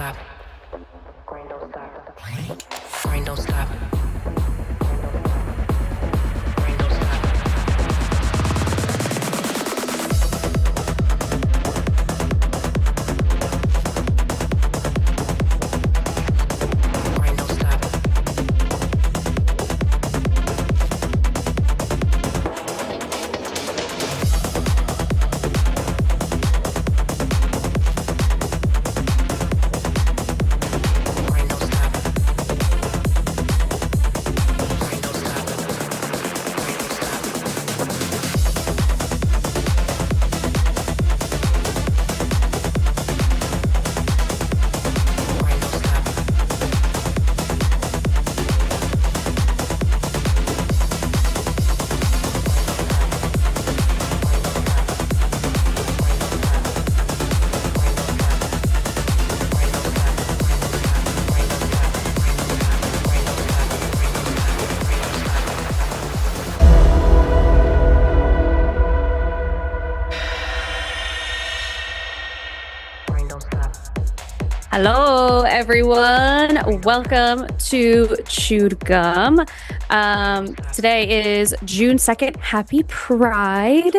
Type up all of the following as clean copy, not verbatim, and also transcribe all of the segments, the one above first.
stop. Grind don't stop. Grind don't stop. Grind don't stop. Grind don't stop. Grind don't stop. Grind don't stop. Grind don't stop. Grind don't stop. Grind don't stop. Hello, everyone. Welcome to Chewed Gum. Today is June 2nd. Happy Pride.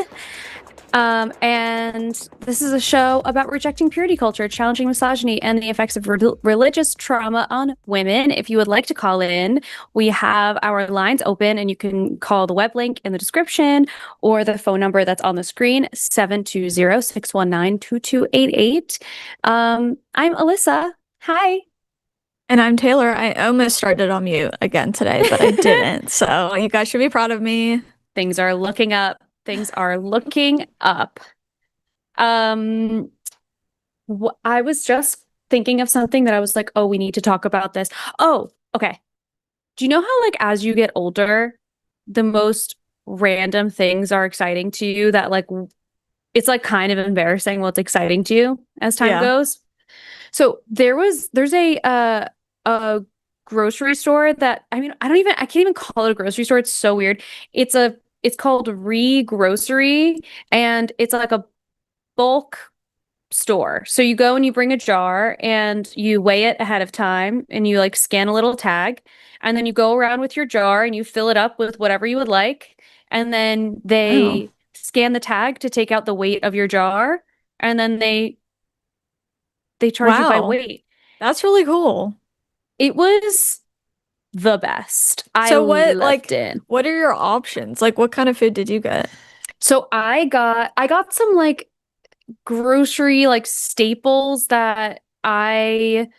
And this is a show about rejecting purity culture, challenging misogyny, and the effects of religious trauma on women. If you would like to call in, we have our lines open, and you can call the web link in the description or the phone number that's on the screen, 720-619-2288. I'm Alyssa. Hi. And I'm Taylor. I almost started on mute again today, but I didn't. So you guys should be proud of me. Things are looking up. Things are looking up. I was just thinking of something that I was like, oh, we need to talk about this. Oh, okay. Do you know how, like, as you get older, the most random things are exciting to you that, like, it's, like, kind of embarrassing what's exciting to you as time Yeah. goes? So there's a grocery store that, I can't even call it a grocery store. It's so weird. It's called Grocery, and it's like a bulk store. So you go and you bring a jar and you weigh it ahead of time, and you like scan a little tag, and then you go around with your jar and you fill it up with whatever you would like, and then they scan the tag to take out the weight of your jar, and then they charge you by Wow. weight. That's really cool. It was the best. So I what, loved like, it. what are your options? Like, what kind of food did you get? So I got some like grocery like staples that I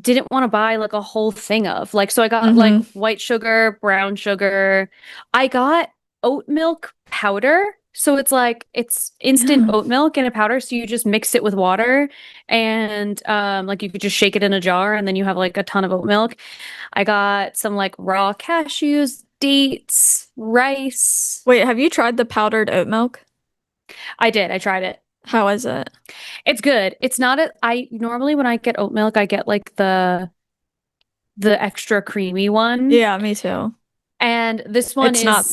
didn't want to buy like a whole thing of. Like, so I got like white sugar, brown sugar. I got oat milk powder. So it's like it's instant Yeah. oat milk in a powder. So you just mix it with water, and like you could just shake it in a jar, and then you have like a ton of oat milk. I got some like raw cashews, dates, rice. Wait, have you tried the powdered oat milk? I did. I tried it. How is it? It's good. It's not I normally when I get oat milk, I get like the extra creamy one. Yeah, me too. And this one It's not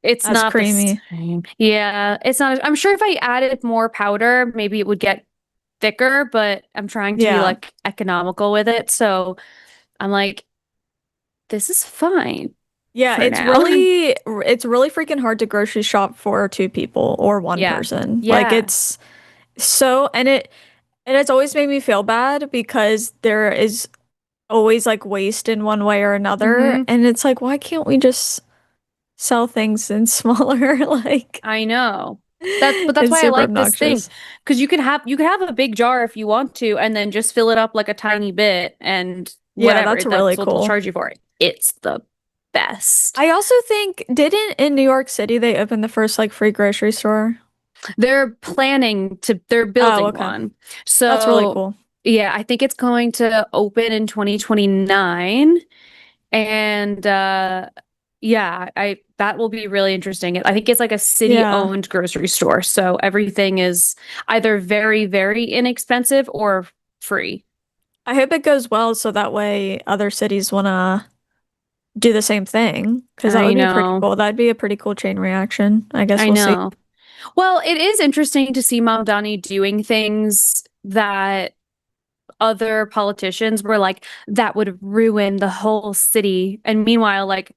it's as not the creamy. same. Yeah, it's not. I'm sure if I added more powder, maybe it would get thicker, but I'm trying to be Yeah. like economical with it. So I'm like, this is fine. Yeah, for it's now. really freaking hard to grocery shop for two people or one Yeah. person. Yeah. Like, it's so, and it's always made me feel bad because there is always like waste in one way or another. Mhm. And it's like, why can't we just sell things in smaller, like, I know. But that's it's why I super like this thing, obnoxious. because you can have a big jar if you want to, and then just fill it up like a tiny bit, and Yeah, whatever. that's really what they'll cool. charge you for it. It's the best. I also think, didn't in New York City they opened the first like free grocery store? They're building okay. one. So That's really cool. yeah, I think it's going to open in 2029, and yeah, that will be really interesting. I think it's like a city-owned grocery store, so everything is either very, very inexpensive or free. I hope it goes well so that way other cities want to do the same thing, because that I would be pretty know. cool. That'd be a pretty cool chain reaction. I guess I we'll see. know. Well, it is interesting to see Mamdani doing things that other politicians were like, that would ruin the whole city. And meanwhile, like,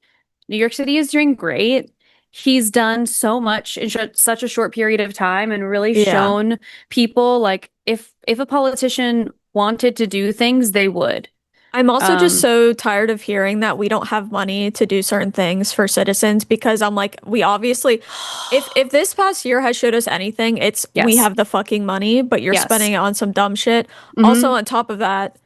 New York City is doing great. He's done so much in such a short period of time and really Yeah. shown people like if a politician wanted to do things, they would. I'm also just Um, so tired of hearing that we don't have money to do certain things for citizens because I'm like, we obviously, if this past year has showed us anything, it's we yes. have the fucking money, but you're Yes. spending it on some dumb shit. Also, Hmm. on top of that,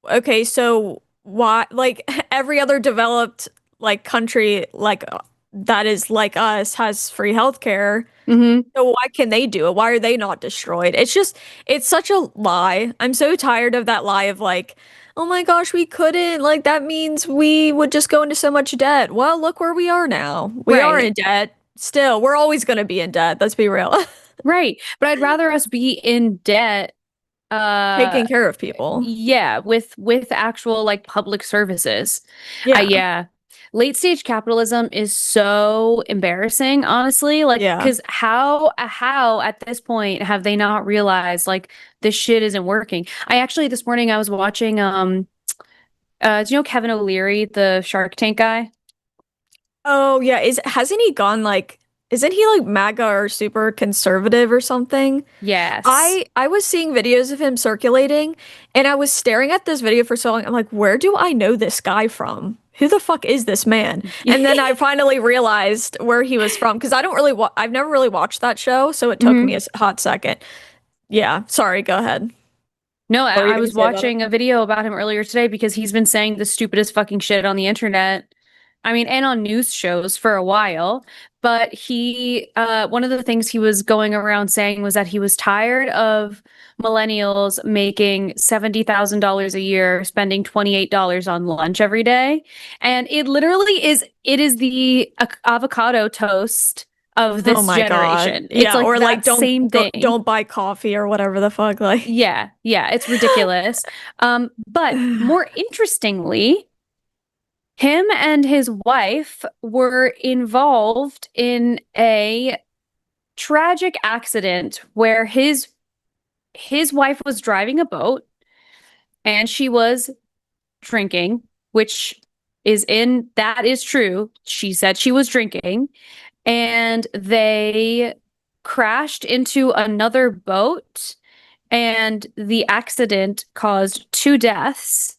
okay, so why, like, every other developed like country like that is like us has free healthcare. Hmm. So why can they do it? Why are they not destroyed? It's just, it's such a lie. I'm so tired of that lie of like, oh my gosh, we couldn't. Like, that means we would just go into so much debt. Well, look where we are now. We are Right. in debt. Still, we're always going to be in debt. Let's be real. Right. But I'd rather us be in debt, uh, Taking care of people. yeah, with actual like public services. Yeah. Yeah. Late stage capitalism is so embarrassing, honestly. Like, Yeah. because how at this point have they not realized like this shit isn't working? I actually this morning I was watching do you know Kevin O'Leary, the Shark Tank guy? Oh, yeah. Hasn't he gone like, isn't he like MAGA or super conservative or something? Yes. I was seeing videos of him circulating and I was staring at this video for so long. I'm like, where do I know this guy from? Who the fuck is this man? And then I finally realized where he was from because I don't really I've never really watched that show, so it took me Mhm. a hot second. Yeah, sorry, go ahead. No, What were you I gonna was say about it? watching a video about him earlier today because he's been saying the stupidest fucking shit on the internet. I mean, and on news shows for a while. But one of the things he was going around saying was that he was tired of millennials making $70,000 a year, spending $28 on lunch every day. And it is the avocado toast of Oh this my God. generation. It's Yeah, like or like that same thing. don't buy coffee or whatever the fuck like. Yeah, yeah, it's ridiculous. But more interestingly, him and his wife were involved in a tragic accident where his wife was driving a boat and she was drinking, which that is true. She said she was drinking, and they crashed into another boat, and the accident caused two deaths.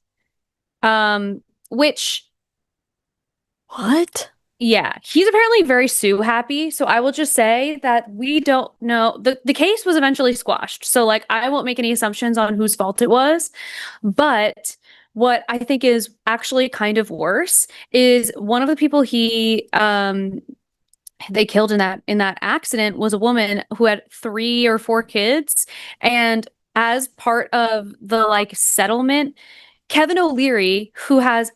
Which, What? yeah, he's apparently very Sue happy. So I will just say that we don't know. The case was eventually squashed. So like I won't make any assumptions on whose fault it was. But what I think is actually kind of worse is one of the people they killed in that accident was a woman who had three or four kids. And as part of the like settlement, Kevin O'Leary, who has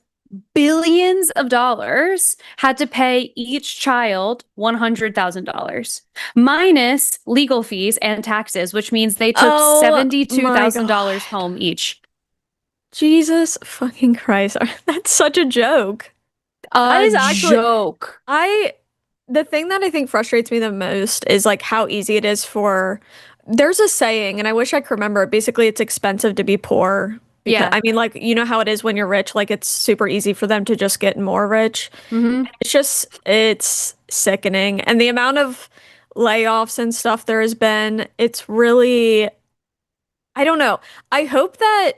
billions of dollars, had to pay each child $100,000 minus legal fees and taxes, which means they took Oh my $72,000 God. home each. Jesus fucking Christ. That's such a joke. That A is actually joke. I the thing that I think frustrates me the most is like how easy it is for there's a saying and I wish I could remember it. Basically, it's expensive to be poor because Yeah. I mean like you know how it is when you're rich, like it's super easy for them to just get more rich. Hmm. It's sickening. And the amount of layoffs and stuff there has been, it's really I don't know. I hope that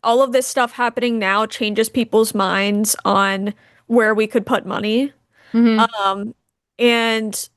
all of this stuff happening now changes people's minds on where we could put money. Hmm. Um, and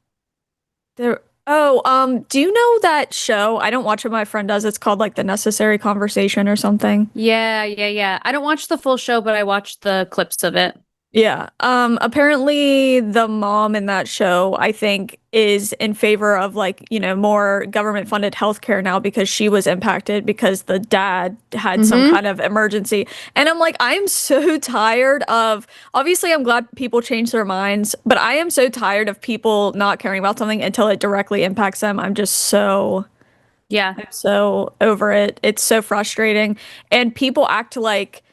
there, do you know that show? I don't watch it, my friend does. It's called like The Necessary Conversation or something. Yeah, yeah, yeah. I don't watch the full show, but I watched the clips of it. Yeah. Apparently the mom in that show, I think, is in favor of like, you know, more government funded healthcare now because she was impacted because the dad had some Hmm. kind of emergency. And I'm like, I'm so tired of, obviously, I'm glad people change their minds, but I am so tired of people not caring about something until it directly impacts them. Yeah. I'm so over it. It's so frustrating. And people act like,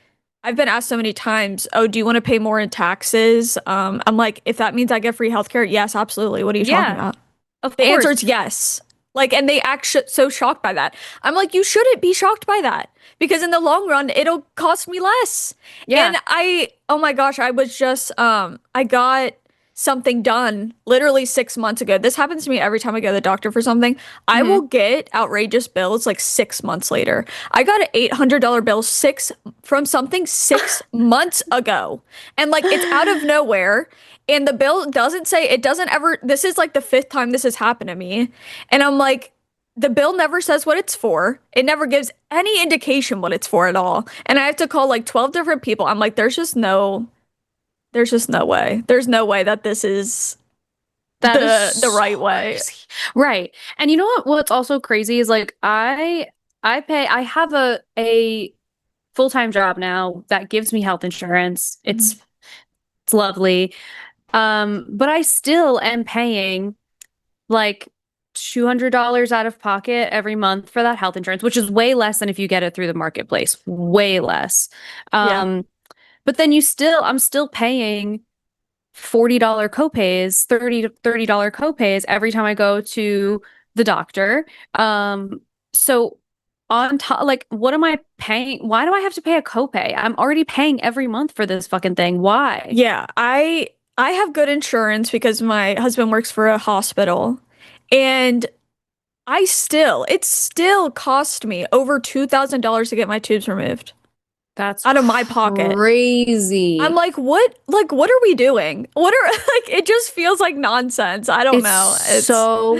I've been asked so many times, oh, do you want to pay more in taxes? I'm like, if that means I get free healthcare, yes, absolutely. What are you talking Yeah, about? of The answer course. is yes. Like, and they act so shocked by that. I'm like, you shouldn't be shocked by that because in the long run, it'll cost me less. Yeah. And oh my gosh, I was just, I got something done literally 6 months ago. This happens to me every time I go to the doctor for something. I will get outrageous bills like 6 months later. I got an $800 bill from something 6 months ago. And like, it's out of nowhere. And the bill doesn't say, it doesn't ever, this is like the 5th time this has happened to me. And I'm like, the bill never says what it's for. It never gives any indication what it's for at all. And I have to call like 12 different people. I'm like, there's just no way. There's no way that this is the right way. Crazy. Right. And you know what's also crazy is like I have a full-time job now that gives me health insurance. It's lovely. But I still am paying like $200 out of pocket every month for that health insurance, which is way less than if you get it through the marketplace. Way less. But then I'm still paying $40 copays, $30 copays every time I go to the doctor. So on top, like, what am I paying? Why do I have to pay a copay? I'm already paying every month for this fucking thing. Why? Yeah, I have good insurance because my husband works for a hospital, and it still cost me over $2,000 to get my tubes removed. That's out of my pocket. Crazy. I'm like, what are we doing? Like, it just feels like nonsense. I don't know. It's so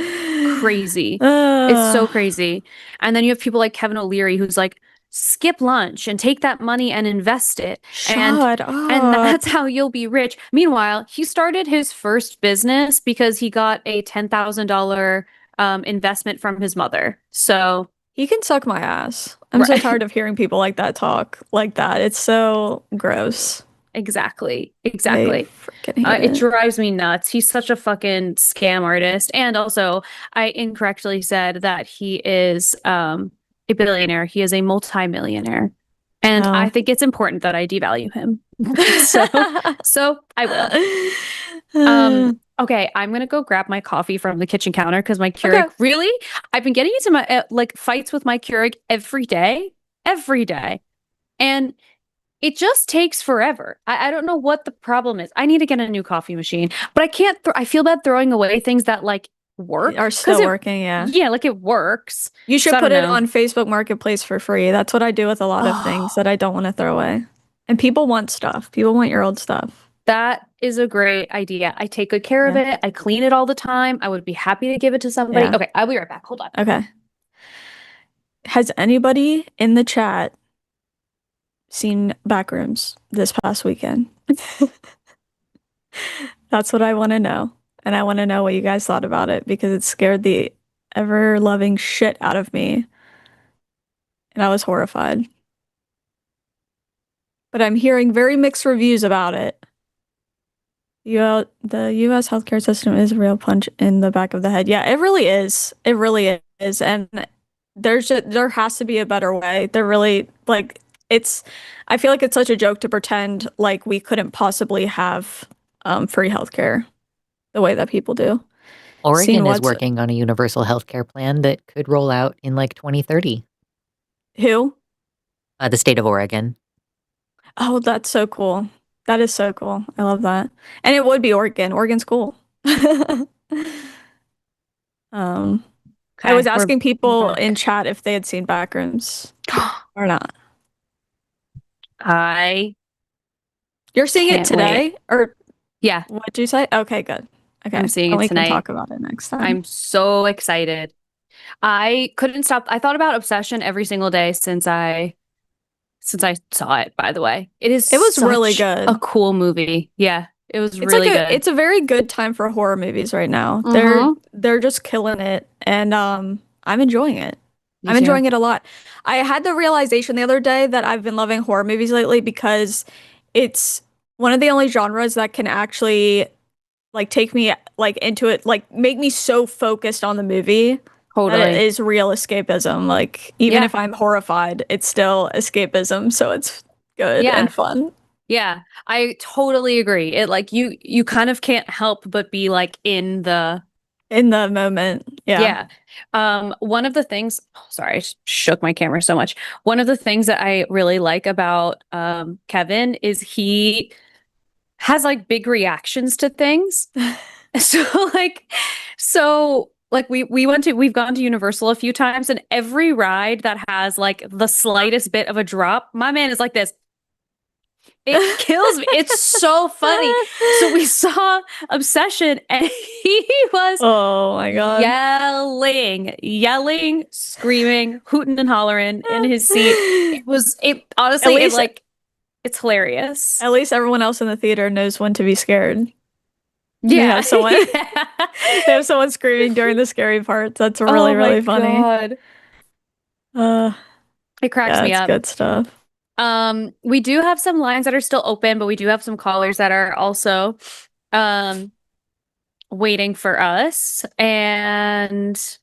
crazy. It's so crazy. And then you have people like Kevin O'Leary who's like, skip lunch and take that money and invest it. Shut up. And that's how you'll be rich. Meanwhile, he started his first business because he got a $10,000 investment from his mother. So he can suck my ass. I'm so tired of hearing people like that talk like that. It's so gross. Exactly. I freaking hate it drives me nuts. He's such a fucking scam artist. And also, I incorrectly said that he is a billionaire. He is a multimillionaire. And I think it's important that I devalue him. so I will. Okay, I'm gonna go grab my coffee from the kitchen counter because my Keurig really, I've been getting into my like fights with my Keurig every day, and it just takes forever. I don't know what the problem is. I need to get a new coffee machine, but I can't. I feel bad throwing away things that like work are still working. Yeah, like it works. You should put it on Facebook Marketplace for free. That's what I do with a lot of things that I don't want to throw away. And people want stuff. People want your old stuff. That is a great idea. I take good care of it. I clean it all the time. I would be happy to give it to somebody. Yeah. Okay, I'll be right back. Hold on. Okay. Has anybody in the chat seen Backrooms this past weekend? That's what I want to know. And I want to know what you guys thought about it because it scared the ever-loving shit out of me. And I was horrified. But I'm hearing very mixed reviews about it. The U.S. healthcare system is a real punch in the back of the head. Yeah, it really is. It really is. And there has to be a better way. There really, like, I feel like it's such a joke to pretend like we couldn't possibly have free healthcare the way that people do. Oregon is working on a universal healthcare plan that could roll out in like 2030. Who? The state of Oregon. Oh, that's so cool. That is so cool. I love that. And it would be Oregon. Oregon's cool. I was asking people in chat if they had seen Backrooms or not. You're seeing it today? Or yeah. What'd you say? Okay, good. Okay. I'm seeing it tonight. We can talk about it next time. I'm so excited. I couldn't stop. I thought about Obsession every single day since I saw it, by the way. It was really good. A cool movie. Yeah, it was really good. It's a very good time for horror movies right now. They're just killing it, and I'm enjoying it. I'm enjoying it a lot. I had the realization the other day that I've been loving horror movies lately because it's one of the only genres that can actually like take me like into it, like make me so focused on the movie. Totally. That it is real escapism. Like, even if I'm horrified, it's still escapism. So it's good and fun. Yeah, I totally agree. It like you kind of can't help but be like in the in the moment. Yeah. One of the things, sorry, I shook my camera so much. One of the things that I really like about Kevin is he has like big reactions to things. So like we've gone to Universal a few times, and every ride that has like the slightest bit of a drop, my man is like this. It kills me. It's so funny. So we saw Obsession, and he was Oh my God. yelling, screaming, hooting and hollering in his seat. It honestly, it's hilarious. At least everyone else in the theater knows when to be scared. Yeah. You have someone, they have someone screaming during the scary parts. That's really, really funny. God. It cracks me it's up. good stuff. We do have some lines that are still open, but we do have some callers that are also waiting for us. And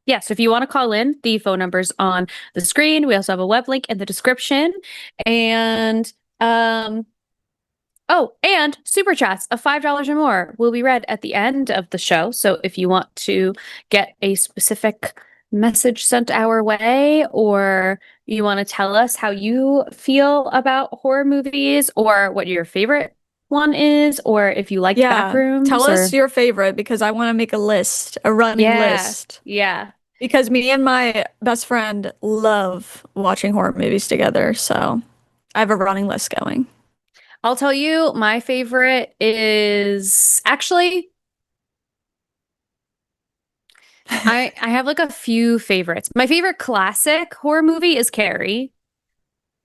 yeah, so if you want to call in, the phone number's on the screen. We also have a web link in the description. And and super chats of $5 or more will be read at the end of the show. So if you want to get a specific message sent our way, or you want to tell us how you feel about horror movies, or what your favorite one is, or if you like Backrooms, tell us your favorite, because I want to make a running list. Yeah. Because me and my best friend love watching horror movies together, so I have a running list going. I'll tell you, my favorite is actually I have like a few favorites. My favorite classic horror movie is Carrie.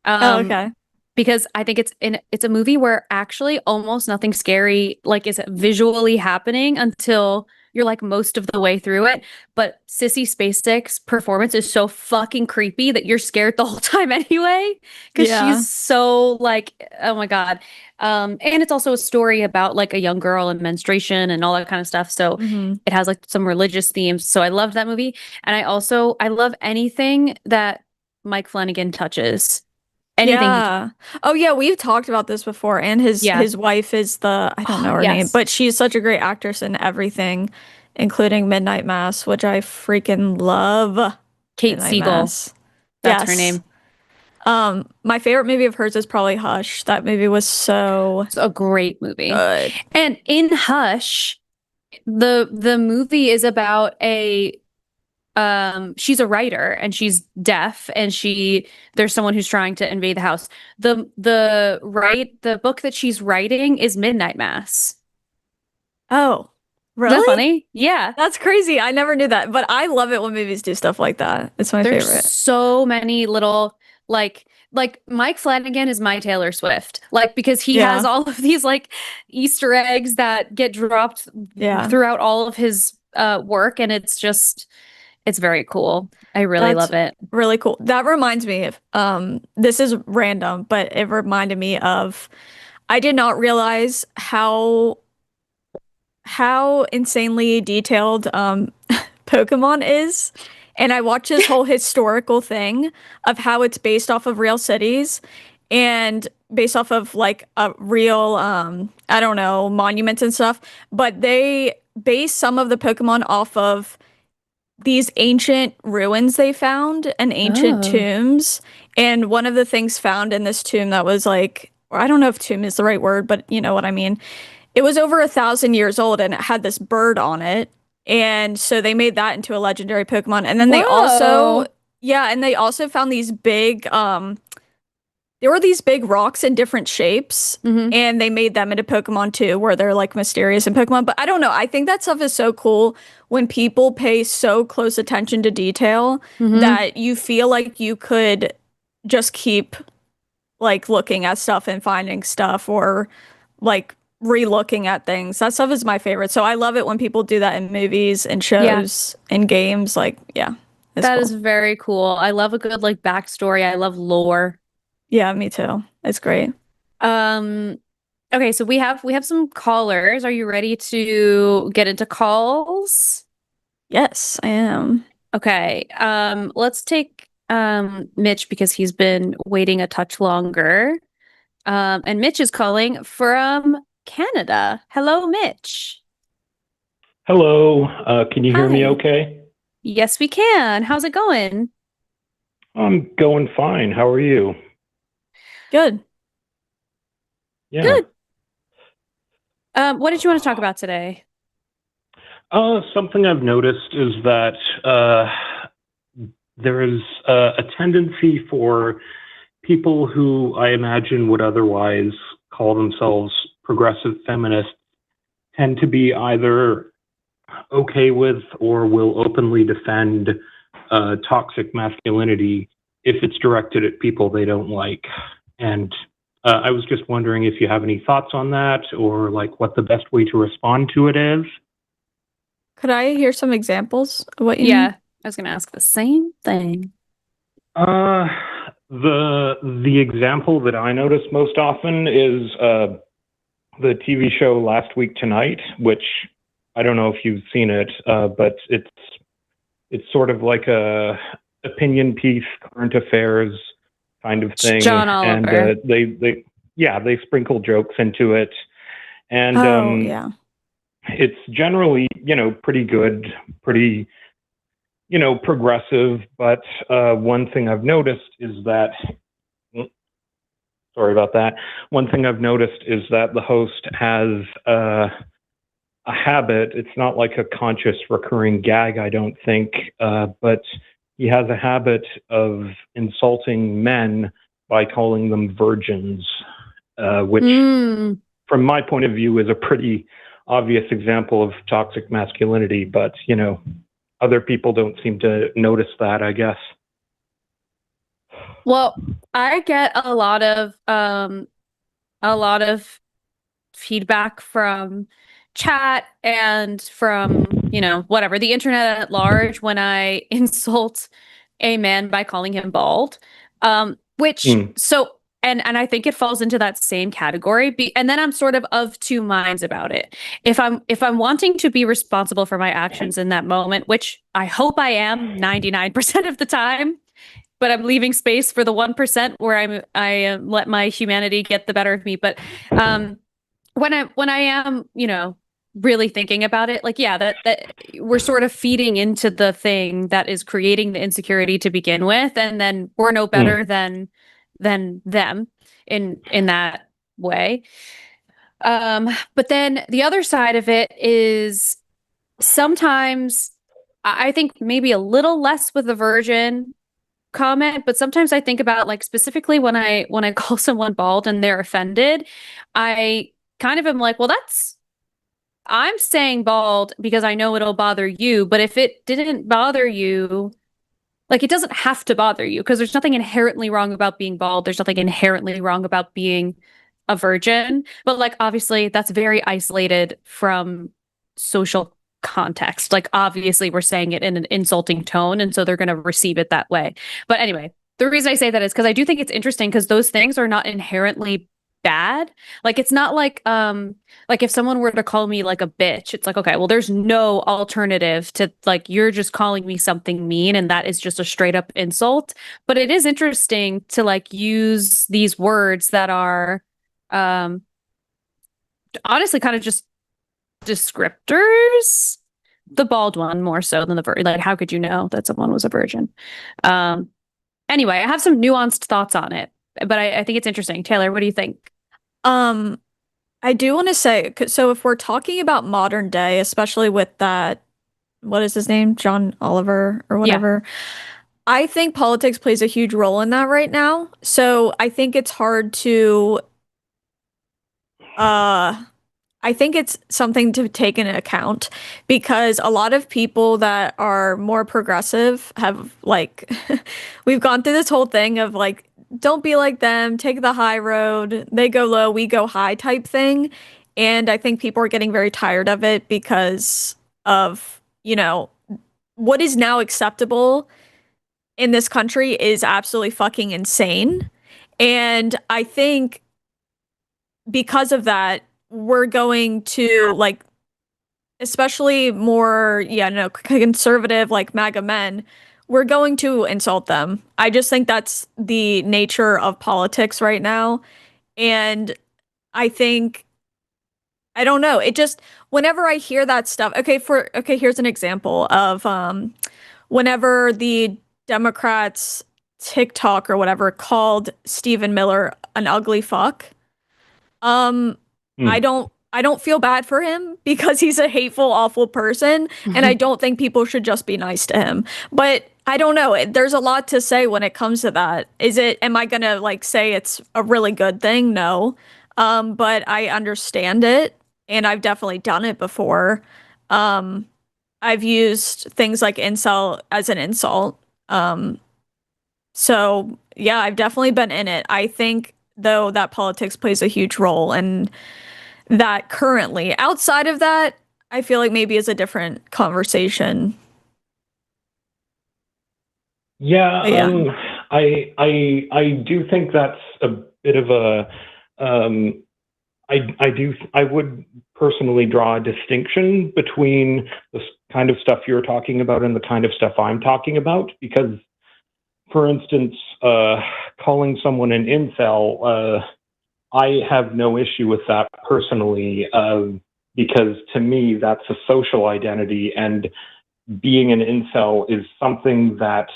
Okay. Because I think it's a movie where actually almost nothing scary like is visually happening until you're like most of the way through it. But Sissy Spacek's performance is so fucking creepy that you're scared the whole time anyway. Because she's so like, oh my God. And it's also a story about like a young girl and menstruation and all that kind of stuff. So it has like some religious themes. So I loved that movie. And I love anything that Mike Flanagan touches. Anything. Yeah. Oh yeah, we've talked about this before, and his wife is I don't know her name, but she's such a great actress in everything, including Midnight Mass, which I freaking love. Kate Siegel. That's her name. My favorite movie of hers is probably Hush. That movie was it's a great movie. Good. And in Hush, the movie is about she's a writer and she's deaf, and there's someone who's trying to invade the house. The book that she's writing is Midnight Mass. Oh, really? Isn't that funny? Yeah. That's crazy. I never knew that, but I love it when movies do stuff like that. It's my favorite. So many little like Mike Flanagan is my Taylor Swift, like, because he has all of these like Easter eggs that get dropped throughout all of his work, and it's very cool. I really love it. Really cool. That reminds me of this is random, but it reminded me of, I did not realize how insanely detailed Pokemon is. And I watched this whole historical thing of how it's based off of real cities and based off of like a real I don't know, monuments and stuff, but they base some of the Pokemon off of these ancient ruins they found and ancient tombs. And one of the things found in this tomb that was like, I don't know if tomb is the right word, but you know what I mean. It was over 1,000 years old, and it had this bird on it. And so they made that into a legendary Pokemon. And then they also found these big, there were these big rocks in different shapes, and they made them into Pokemon too, where they're like mysterious in Pokemon. But I don't know. I think that stuff is so cool when people pay so close attention to detail that you feel like you could just keep like looking at stuff and finding stuff, or like re-looking at things. That stuff is my favorite. So I love it when people do that in movies and shows and games. Like, that is very cool. I love a good like backstory. I love lore. Yeah, me too. It's great. Okay, so we have some callers. Are you ready to get into calls? Yes, I am. Okay. Let's take Mitch, because he's been waiting a touch longer. And Mitch is calling from Canada. Hello, Mitch. Hello, can you hear me Hi. okay? Yes, we can. How's it going? I'm going fine. How are you? Good. Yeah. Good. What did you want to talk about today? Something I've noticed is that there is a tendency for people who I imagine would otherwise call themselves progressive feminists tend to be either okay with or will openly defend toxic masculinity if it's directed at people they don't like. And I was just wondering if you have any thoughts on that or like what the best way to respond to it is. Could I hear some examples of what you Yeah, mean? I was gonna ask the same thing. Uh, the example that I notice most often is the TV show Last Week Tonight, which I don't know if you've seen it, but it's sort of like a opinion piece, current affairs kind of thing, John and Oliver. they sprinkle jokes into it, and Oh, yeah. it's generally pretty good, pretty progressive. But one thing I've noticed is that sorry about that. One thing I've noticed is that the host has a habit. It's not like a conscious recurring gag, I don't think, but he has a habit of insulting men by calling them virgins, which, from my point of view, is a pretty obvious example of toxic masculinity. But other people don't seem to notice that, I guess. Well, I get a lot of feedback from chat and from, whatever, the internet at large when I insult a man by calling him bald. Which Mm. so and I think it falls into that same category. And then I'm sort of two minds about it. If I'm wanting to be responsible for my actions in that moment, which I hope I am 99% of the time, but I'm leaving space for the 1% where I let my humanity get the better of me. But when I am, really thinking about it, like, yeah, that we're sort of feeding into the thing that is creating the insecurity to begin with, and then we're no better than them in that way. But then the other side of it is sometimes I think maybe a little less with the virgin comment, but sometimes I think about, like, specifically when I call someone bald and they're offended, I kind of am like, well, I'm saying bald because I know it'll bother you, but if it didn't bother you, like, it doesn't have to bother you because there's nothing inherently wrong about being bald. There's nothing inherently wrong about being a virgin. But, like, obviously that's very isolated from social context. Like, obviously we're saying it in an insulting tone, and so they're going to receive it that way. But anyway, the reason I say that is because I do think it's interesting because those things are not inherently bad. Like, it's not like if someone were to call me like a bitch, it's like, okay, well, there's no alternative to, like, you're just calling me something mean and that is just a straight up insult. But it is interesting to, like, use these words that are um honestly kind of just descriptors. The bald one more so than the virgin. Like, how could you know that someone was a virgin? Um anyway, I have some nuanced thoughts on it, but I think it's interesting. Taylor, what do you think? Um, I do want to say, so if we're talking about modern day, especially with that, what is his name? John Oliver or Yeah. whatever. I think politics plays a huge role in that right now. So I think it's hard to, uh, I think it's something to take into account because a lot of people that are more progressive have, like, we've gone through this whole thing of, like, don't be like them, take the high road, they go low, we go high type thing. And I think people are getting very tired of it because of, what is now acceptable in this country is absolutely fucking insane. And I think because of that, we're going to, like, especially more, yeah, no, conservative, like MAGA men, we're going to insult them. I just think that's the nature of politics right now. And I think I don't know. It just whenever I hear that stuff. Okay, here's an example of whenever the Democrats TikTok or whatever called Stephen Miller an ugly fuck. I don't feel bad for him because he's a hateful, awful person, and I don't think people should just be nice to him. But I don't know. There's a lot to say when it comes to that. Am I gonna like say it's a really good thing? No. But I understand it, and I've definitely done it before. I've used things like incel as an insult. So yeah, I've definitely been in it. I think though that politics plays a huge role in that currently. Outside of that, I feel like maybe is a different conversation. Yeah, But yeah. I do think that's a bit of a I would personally draw a distinction between the kind of stuff you're talking about and the kind of stuff I'm talking about, because for instance, calling someone an incel, I have no issue with that personally, because to me that's a social identity, and being an incel is something that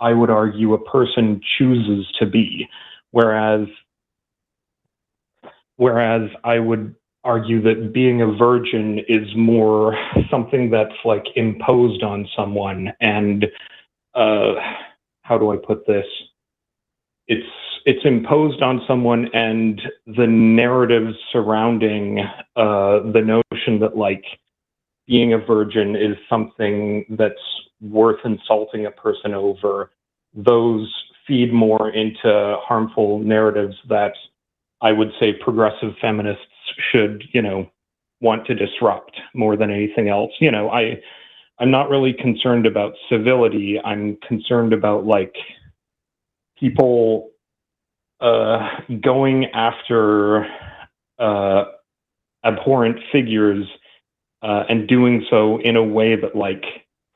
I would argue a person chooses to be, whereas I would argue that being a virgin is more something that's like imposed on someone. And how do I put this? It's imposed on someone, and the narratives surrounding the notion that like being a virgin is something that's worth insulting a person over, those feed more into harmful narratives that I would say progressive feminists should, want to disrupt more than anything else. I'm not really concerned about civility. I'm concerned about like people going after abhorrent figures and doing so in a way that like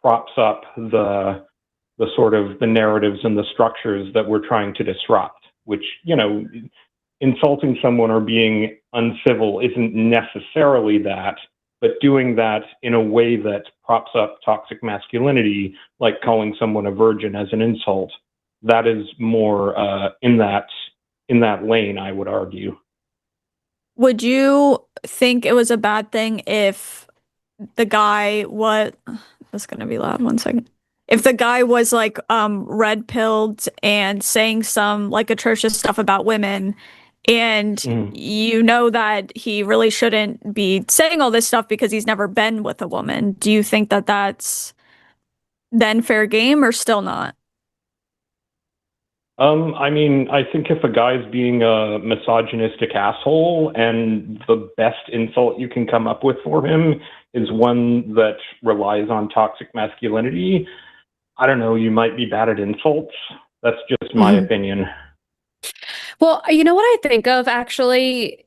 props up the sort of the narratives and the structures that we're trying to disrupt, which, insulting someone or being uncivil isn't necessarily that, but doing that in a way that props up toxic masculinity, like calling someone a virgin as an insult, that is more in that lane, I would argue. Would you think it was a bad thing if the guy that's gonna be loud, 1 second. If the guy was like red pilled and saying some like atrocious stuff about women, and you know that he really shouldn't be saying all this stuff because he's never been with a woman, do you think that that's then fair game or still not? I mean, I think if a guy's being a misogynistic asshole and the best insult you can come up with for him is one that relies on toxic masculinity, I don't know, you might be bad at insults. That's just my opinion. Well, you know what I think of actually?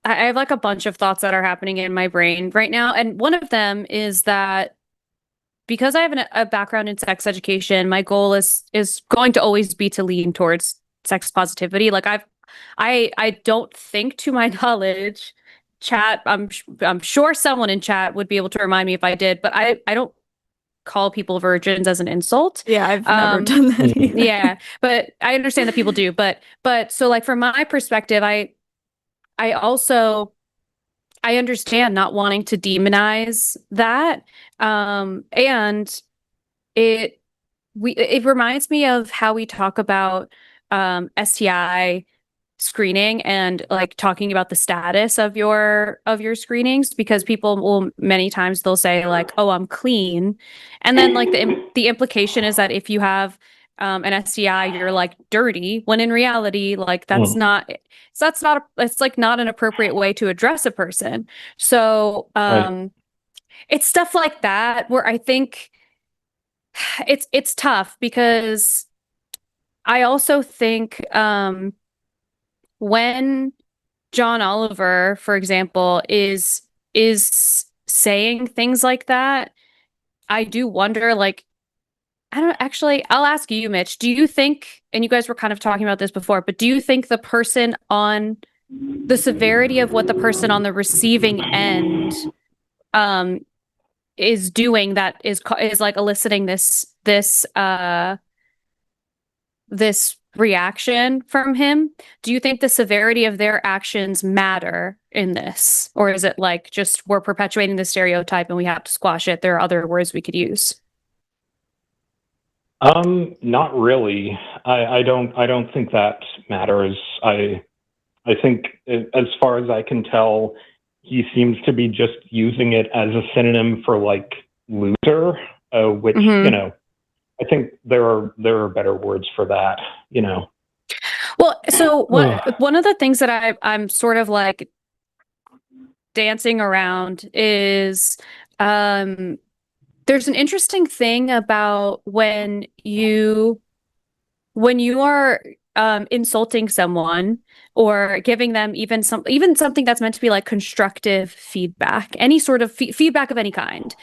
I have like a bunch of thoughts that are happening in my brain right now. And one of them is that because I have a background in sex education, my goal is going to always be to lean towards sex positivity. Like I don't think, to my knowledge, chat, I'm sure someone in chat would be able to remind me if I did, but I don't call people virgins as an insult. Yeah, I've never done that either. Yeah, but I understand that people do. But so like from my perspective, I also I understand not wanting to demonize that. And it reminds me of how we talk about STI screening and like talking about the status of your screenings, because people will many times they'll say like, oh, I'm clean, and then like the implication is that if you have an STI you're like dirty, when in reality like that's not it's like not an appropriate way to address a person. So Right. it's stuff like that where I think it's tough, because I also think when John Oliver, for example, is saying things like that, I do wonder, like, I don't actually, I'll ask you, Mitch, do you think, and you guys were kind of talking about this before, but do you think the person on the severity of what the person on the receiving end is doing that is like eliciting this reaction from him. Do you think the severity of their actions matter in this, or is it like just we're perpetuating the stereotype and we have to squash it? There are other words we could use. Not really. I don't think that matters. I think, as far as I can tell, he seems to be just using it as a synonym for like loser, which you know, I think there are better words for that. You know. Well, so one of the things that I'm sort of like dancing around is there's an interesting thing about when you are insulting someone or giving them even something that's meant to be like constructive feedback, any sort of feedback of any kind.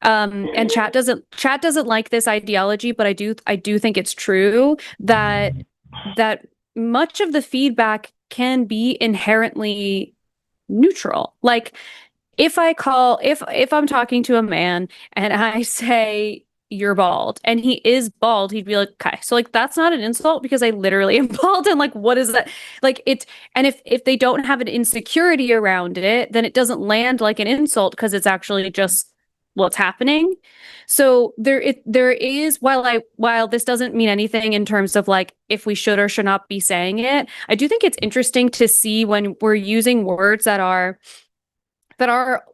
And chat doesn't like this ideology, but I do think it's true that much of the feedback can be inherently neutral. Like if I'm talking to a man and I say you're bald and he is bald, he'd be like, okay, so like that's not an insult because I literally am bald, and like what is that? Like it's, and if they don't have an insecurity around it, then it doesn't land like an insult because it's actually just what's happening. So there is, while this doesn't mean anything in terms of like if we should or should not be saying it, I do think it's interesting to see when we're using words that are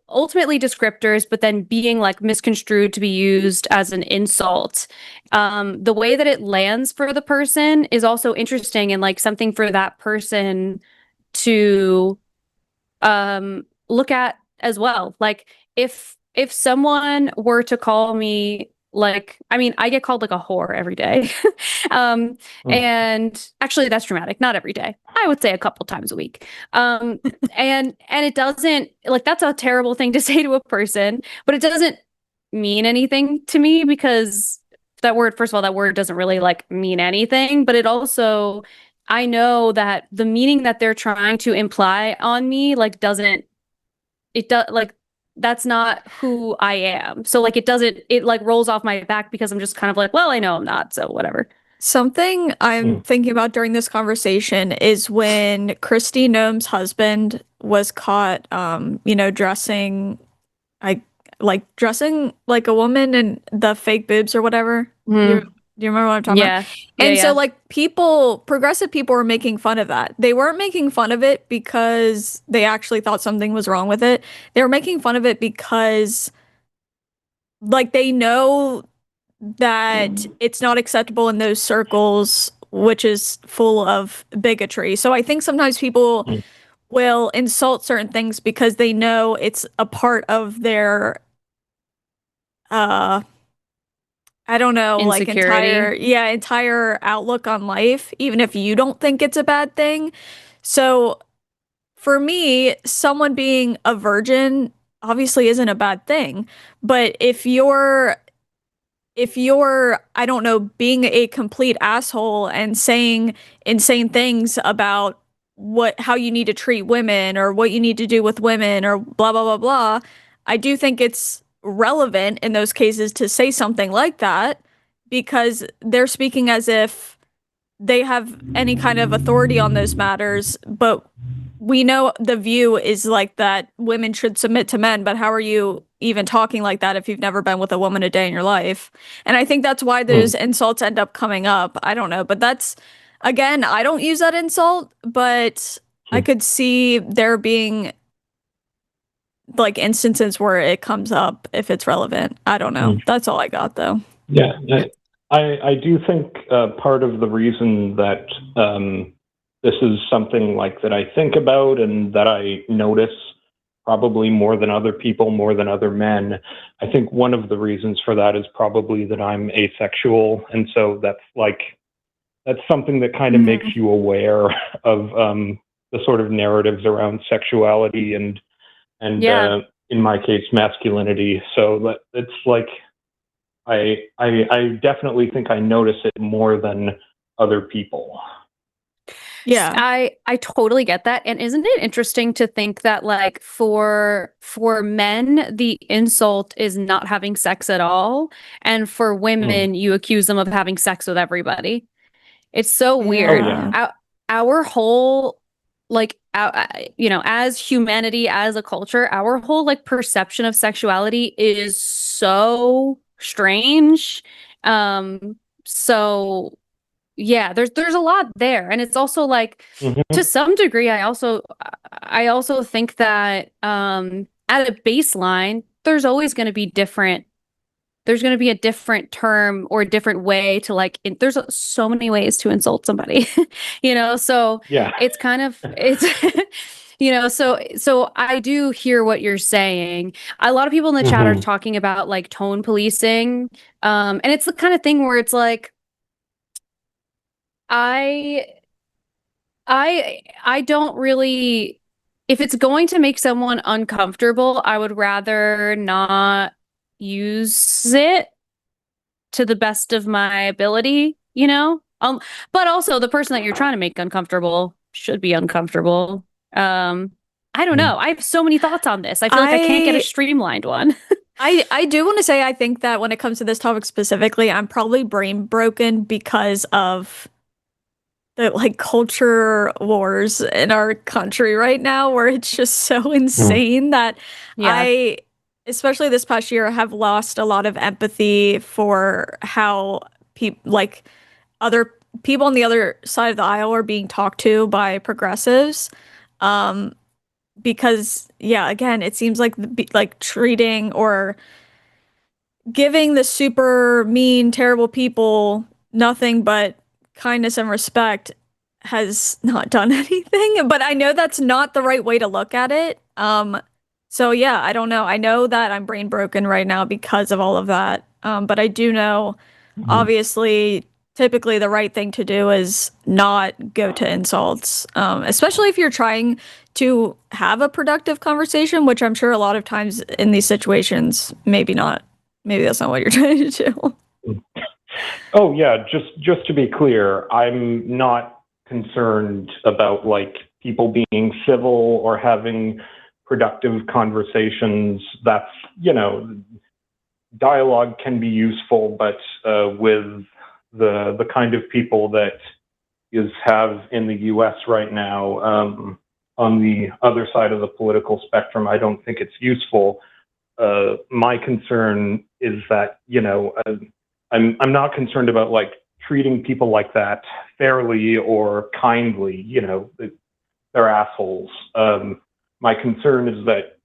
ultimately descriptors, but then being like misconstrued to be used as an insult. The way that it lands for the person is also interesting, and like something for that person to look at as well. Like if someone were to call me, like, I mean, I get called like a whore every day. And actually that's dramatic. Not every day. I would say a couple times a week. And it doesn't, like, that's a terrible thing to say to a person, but it doesn't mean anything to me because that word, first of all, that word doesn't really like mean anything, but it also, I know that the meaning that they're trying to imply on me, like, like, that's not who I am. So like it like rolls off my back because I'm just kind of like, well, I know I'm not, so whatever. Something I'm thinking about during this conversation is when Christy Noem's husband was caught, dressing like a woman and the fake boobs or whatever. Do you remember what I'm talking about? And so like progressive people were making fun of that. They weren't making fun of it because they actually thought something was wrong with it. They were making fun of it because like they know that it's not acceptable in those circles, which is full of bigotry. So I think sometimes people will insult certain things because they know it's a part of their I don't know, like entire outlook on life, even if you don't think it's a bad thing. So for me, someone being a virgin obviously isn't a bad thing. But if you're, I don't know, being a complete asshole and saying insane things about how you need to treat women or what you need to do with women or blah, blah, blah, blah, I do think it's relevant in those cases to say something like that because they're speaking as if they have any kind of authority on those matters, but we know the view is like that women should submit to men, but how are you even talking like that if you've never been with a woman a day in your life? And I think that's why those insults end up coming up. I don't know, but that's, again, I don't use that insult, but I could see there being like instances where it comes up if it's relevant. I don't know. That's all I got though. Yeah, I do think part of the reason that this is something like that I think about and that I notice probably more than other people, more than other men, I think one of the reasons for that is probably that I'm asexual. And so that's something that kind of makes you aware of the sort of narratives around sexuality and in my case, masculinity. So it's like, I definitely think I notice it more than other people. Yeah. I totally get that. And isn't it interesting to think that like for men, the insult is not having sex at all, and for women, you accuse them of having sex with everybody. It's so weird. yeah. Our whole like as humanity, as a culture, our whole like perception of sexuality is so strange. So yeah, there's a lot there, and it's also like to some degree I also think that at a baseline there's always going to be different there's going to be a different term or a different way to like there's so many ways to insult somebody. So Yeah. it's kind of it's so I do hear what you're saying. A lot of people in the chat are talking about like tone policing, and it's the kind of thing where it's like I I don't really, if it's going to make someone uncomfortable, I would rather not use it to the best of my ability. But also the person that you're trying to make uncomfortable should be uncomfortable. I don't know. I have so many thoughts on this. I feel like I can't get a streamlined one. I do want to say I think that when it comes to this topic specifically, I'm probably brain broken because of the like culture wars in our country right now, where it's just so insane that I, especially this past year, have lost a lot of empathy for how other people on the other side of the aisle are being talked to by progressives. Because again, it seems like treating or giving the super mean, terrible people nothing but kindness and respect has not done anything. But I know that's not the right way to look at it. So yeah, I don't know. I know that I'm brain broken right now because of all of that. But I do know, obviously, typically the right thing to do is not go to insults, especially if you're trying to have a productive conversation, which I'm sure a lot of times in these situations, maybe not. Maybe that's not what you're trying to do. Oh yeah, just to be clear, I'm not concerned about like people being civil or having productive conversations. That's, dialogue can be useful, but with the kind of people that is have in the US right now, on the other side of the political spectrum, I don't think it's useful. My concern is that, I'm not concerned about like treating people like that fairly or kindly. They're assholes. My concern is that,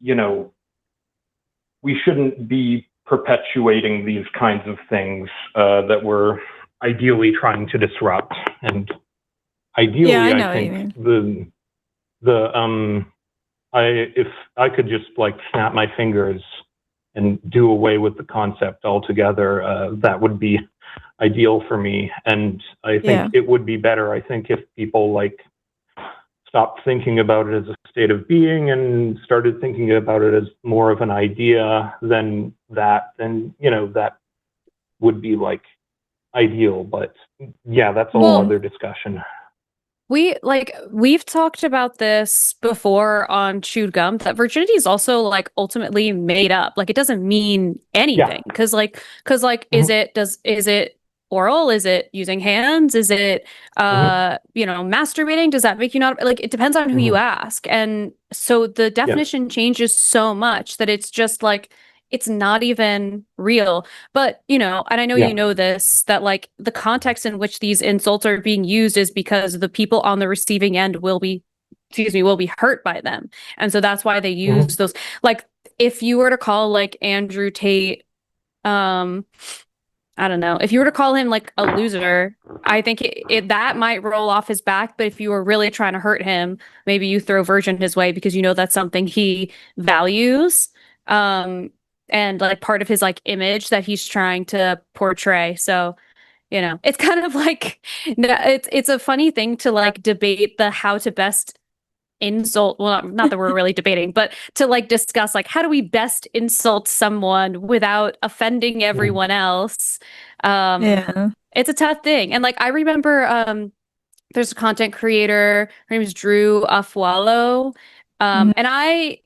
we shouldn't be perpetuating these kinds of things that we're ideally trying to disrupt. And ideally, I think if I could just like snap my fingers and do away with the concept altogether, that would be ideal for me. And I think it would be better, I think, if people like stopped thinking about it as a state of being and started thinking about it as more of an idea than that, then, that would be like ideal. But yeah, that's a whole other discussion. We've talked about this before on Chewed Gum, that virginity is also like ultimately made up. Like it doesn't mean anything. Cause is it oral? Is it using hands? Is it masturbating? Does that make you not like, it depends on who you ask. And so the definition changes so much that it's just like it's not even real. But, and I know you know this, that like the context in which these insults are being used is because the people on the receiving end will be hurt by them. And so that's why they use those. Like if you were to call like Andrew Tate, I don't know, if you were to call him like a loser, I think that might roll off his back. But if you were really trying to hurt him, maybe you throw virgin his way because that's something he values. And like part of his like image that he's trying to portray. So, it's kind of like, it's a funny thing to like debate the how to best insult. Well, not that we're really debating, but to like discuss like how do we best insult someone without offending everyone else. It's a tough thing. And like, I remember, there's a content creator. Her name is Drew Afualo. And I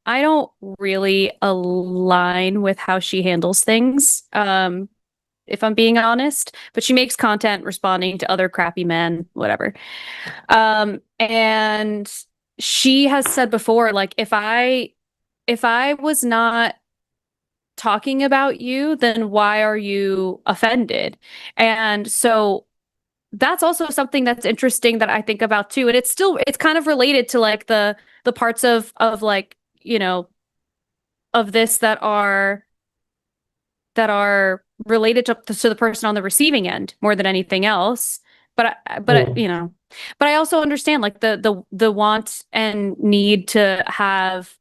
don't really align with how she handles things, if I'm being honest. But she makes content responding to other crappy men, whatever. And she has said before, like, if I was not talking about you, then why are you offended? And so that's also something that's interesting that I think about too. And it's kind of related to like the parts of like, you know, of this that are related to the person on the receiving end more than anything else. But you know, but I also understand like the want and need to have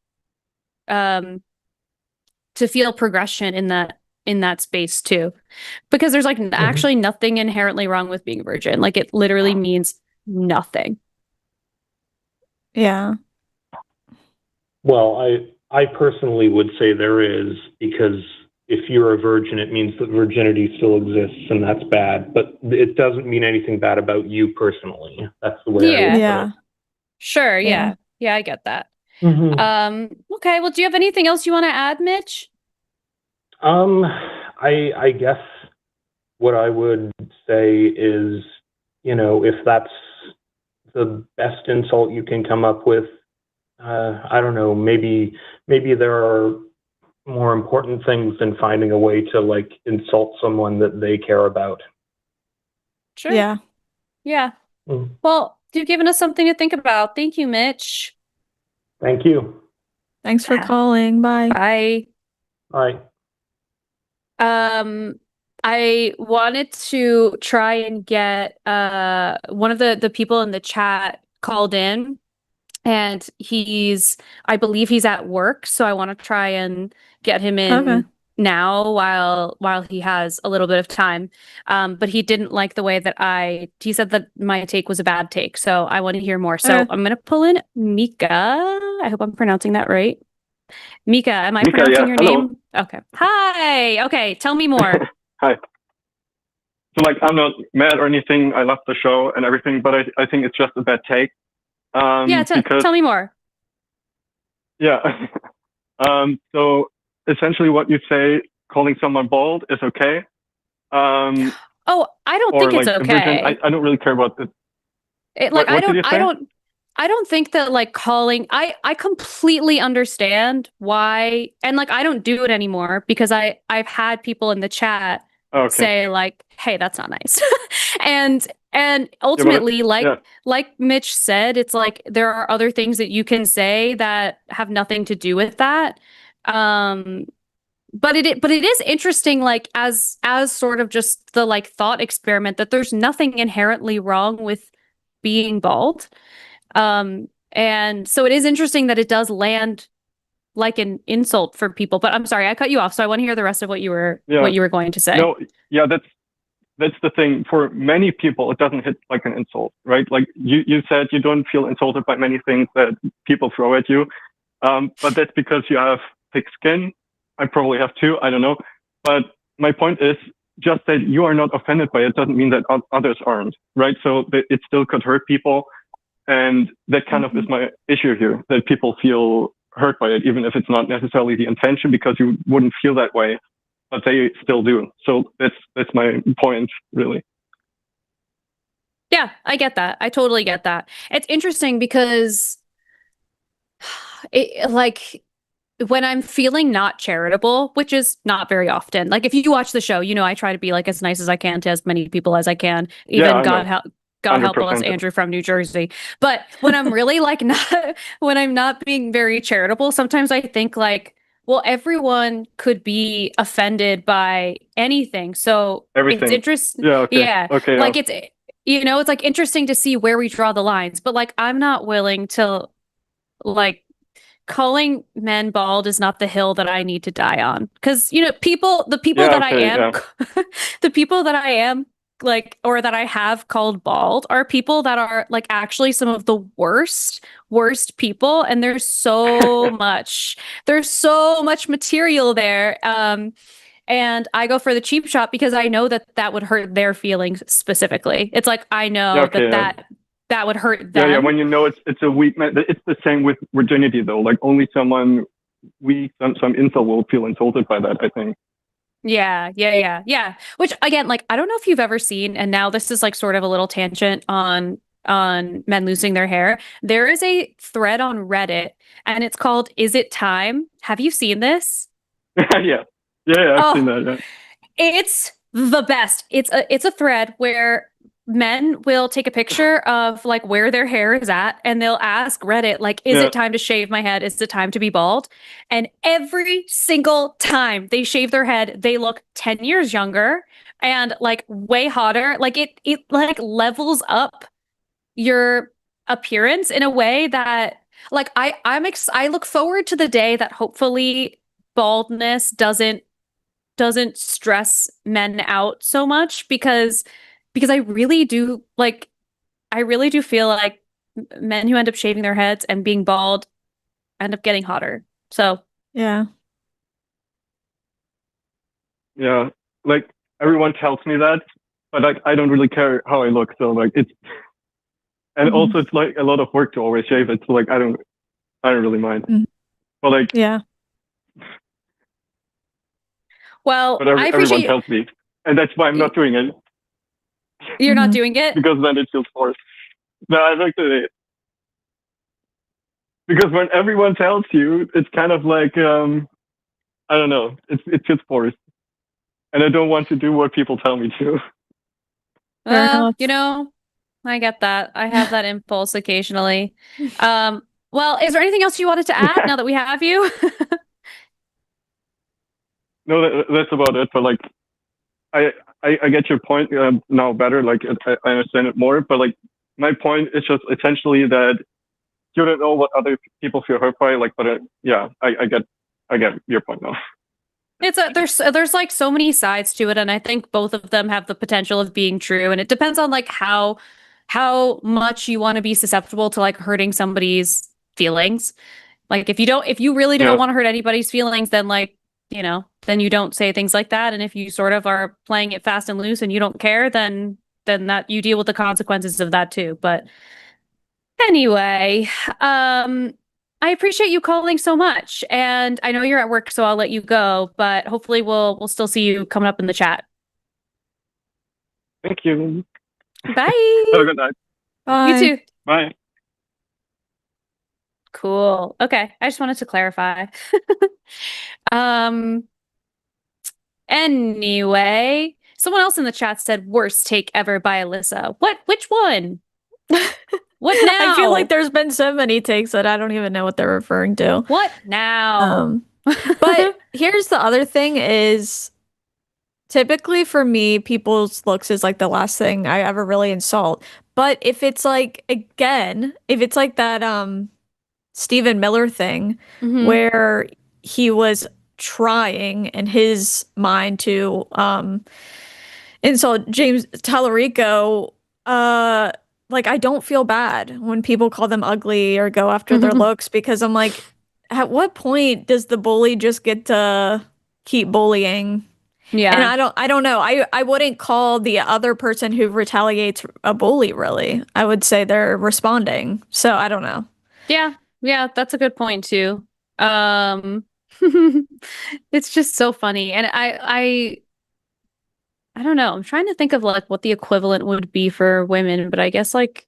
to feel progression in that space too, because there's like actually nothing inherently wrong with being a virgin. Like it literally means nothing. Yeah. Well, I personally would say there is, because if you're a virgin, it means that virginity still exists, and that's bad. But it doesn't mean anything bad about you personally. That's the way I would put it. Sure. Yeah, I get that. Okay. Well, do you have anything else you want to add, Mitch? I guess what I would say is, you know, if that's the best insult you can come up with, I don't know, maybe there are more important things than finding a way to like insult someone that they care about. Sure. Yeah. Well, you've given us something to think about. Thank you, Mitch. Thank you. Thanks for calling. Bye. Bye. Bye. I wanted to try and get one of the people in the chat called in, and I believe he's at work, so I want to try and get him in now while he has a little bit of time. But he didn't like the way that he said that my take was a bad take, so I want to hear more. So I'm gonna pull in Mika. I hope I'm pronouncing that right. Mika, am I pronouncing your name? Okay. Hi. Okay, tell me more. Hi. So like, I'm not mad or anything. I love the show and everything, but I think it's just a bad take. Tell me more. Yeah. So essentially what you say, calling someone bald is okay. I don't think it's okay. I don't really care about the... I don't think that like calling, I completely understand why, and like I don't do it anymore because I've had people in the chat say like, hey, that's not nice. and ultimately, like Mitch said, it's like there are other things that you can say that have nothing to do with that. But it is interesting, like as sort of just the like thought experiment, that there's nothing inherently wrong with being bald. And so it is interesting that it does land like an insult for people. But I'm sorry, I cut you off, so I want to hear the rest of what you were going to say. No, yeah, that's the thing. For many people, it doesn't hit like an insult, right? Like you said, you don't feel insulted by many things that people throw at you. But that's because you have thick skin. I probably have too, I don't know. But my point is just that you are not offended by it doesn't mean that others aren't, right? So it still could hurt people. And that kind of is my issue here, that people feel hurt by it, even if it's not necessarily the intention, because you wouldn't feel that way, but they still do. So that's my point, really. Yeah, I get that. I totally get that. It's interesting because like when I'm feeling not charitable, which is not very often, like if you watch the show, you know, I try to be like as nice as I can to as many people as I can, even God help us, Andrew from New Jersey. But when I'm really like when I'm not being very charitable, sometimes I think like, well, everyone could be offended by anything. So it's interesting. Like it's, you know, it's like interesting to see where we draw the lines. But like, I'm not willing to like calling men bald is not the hill that I need to die on. Because, you know, the people that I am like, or that I have called bald are people that are like actually some of the worst people, and there's so much material there, and I go for the cheap shot because I know that that would hurt their feelings specifically. It's like I know that would hurt them. Yeah, when you know it's a weak man. It's the same with virginity though. Like only someone weak, some incel will feel insulted by that, I think. Yeah. Which again, like I don't know if you've ever seen, and now this is like sort of a little tangent on men losing their hair. There is a thread on Reddit and it's called "Is It Time?" Have you seen this? Yeah, I've seen that. Yeah. It's the best. It's a thread where men will take a picture of like where their hair is at and they'll ask Reddit like, is it time to shave my head? Is it time to be bald? And every single time they shave their head, they look 10 years younger and like way hotter. Like it like levels up your appearance in a way that like I look forward to the day that hopefully baldness doesn't stress men out so much because I really do feel like men who end up shaving their heads and being bald end up getting hotter. So Yeah. Yeah. Like everyone tells me that, but like I don't really care how I look. So like and also it's like a lot of work to always shave it. So like I don't really mind. But like yeah. Well, but I appreciate everyone tells me, and that's why I'm not doing it. You're not doing it? Because then it feels forced. No, I looked at it. Because when everyone tells you, it's kind of like, I don't know, it feels forced. And I don't want to do what people tell me to. You know, I get that. I have that impulse occasionally. Well, is there anything else you wanted to add now that we have you? No, that's about it. But like, I get your point now better. Like, I understand it more. But like, my point is just essentially that you don't know what other people feel hurt by. Like, but I get your point now. It's there's like so many sides to it, and I think both of them have the potential of being true. And it depends on like how much you want to be susceptible to like hurting somebody's feelings. Like if you really don't want to hurt anybody's feelings, then like, you know, then you don't say things like that. And if you sort of are playing it fast and loose and you don't care, then that you deal with the consequences of that too. But anyway, I appreciate you calling so much. And I know you're at work, so I'll let you go, but hopefully we'll still see you coming up in the chat. Thank you. Bye. Have a good night. Bye. You too. Bye. Cool. Okay. I just wanted to clarify. Anyway, someone else in the chat said worst take ever by Alyssa. Which one? What now? I feel like there's been so many takes that I don't even know what they're referring to. What now? But here's the other thing is typically for me, people's looks is like the last thing I ever really insult. But if it's like, again, if it's like that Stephen Miller thing where he was trying in his mind to insult James Tallarico, like I don't feel bad when people call them ugly or go after their looks because I'm like, at what point does the bully just get to keep bullying? Yeah. And I don't know. I wouldn't call the other person who retaliates a bully, really. I would say they're responding. So I don't know. Yeah. Yeah, that's a good point too. It's just so funny. And I don't know. I'm trying to think of like what the equivalent would be for women, but I guess like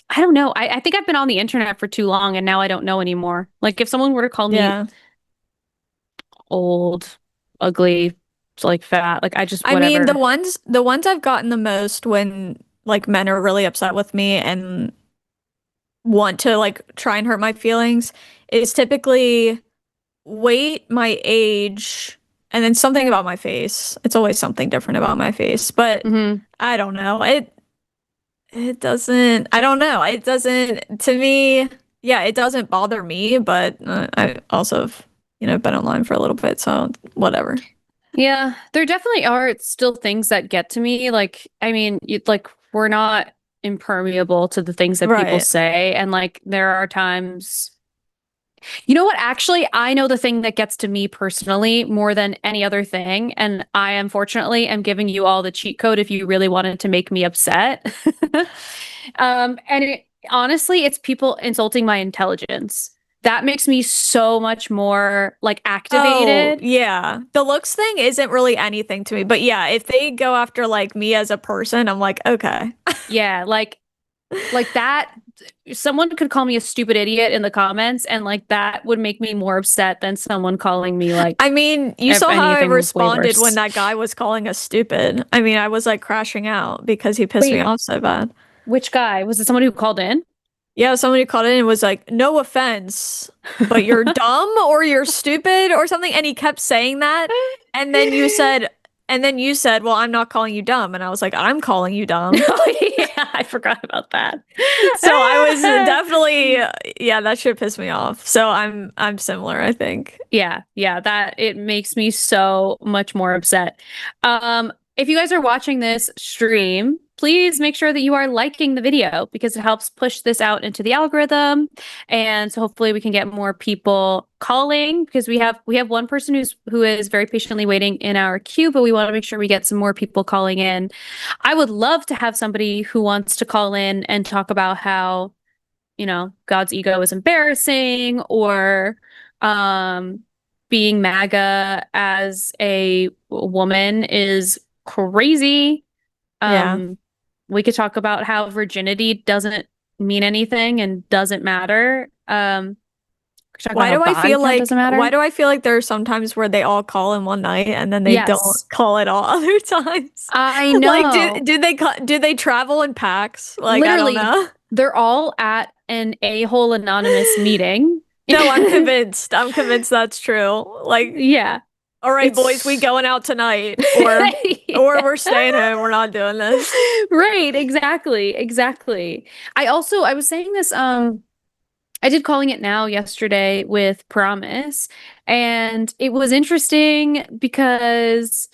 I don't know. I think I've been on the internet for too long and now I don't know anymore. Like if someone were to call me old, ugly, like fat, like I just whatever. I mean, the ones I've gotten the most when like men are really upset with me and want to like try and hurt my feelings is typically weight, my age, and then something about my face. It's always something different about my face, but I don't know. It doesn't, I don't know. It doesn't, to me, yeah, it doesn't bother me, but I also have, been online for a little bit, so whatever. Yeah, there definitely are still things that get to me. Like, I mean, we're not impermeable to the things that people say. And like, there are times You know what? Actually, I know the thing that gets to me personally more than any other thing. And I unfortunately am giving you all the cheat code if you really wanted to make me upset. Honestly, it's people insulting my intelligence. That makes me so much more like Oh, activated. yeah. The looks thing isn't really anything to me. But yeah, if they go after like me as a person, I'm like, okay. Yeah, like that. Someone could call me a stupid idiot in the comments, and like that would make me more upset than someone calling me like I mean, you saw how I anything way responded when worse. that guy was calling us stupid. I mean, I was like crashing out because he pissed me Wait, off so bad. which guy? Was it someone who called in? Yeah, somebody called in and was like, "No offense, but you're dumb or you're stupid or something." And he kept saying that. And then you said, "Well, I'm not calling you dumb." And I was like, "I'm calling you dumb." Oh, yeah, I forgot about that. So I was definitely, yeah, that should piss me off. So I'm similar, I think. Yeah, that it makes me so much more upset. If you guys are watching this stream, please make sure that you are liking the video because it helps push this out into the algorithm. And so hopefully we can get more people calling because we have one person who is very patiently waiting in our queue, but we want to make sure we get some more people calling in. I would love to have somebody who wants to call in and talk about how, God's ego is embarrassing or being MAGA as a woman is crazy. Yeah. We could talk about how virginity doesn't mean anything and doesn't matter. We could talk Why about do how I body feel count like doesn't matter. why do I feel like there are some times where they all call in one night and then they don't Yes. call at all other times? I know. Like do they travel in packs? Like Literally, I don't know. they're all at an a-hole anonymous meeting. No, I'm convinced. I'm convinced that's true. Like, Yeah. all right, It's- boys, we going out tonight, or Yeah. we're staying home. We're not doing this. Right, exactly. I was saying this, I did Calling It Now yesterday with Promise, and it was interesting because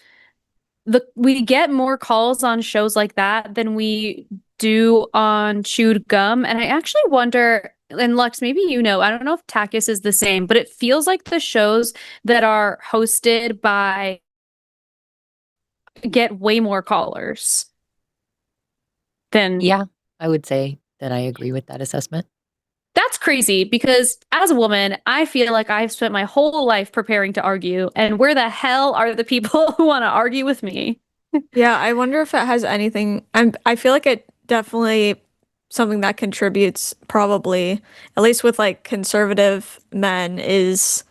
we get more calls on shows like that than we do on Chewed Gum. And I actually wonder, and Lux, maybe I don't know if TACIS is the same, but it feels like the shows that are hosted by get way more callers than. Yeah, I would say that I agree with that assessment. That's crazy because as a woman, I feel like I've spent my whole life preparing to argue, and where the hell are the people who want to argue with me? Yeah, I wonder if it has anything. I feel like it definitely something that contributes probably, at least with like conservative men, is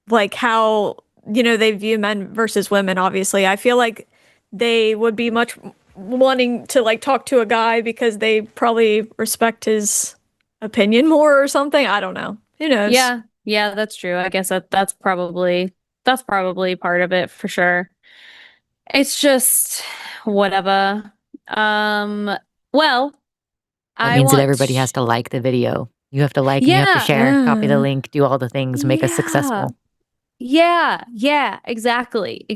like how, they view men versus women, obviously. I feel like they would be much wanting to like talk to a guy because they probably respect his opinion more or something. I don't know. Who knows? Yeah, that's true. I guess that's probably part of it for sure. It's just whatever. Well, That means that everybody has to like the video. You have to like, and you have to share, copy the link, do all the things, make us successful. Yeah, exactly.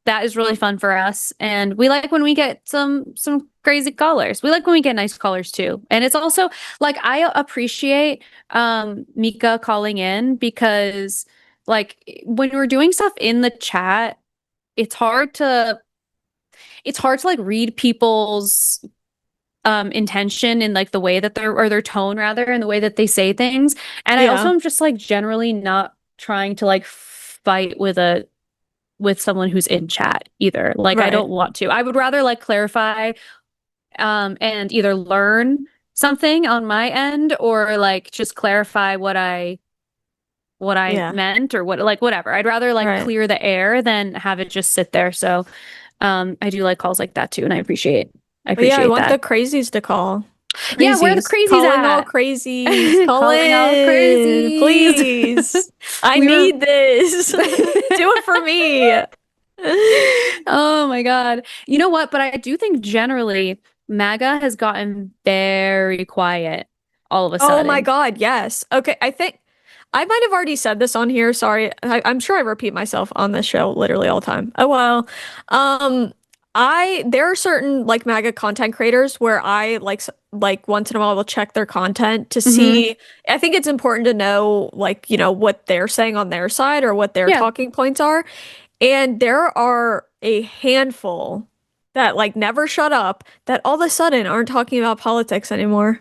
That is really fun for us, and we like when we get some crazy callers. We like when we get nice callers too. And it's also like I appreciate Mika calling in because like when we're doing stuff in the chat, it's hard to like read people's intention in like the way that their tone rather in the way that they say things. And I also am just like generally not trying to like fight with someone who's in chat either. Like I don't want to. I would rather like clarify and either learn something on my end or like just clarify what I meant or whatever. I'd rather like clear the air than have it just sit there. So I do like calls like that too, and I appreciate I want that. the crazies to call. Crazies. Yeah, where are the crazies Calling at? all crazies. Calling all crazies. Please. I need this. Do it for me. Oh my God. You know what? But I do think generally MAGA has gotten very quiet all of a sudden. Oh my God, yes. Okay, I think I might have already said this on here. Sorry. I'm sure I repeat myself on this show literally all the time. Oh well. there are certain like MAGA content creators where I like once in a while will check their content to see. I think it's important to know like, what they're saying on their side or what their talking points are. And there are a handful that like never shut up that all of a sudden aren't talking about politics anymore.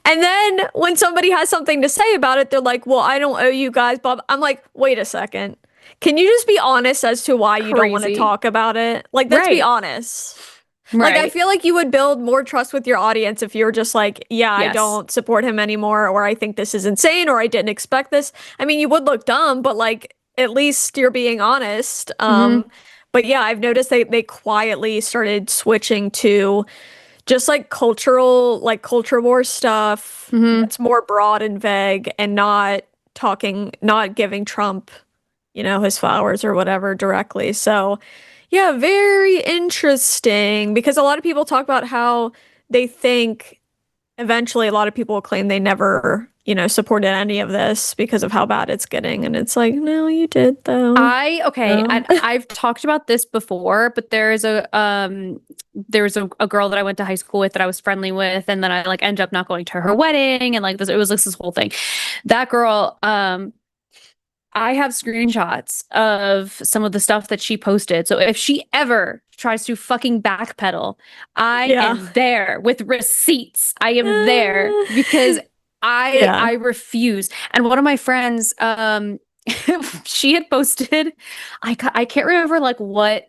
And then when somebody has something to say about it, they're like, well, I don't owe you guys, Bob. I'm like, wait a second. Can you just be honest as to why you don't want to talk about it? Like, let's be honest. Like, I feel like you would build more trust with your audience if you were just like, I don't support him anymore, or I think this is insane, or I didn't expect this. I mean, you would look dumb, but like, at least you're being honest. But yeah, I've noticed they quietly started switching to just like culture war stuff. It's more broad and vague and not giving Trump, his flowers or whatever directly. So yeah, very interesting, because a lot of people talk about how they think eventually a lot of people will claim they never, supported any of this because of how bad it's getting. And it's like, no, you did though. I've talked about this before, but there's a girl that I went to high school with that I was friendly with, and then I like ended up not going to her wedding, and like it was this whole thing. That girl, I have screenshots of some of the stuff that she posted. So if she ever tries to fucking backpedal, I am there with receipts. I am there because I refuse. And one of my friends, she had posted, I can't remember like what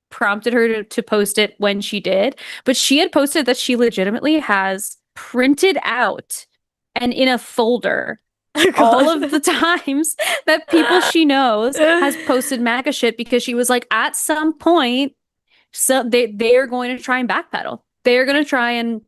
prompted her to post it when she did, but she had posted that she legitimately has printed out and in a folder all of the times that people she knows has posted MAGA shit, because she was like, at some point, so they are going to try and backpedal. They are going to try and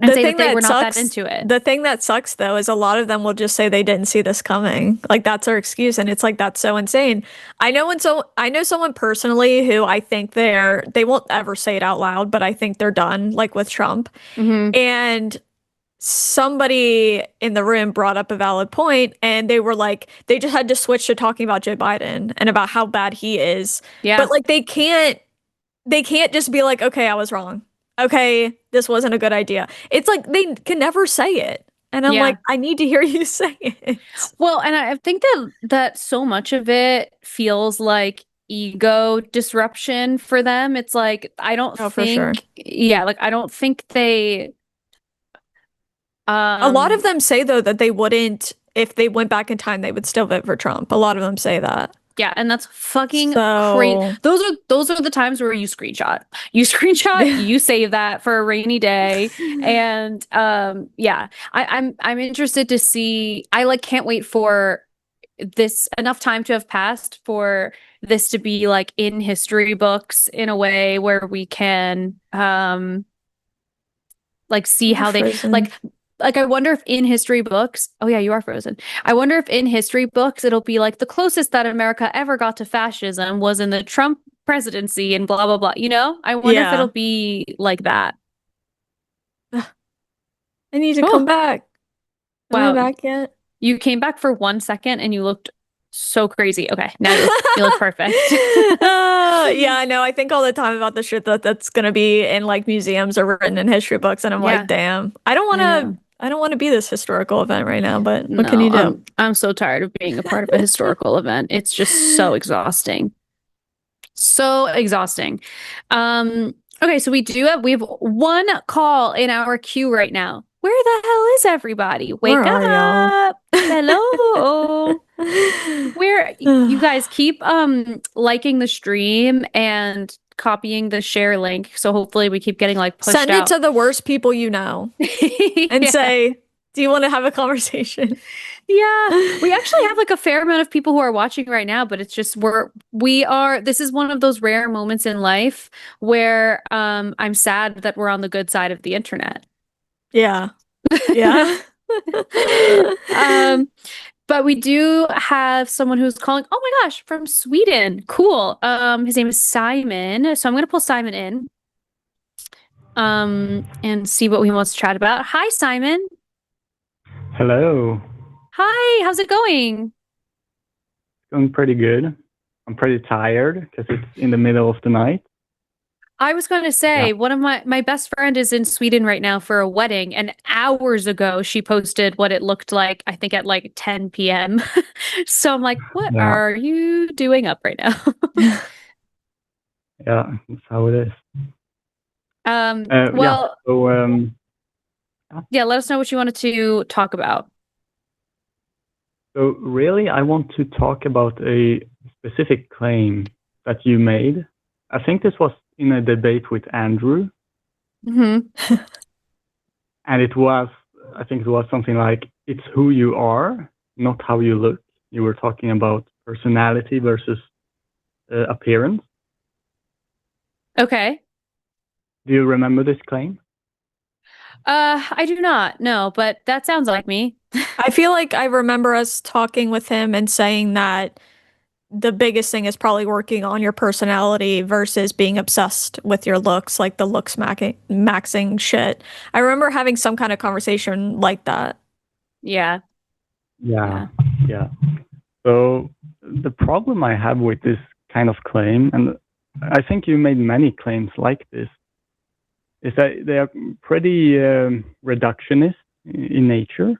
say that they were not that into it. The thing that sucks though is a lot of them will just say they didn't see this coming. Like that's our excuse, and it's like that's so insane. I know someone personally who I think they won't ever say it out loud, but I think they're done like with Trump. And somebody in the room brought up a valid point, and they were like, they just had to switch to talking about Joe Biden and about how bad he is. Yeah. But like they can't just be like, okay, I was wrong. Okay, this wasn't a good idea. It's like they can never say it. And I'm like, I need to hear you say it. Well, and I think that so much of it feels like ego disruption for them. It's like, I don't think, for sure. Like I don't think they a lot of them say though that they wouldn't, if they went back in time, they would still vote for Trump. A lot of them say that. Yeah, and that's fucking crazy. Those are the times where you screenshot, you save that for a rainy day, and I'm interested to see. I like can't wait for this enough time to have passed for this to be like in history books in a way where we can like see how they like I wonder if in history books, oh yeah, you are frozen. I wonder if in history books it'll be like the closest that America ever got to fascism was in the Trump presidency and blah blah blah. I wonder if it'll be like that. I need to come back. Wow. Am I back yet? You came back for 1 second and you looked so crazy. Okay, now you look perfect. Yeah, I know. I think all the time about the shit that's gonna be in like museums or written in history books, and I'm like, damn, I don't want to be this historical event right now. But what can you do? I'm so tired of being a part of a historical event. It's just so exhausting. So exhausting. Okay, so we have one call in our queue right now. Where the hell is everybody? Wake up. Hello. Where you guys keep liking the stream and copying the share link, so hopefully we keep getting like pushed out. Send it to the worst people you know and say, do you want to have a conversation? Yeah, we actually have like a fair amount of people who are watching right now, but it's just this is one of those rare moments in life where I'm sad that we're on the good side of the internet. Yeah. But we do have someone who's calling, oh my gosh, from Sweden. Cool. His name is Simon. So I'm gonna pull Simon in and see what he wants to chat about. Hi, Simon. Hello. Hi, how's it going? Going pretty good. I'm pretty tired because it's in the middle of the night. I was going to say, one of my best friend is in Sweden right now for a wedding, and hours ago she posted what it looked like, I think at like 10 p.m. So I'm like, what are you doing up right now? Yeah, that's how it is. Well, yeah. Let us know what you wanted to talk about. So really, I want to talk about a specific claim that you made. I think this was in a debate with Andrew. Mm-hmm. And I think it was something like, it's who you are, not how you look. You were talking about personality versus appearance. Okay. Do you remember this claim? I do not, no, but that sounds like me. I feel like I remember us talking with him and saying that the biggest thing is probably working on your personality versus being obsessed with your looks, like the looks maxing shit. I remember having some kind of conversation like that. Yeah. So the problem I have with this kind of claim, and I think you made many claims like this, is that they are pretty reductionist in nature,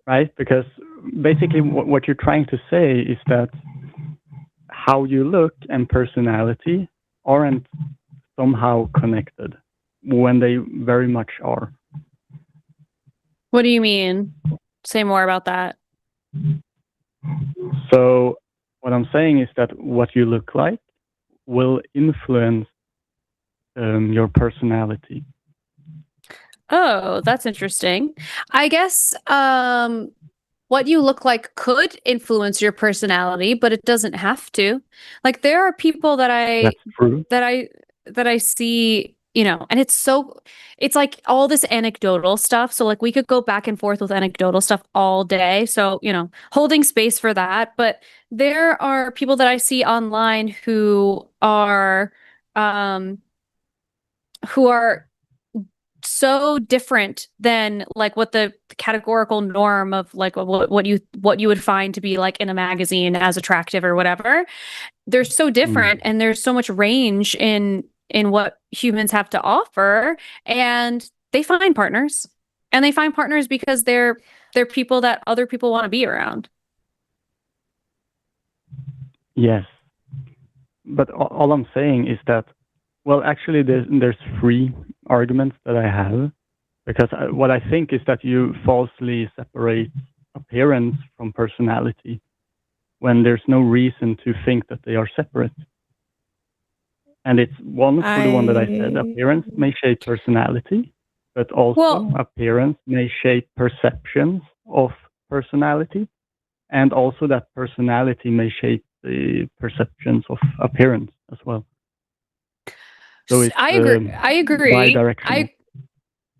right? Because basically what you're trying to say is that how you look and personality aren't somehow connected when they very much are. What do you mean? Say more about that. So what I'm saying is that what you look like will influence your personality. Oh, that's interesting. I guess what you look like could influence your personality, but it doesn't have to. Like there are people that That's true. that I see, you know, and it's like all this anecdotal stuff. So like we could go back and forth with anecdotal stuff all day. So, you know, holding space for that. But there are people that I see online who are so different than like what the categorical norm of like what you would find to be like in a magazine as attractive or whatever. They're so different and there's so much range in what humans have to offer, and they find partners. And they find partners because they're people that other people want to be around. Yes. But all I'm saying is that, well, actually, there's three arguments that I have, because what I think is that you falsely separate appearance from personality when there's no reason to think that they are separate. And it's one for the one that I said, appearance may shape personality, but also appearance may shape perceptions of personality, and also that personality may shape the perceptions of appearance as well. So it's I agree. bi-directional.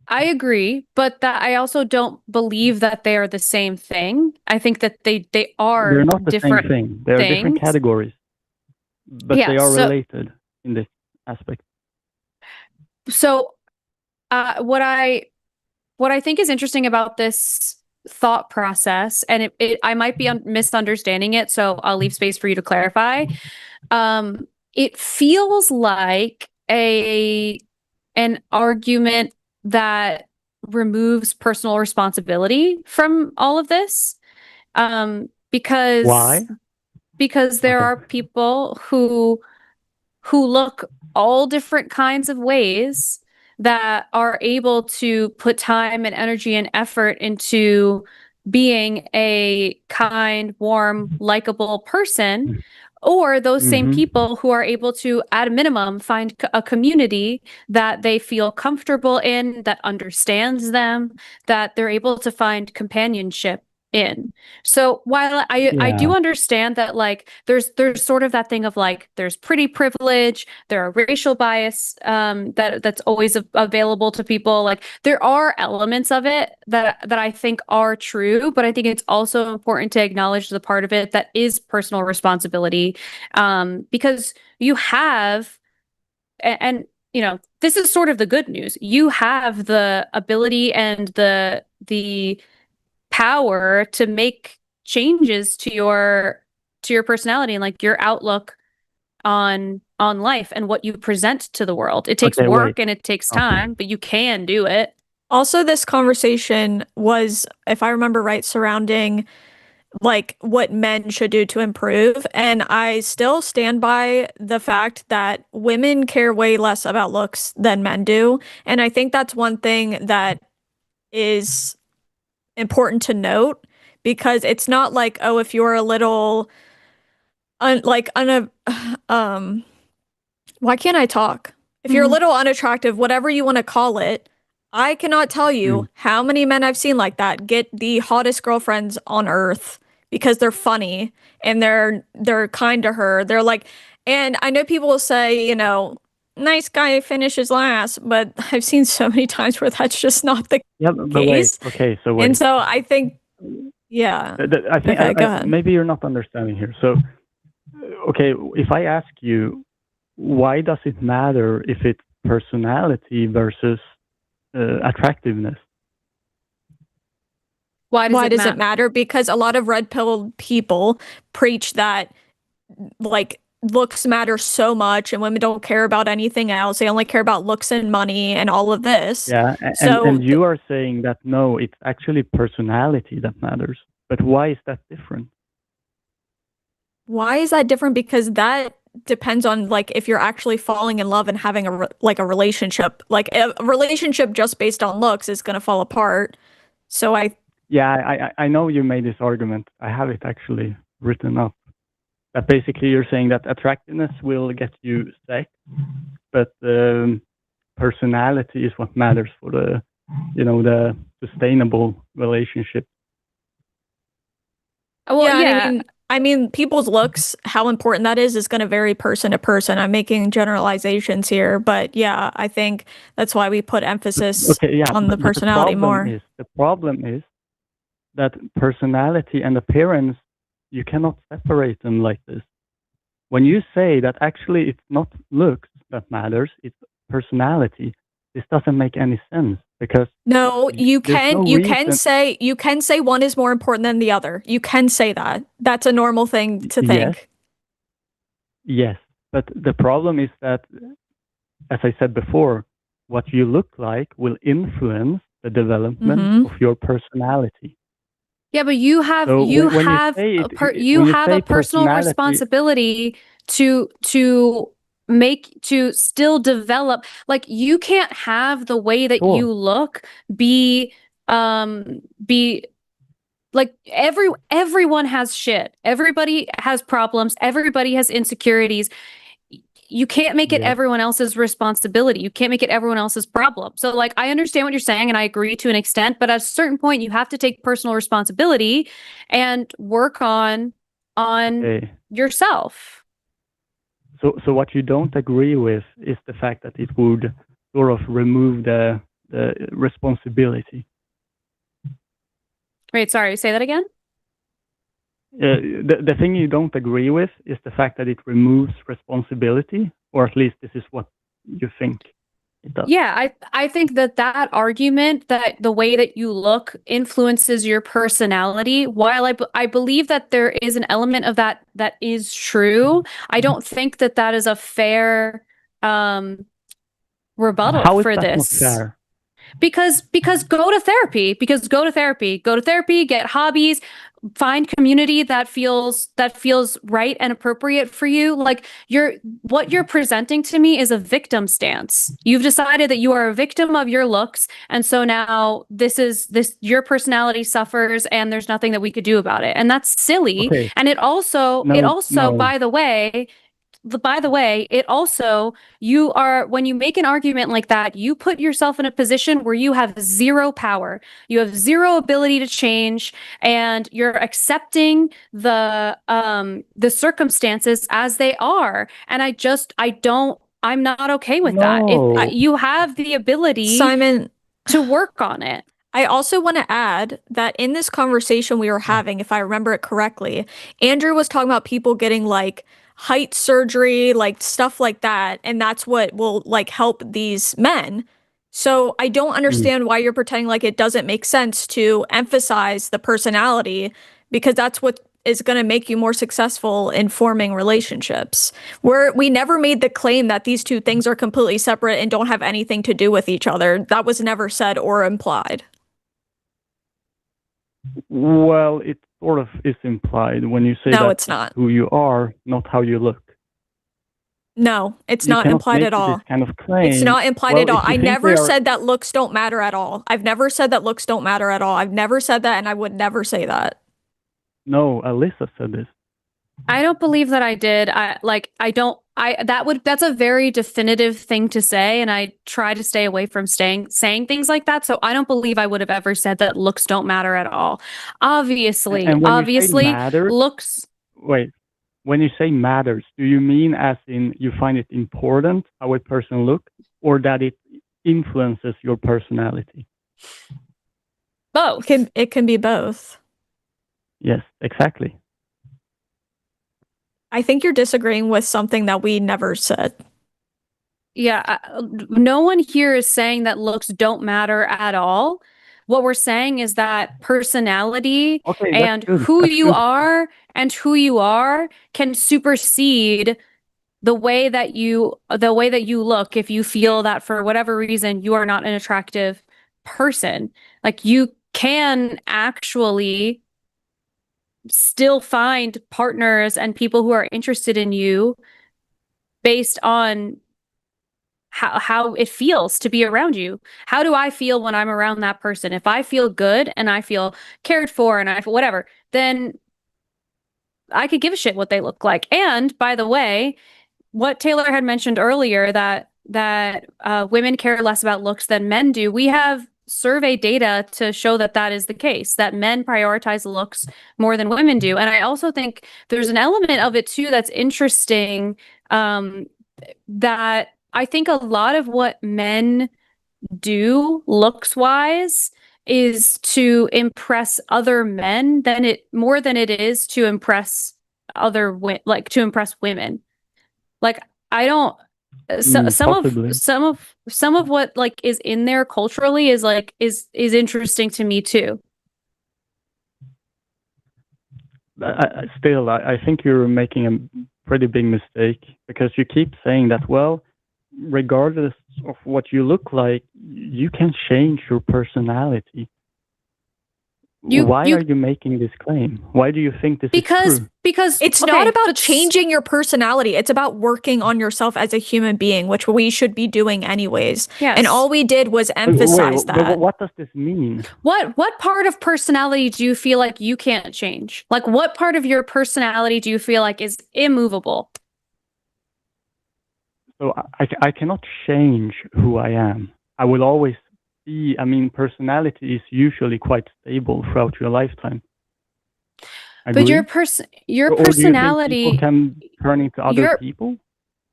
I agree, but that I also don't believe that they are the same thing. I think that they are They're not the different same thing. They are different categories, but they are related in this aspect. So, what I think is interesting about this thought process, and I might be misunderstanding it, so I'll leave space for you to clarify. It feels like an argument that removes personal responsibility from all of this. Because why? Because there are people who look all different kinds of ways that are able to put time and energy and effort into being a kind, warm, likable person, or those same people who are able to, at a minimum, find a community that they feel comfortable in, that understands them, that they're able to find companionship in. So while I do understand that, like, there's sort of that thing of like, there's pretty privilege, there are racial bias that's always available to people. Like, there are elements of it that I think are true, but I think it's also important to acknowledge the part of it that is personal responsibility, because you have, and you know, this is sort of the good news. You have the ability and the power to make changes to your to your personality and like your outlook on life and what you present to the world. It takes work and it takes time, but you can do it. Also, this conversation was, if I remember right, surrounding like what men should do to improve. And I still stand by the fact that women care way less about looks than men do. And I think that's one thing that is important to note, because it's not like, oh, if you're a little why can't I talk? If you're a little unattractive, whatever you want to call it, I cannot tell you how many men I've seen like that get the hottest girlfriends on earth because they're funny and they're kind to her. They're like, and I know people will say, you know, nice guy finishes last, but I've seen so many times where that's just not the case. Okay, so wait. And so I think, yeah. I think okay, go ahead. Maybe you're not understanding here. So, okay, if I ask you, why does it matter if it's personality versus attractiveness? Why does it matter? Because a lot of red pill people preach that like looks matter so much and women don't care about anything else. They only care about looks and money and all of this. Yeah, and you are saying that no, it's actually personality that matters. But why is that different? Why is that different? Because that depends on like if you're actually falling in love and having a relationship. Like a relationship just based on looks is going to fall apart. So I know you made this argument. I have it actually written up. That basically you're saying that attractiveness will get you sex, but personality is what matters for the sustainable relationship. Well, yeah. I mean, people's looks, how important that is going to vary person to person. I'm making generalizations here, but yeah, I think that's why we put emphasis on the personality more. The problem is that personality and appearance, you cannot separate them like this. When you say that actually it's not looks that matters, it's personality, this doesn't make any sense. Because no, you can say one is more important than the other. You can say that. That's a normal thing to think. Yes, but the problem is that, as I said before, what you look like will influence the development of your personality. Yeah, but you have a personal responsibility to still develop. Like you can't have the way that you look be like everyone has shit. Everybody has problems. Everybody has insecurities. You can't make it everyone else's responsibility. You can't make it everyone else's problem. So like, I understand what you're saying and I agree to an extent, but at a certain point you have to take personal responsibility and work on yourself. So what you don't agree with is the fact that it would sort of remove the responsibility. Wait, sorry, say that again? The thing you don't agree with is the fact that it removes responsibility, or at least this is what you think it does. Yeah, I think that argument that the way that you look influences your personality, while I believe that there is an element of that is true, I don't think that is a fair rebuttal How is for that this. Not fair? Because go to therapy, get hobbies, find community that feels right and appropriate for you. Like what you're presenting to me is a victim stance. You've decided that you are a victim of your looks, and so now your personality suffers and there's nothing that we could do about it. And that's silly. Okay. And it also by the way, when you make an argument like that, you put yourself in a position where you have zero power. You have zero ability to change, and you're accepting the circumstances as they are. And I'm not okay with that. If you have the ability, Simon, to work on it. I also want to add that in this conversation we were having, if I remember it correctly, Andrew was talking about people getting like height surgery, like stuff like that, and that's what will like help these men. So I don't understand why you're pretending like it doesn't make sense to emphasize the personality, because that's what is going to make you more successful in forming relationships. We never made the claim that these two things are completely separate and don't have anything to do with each other. That was never said or implied. Well, it sort of is implied when you say No, that it's not. who you are, not how you look. No, it's You not cannot implied make at all. This kind of claim. It's not implied Well, at all. if you I think never they are- said that looks don't matter at all. I've never said that looks don't matter at all. I've never said that, and I would never say that. No, Alyssa said this. I don't believe that I did. That's a very definitive thing to say, and I try to stay away from saying things like that. So I don't believe I would have ever said that looks don't matter at all. Obviously, And when you say matters, looks. Wait, when you say matters, do you mean as in you find it important how a person looks, or that it influences your personality? Both. It can be both. Yes, exactly. I think you're disagreeing with something that we never said. Yeah, no one here is saying that looks don't matter at all. What we're saying is that personality and who you are can supersede the way that you look if you feel that for whatever reason you are not an attractive person. Like, you can actually still find partners and people who are interested in you based on how it feels to be around you. How do I feel when I'm around that person? If I feel good and I feel cared for and I feel whatever, then I could give a shit what they look like. And by the way, what Taylor had mentioned earlier, that women care less about looks than men do, we have survey data to show that that is the case, that men prioritize looks more than women do. And I also think there's an element of it too that's interesting, that I think a lot of what men do looks wise is to impress other men more than it is to impress women. Like, I don't some of what like is in there culturally is interesting to me too. I think you're making a pretty big mistake, because you keep saying that, well, regardless of what you look like, you can change your personality. Why are you making this claim? Why do you think this is true? Because it's not about changing your personality. It's about working on yourself as a human being, which we should be doing anyways. Yes. And all we did was emphasize that. But what does this mean? What part of personality do you feel like you can't change? Like, what part of your personality do you feel like is immovable? So I cannot change who I am. I will always be, personality is usually quite stable throughout your lifetime. Agree? But your personality, do you think people can turn into other people?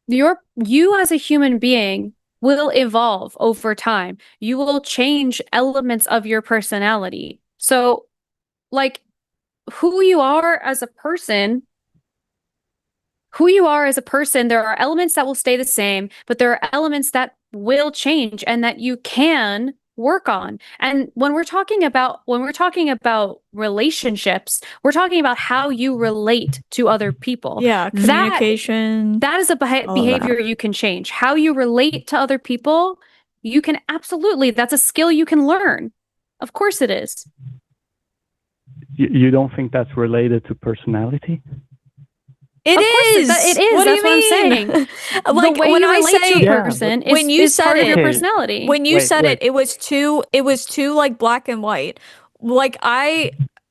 You as a human being will evolve over time. You will change elements of your personality. So, like, who you are as a person, there are elements that will stay the same, but there are elements that will change and that you can work on. And when we're talking about relationships, we're talking about how you relate to other people. Yeah, communication. That is a behavior you can change. How you relate to other people, you can absolutely, that's a skill you can learn. Of course it is. You don't think that's related to personality? It is. It is. What That's do you mean? What I'm saying. Like, the way when you I relate say, to a person is part of your personality. When you said it, it was too like black and white. Like,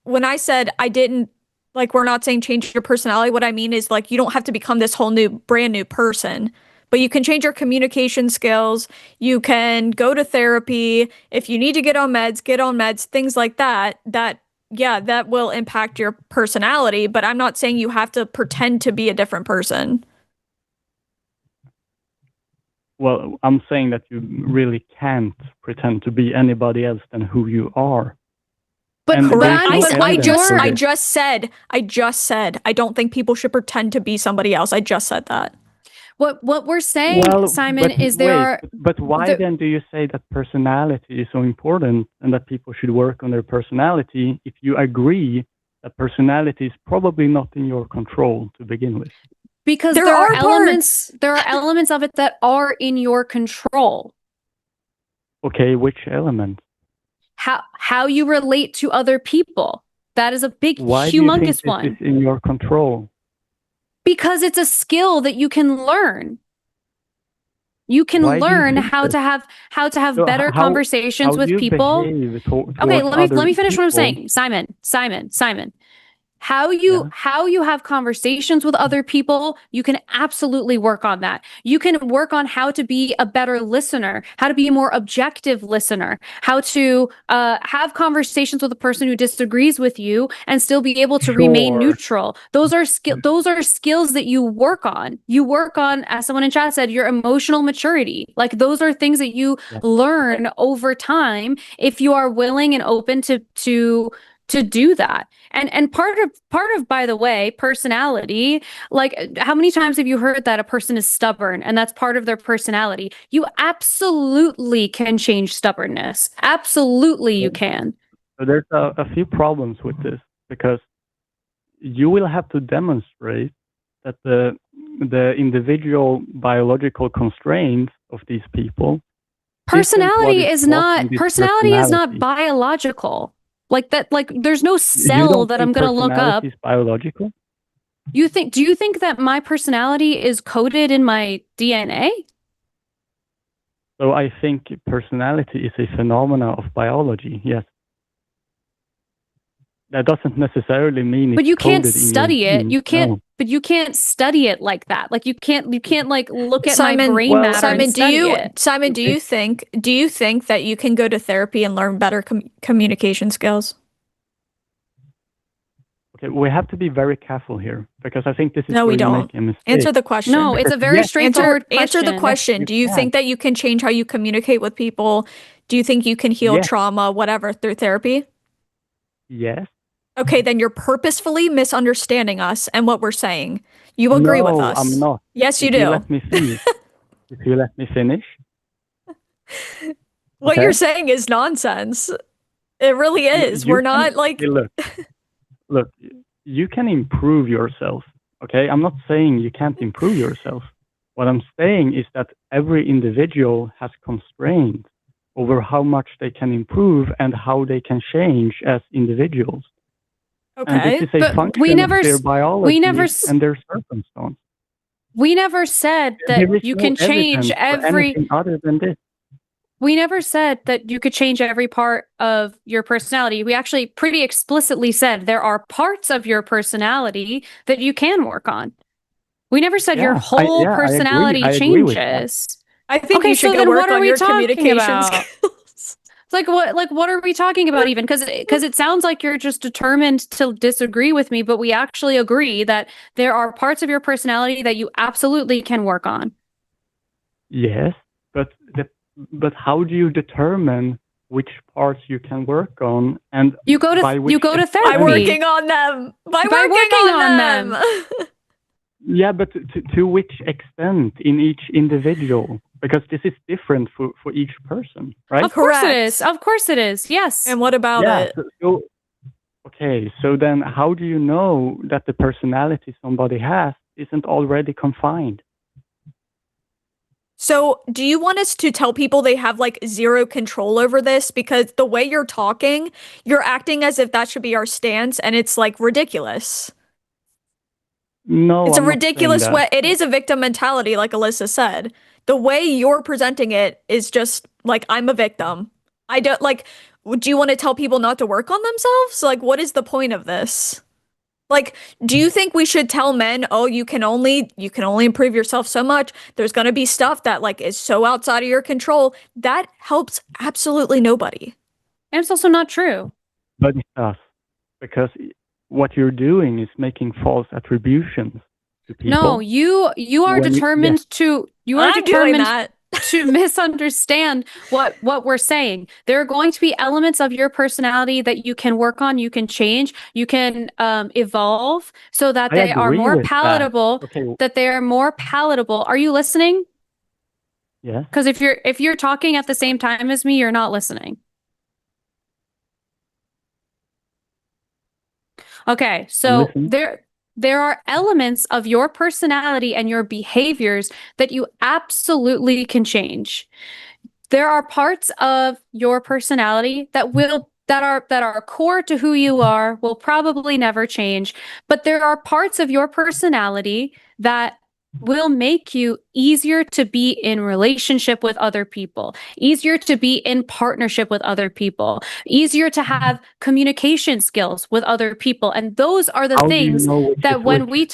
when I said I didn't, like, we're not saying change your personality. What I mean is, like, you don't have to become this whole brand new person, but you can change your communication skills. You can go to therapy. If you need to get on meds, things like that. Yeah, that will impact your personality, but I'm not saying you have to pretend to be a different person. Well, I'm saying that you really can't pretend to be anybody else than who you are. But I just said I don't think people should pretend to be somebody else. I just said that. What we're saying, Simon, is But why then do you say that personality is so important and that people should work on their personality if you agree that personality is probably not in your control to begin with. Because there are elements of it that are in your control. Okay, which element? How you relate to other people. That is a big, Why do you think humongous this one. is in your control? Because it's a skill that you can learn. You can learn how to have So better conversations with people. Okay, let me finish what I'm saying. Simon. How you have conversations with other people, you can absolutely work on that. You can work on how to be a better listener, how to be a more objective listener, how to have conversations with a person who disagrees with you and still be able to remain neutral. Those are skills that you work on. You work on, as someone in chat said, your emotional maturity. Like those are things that you learn over time if you are willing and open to do that. And part of, by the way, personality, like how many times have you heard that a person is stubborn and that's part of their personality? You absolutely can change stubbornness. Absolutely you can. So there's a few problems with this, because you will have to demonstrate that the individual biological constraints of these people personality is not biological. Like that, like there's no cell that I'm going to look up. Is biological? Do you think that my personality is coded in my DNA? So I think personality is a phenomena of biology. Yes. That doesn't necessarily mean. But you can't study it. You can't. No. But you can't study it like that. Like you can't like look at my brain matter. Simon, and study it. Simon, do you think that you can go to therapy and learn better communication skills? Okay, we have to be very careful here, because I think this is no, we don't. Make a mistake. Answer the question. No, it's a very straightforward question. Answer the question. Do you think that you can change how you communicate with people? Do you think you can heal trauma, whatever, through therapy? Yes. Okay, then you're purposefully misunderstanding us and what we're saying. You agree with us. I'm not. Yes, you do. You let me finish. If you let me finish. What you're saying is nonsense. It really is. We're not like... Look, you can improve yourself, okay? I'm not saying you can't improve yourself. What I'm saying is that every individual has constraints over how much they can improve and how they can change as individuals. Okay, and this is a function of their biology and their circumstance. We never said that you can change every... other than this. We never said that you could change every part of your personality. We actually pretty explicitly said there are parts of your personality that you can work on. We never said your whole personality changes. I think you should go work on your communication skills. Like what are we talking about even? Because it sounds like you're just determined to disagree with me, but we actually agree that there are parts of your personality that you absolutely can work on. Yes, but how do you determine which parts you can work on? And you go to therapy. By working on them. By working on them. Yeah, but to which extent in each individual? Because this is different for each person, right? Of course it is. Of course it is. Yes. And what about it? Okay, so then how do you know that the personality somebody has isn't already confined? So do you want us to tell people they have like zero control over this? Because the way you're talking, you're acting as if that should be our stance, and it's like ridiculous. No, it's a ridiculous way. It is a victim mentality, like Alyssa said. The way you're presenting it is just like, I'm a victim. I don't like, do you want to tell people not to work on themselves? Like, what is the point of this? Like, do you think we should tell men, oh, you can only improve yourself so much. There's going to be stuff that like is so outside of your control. That helps absolutely nobody. And it's also not true. But it does, because what you're doing is making false attributions to people. No, you are determined to misunderstand what we're saying. There are going to be elements of your personality that you can work on, you can change, you can evolve so that they are more palatable. That they are more palatable. Are you listening? Yeah. Because if you're talking at the same time as me, you're not listening. Okay, so listening. there are elements of your personality and your behaviors that you absolutely can change. There are parts of your personality that are core to who you are, will probably never change, but there are parts of your personality that will make you easier to be in relationship with other people, easier to be in partnership with other people, easier to have communication skills with other people. And those are the How do you things know which that is which? when we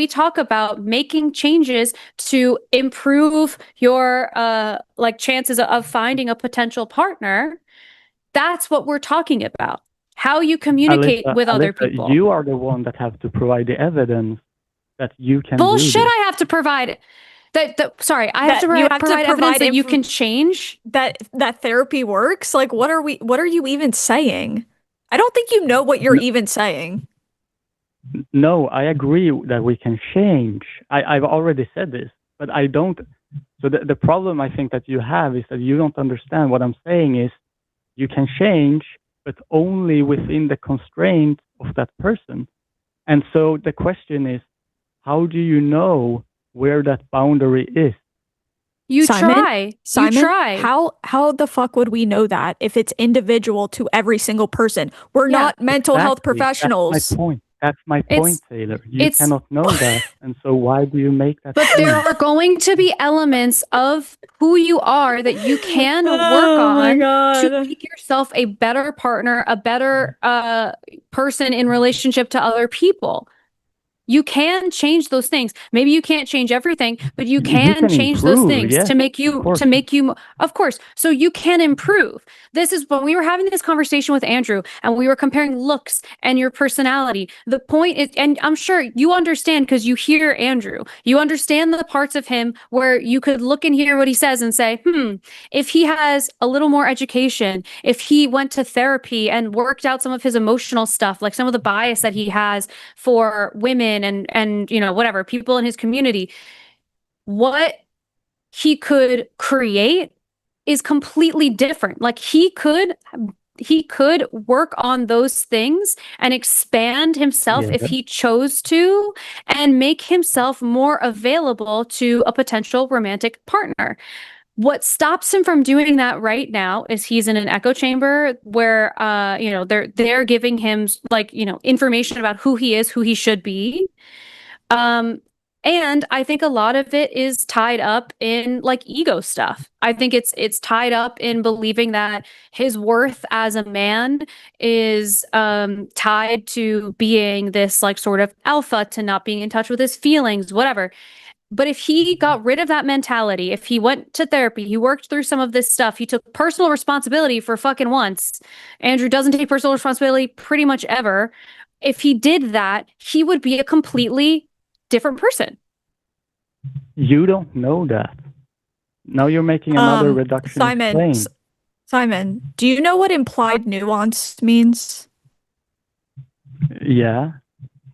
talk about making changes to improve your like chances of finding a potential partner, that's what we're talking about. How you communicate with other people. You are the one that have to provide the evidence that you can do Bullshit, this. I have to provide sorry, I have to You have to provide evidence that you info- can change. that therapy works. Like, what are you even saying? I don't think you know what you're even saying. No, I agree that we can change. I've already said this, but I don't. So the problem I think that you have is that you don't understand what I'm saying is you can change, but only within the constraints of that person. And so the question is, how do you know where that boundary is? You Simon? try. Simon, You try. how the fuck would we know that if it's individual to every single person? We're not mental health professionals. That's my point. That's my point, Taylor. You it's- cannot know that. And so why do you make that But there claim? are going to be elements of who you are that you can work my on God. to make yourself a better partner, a better person in relationship to other people. You can change those things. Maybe you can't change everything, but you can change those things yes, to make you of course. So you can improve. This is when we were having this conversation with Andrew and we were comparing looks and your personality. The point is, and I'm sure you understand because you hear Andrew, you understand the parts of him where you could look and hear what he says and say, if he has a little more education, if he went to therapy and worked out some of his emotional stuff, like some of the bias that he has for women and you know, whatever, people in his community, what he could create is completely different. Like he could work on those things and expand himself if he chose to and make himself more available to a potential romantic partner. What stops him from doing that right now is he's in an echo chamber where you know, they're giving him like, you know, information about who he is, who he should be. And I think a lot of it is tied up in like ego stuff. I think it's tied up in believing that his worth as a man is tied to being this like sort of alpha, to not being in touch with his feelings, whatever. But if he got rid of that mentality, if he went to therapy, he worked through some of this stuff, he took personal responsibility for fucking once. Andrew doesn't take personal responsibility pretty much ever. If he did that, he would be a completely different person. You don't know that. Now you're making another reduction claim. Simon, do you know what implied nuance means? Yeah.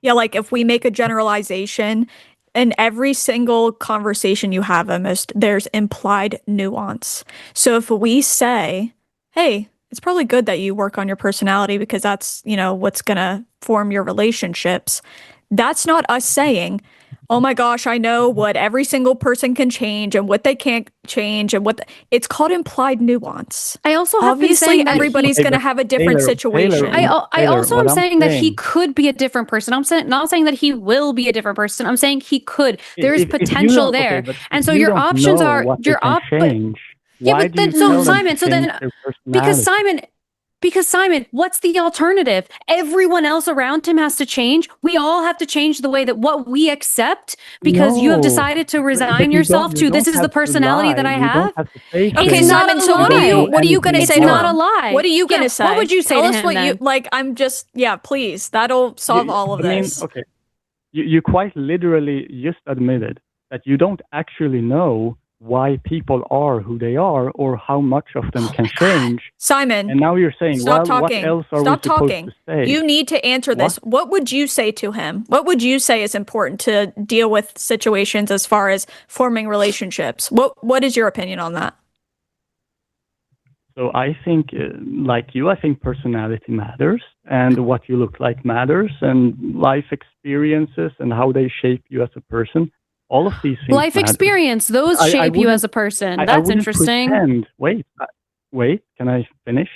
Yeah, like if we make a generalization, in every single conversation you have, almost, there's implied nuance. So if we say, hey, it's probably good that you work on your personality because that's, you know, what's gonna form your relationships. That's not us saying, oh my gosh, I know what every single person can change and what they can't change and it's called implied nuance. I also have obviously everybody's going to have a different situation. I also am saying that he could be a different person. I'm not saying that he will be a different person. I'm saying he could. There is potential there, and so your options are change. Yeah, but then because Simon, what's the alternative? Everyone else around him has to change. We all have to change the way that what we accept because you have decided to resign yourself to this is the personality that I have. Okay, Simon, so what are you going to say to him? It's not a lie. What are you going to say? What would you say Tell to us him what then? you like. I'm just please. That'll solve all of this. Okay. You quite literally just admitted that you don't actually know why people are who they are or how much of them can change. Simon. And now you're saying, stop well, talking. What else are Stop we supposed talking. to say? You need to answer this. What would you say to him? What would you say is important to deal with situations as far as forming relationships? What is your opinion on that? So I think, like you, I think personality matters, and what you look like matters, and life experiences and how they shape you as a person. All of these things Life matter. experience, those I shape you wouldn't- as a person. I That's wouldn't interesting. Pretend, wait, can I finish?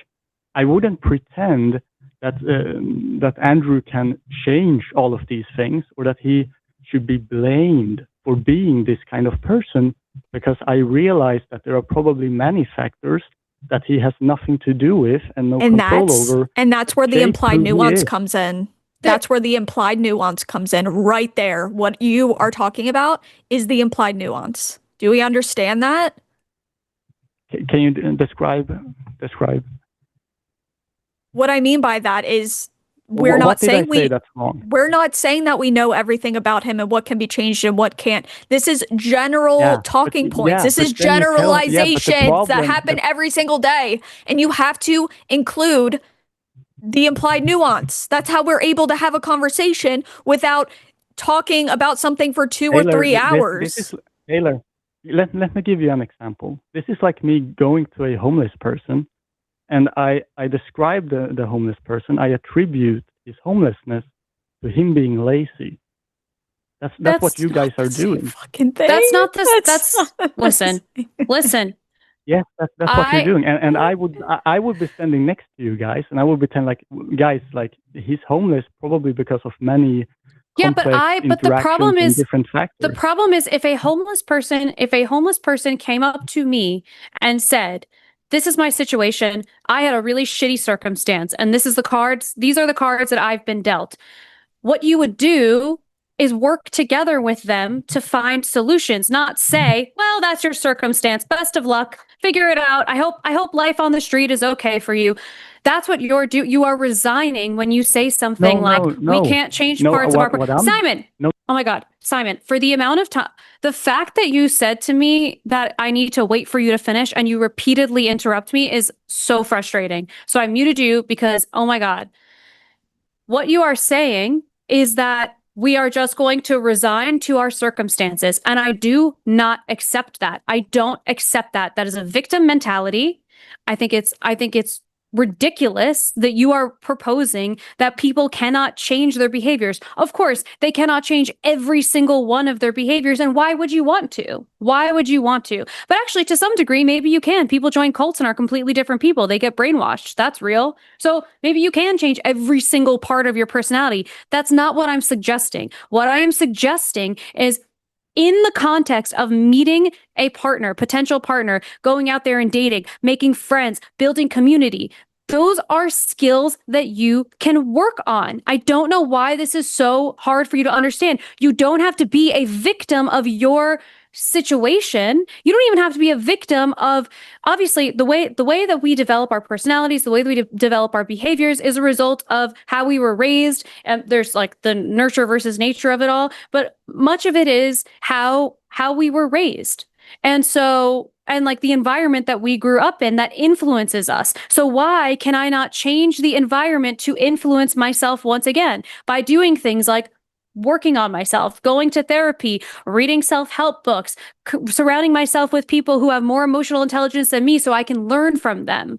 I wouldn't pretend that Andrew can change all of these things, or that he should be blamed for being this kind of person, because I realize that there are probably many factors that he has nothing to do with and no control over. And that's where the shape implied who he nuance is. comes in. That's where the implied nuance comes in right there. What you are talking about is the implied nuance. Do we understand that? Can you describe? What I mean by that is What did I say that's wrong? we're not saying that we know everything about him and what can be changed and what can't. This is general talking points. This is generalizations that happen every single day. And you have to include the implied nuance. That's how we're able to have a conversation without talking about something for 2 or 3 hours. Taylor, let me give you an example. This is like me going to a homeless person, and I describe the homeless person. I attribute his homelessness to him being lazy. That's what you guys are doing. Fucking thing. That's not the. That's Listen. Yes, that's what you're doing. And I would be standing next to you guys, and I would pretend like, guys, like he's homeless probably because of many. Yeah, but the problem is different factors. The problem is if a homeless person came up to me and said, "This is my situation. I had a really shitty circumstance, and these are the cards that I've been dealt." What you would do is work together with them to find solutions, not say, "Well, that's your circumstance. Best of luck. Figure it out. I hope life on the street is okay for you." That's what you are resigning when you say something we can't change parts of our Simon. No. Oh my God, Simon, for the amount of time, the fact that you said to me that I need to wait for you to finish and you repeatedly interrupt me is so frustrating. So I muted you because, oh my God, what you are saying is that we are just going to resign to our circumstances. And I do not accept that. I don't accept that. That is a victim mentality. I think it's ridiculous that you are proposing that people cannot change their behaviors. Of course, they cannot change every single one of their behaviors. And why would you want to? Why would you want to? But actually, to some degree, maybe you can. People join cults and are completely different people. They get brainwashed. That's real. So maybe you can change every single part of your personality. That's not what I'm suggesting. What I am suggesting is, in the context of meeting a partner, potential partner, going out there and dating, making friends, building community, those are skills that you can work on. I don't know why this is so hard for you to understand. You don't have to be a victim of your situation. You don't even have to be a victim of, obviously, the way that we develop our personalities, the way that we develop our behaviors is a result of how we were raised. And there's like the nurture versus nature of it all, but much of it is how we were raised. And so, and like the environment that we grew up in that influences us. So why can I not change the environment to influence myself once again by doing things like working on myself, going to therapy, reading self-help books, surrounding myself with people who have more emotional intelligence than me so I can learn from them?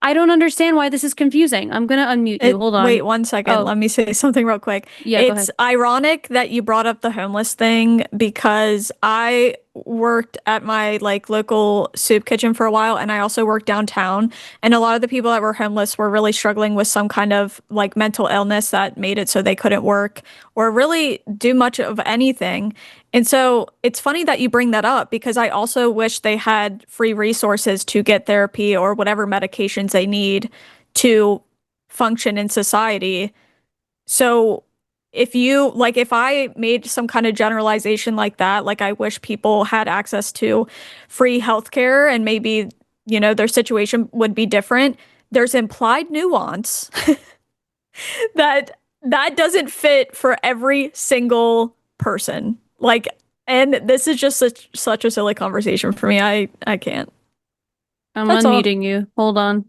I don't understand why this is confusing. I'm going to unmute you. Hold on. Wait 1 second. Oh. Let me say something real quick. Yeah, go it's ahead. ironic that you brought up the homeless thing because I worked at my local soup kitchen for a while, and I also worked downtown, and a lot of the people that were homeless were really struggling with some kind of mental illness that made it so they couldn't work or really do much of anything. And so it's funny that you bring that up because I also wish they had free resources to get therapy or whatever medications they need to function in society. So if I made some kind of generalization like that, I wish people had access to free healthcare and maybe, their situation would be different. There's implied nuance that doesn't fit for every single person. And this is just such a silly conversation for me. I can't. I'm unmuting you. Hold on.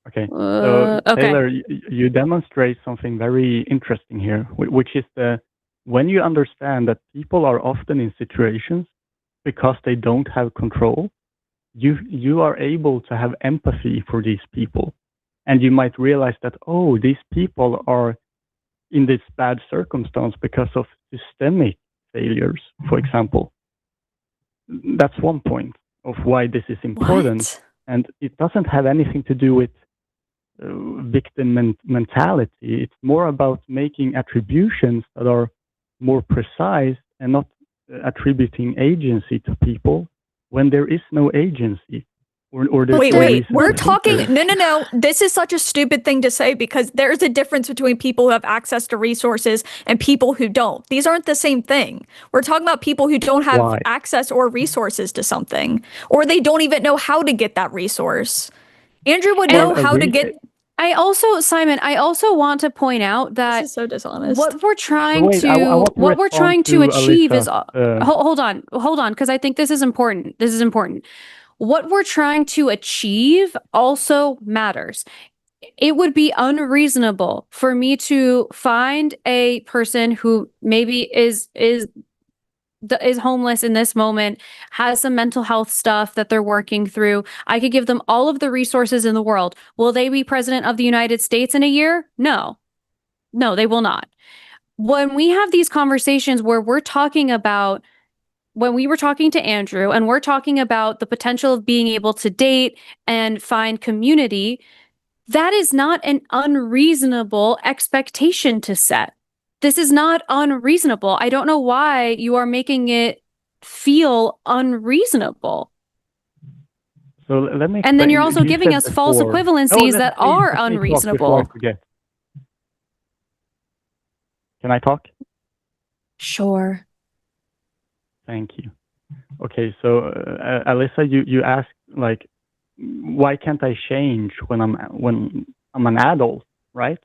Okay. So Taylor, you demonstrate something very interesting here, which is when you understand that people are often in situations because they don't have control, you are able to have empathy for these people, and you might realize that, oh, these people are in this bad circumstance because of systemic failures, for example. That's one point of why this is important. What? And it doesn't have anything to do with victim mentality. It's more about making attributions that are more precise and not attributing agency to people when there is no agency. Or there's no Wait, reason we're to think talking, there is. no. This is such a stupid thing to say because there's a difference between people who have access to resources and people who don't. These aren't the same thing. We're talking about people who don't have Why? access or resources to something, or they don't even know how to get that resource. Andrew would know how to get. Simon, I also want to point out This that is so dishonest. what we're trying wait, I want to what we're respond trying to to achieve is Alyssa. hold on, because I think this is important. This is important. What we're trying to achieve also matters. It would be unreasonable for me to find a person who maybe is homeless in this moment, has some mental health stuff that they're working through. I could give them all of the resources in the world. Will they be president of the United States in a year? No, they will not. When we have these conversations where we're talking about, when we were talking to Andrew and we're talking about the potential of being able to date and find community, that is not an unreasonable expectation to set. This is not unreasonable. I don't know why you are making it feel unreasonable. So let me. And then you're explain. also giving said us false before- equivalencies No, that please, are let me talk before unreasonable. I forget. Can I talk? Sure. Thank you. Okay, so Alyssa, you asked like, why can't I change when I'm an adult, right?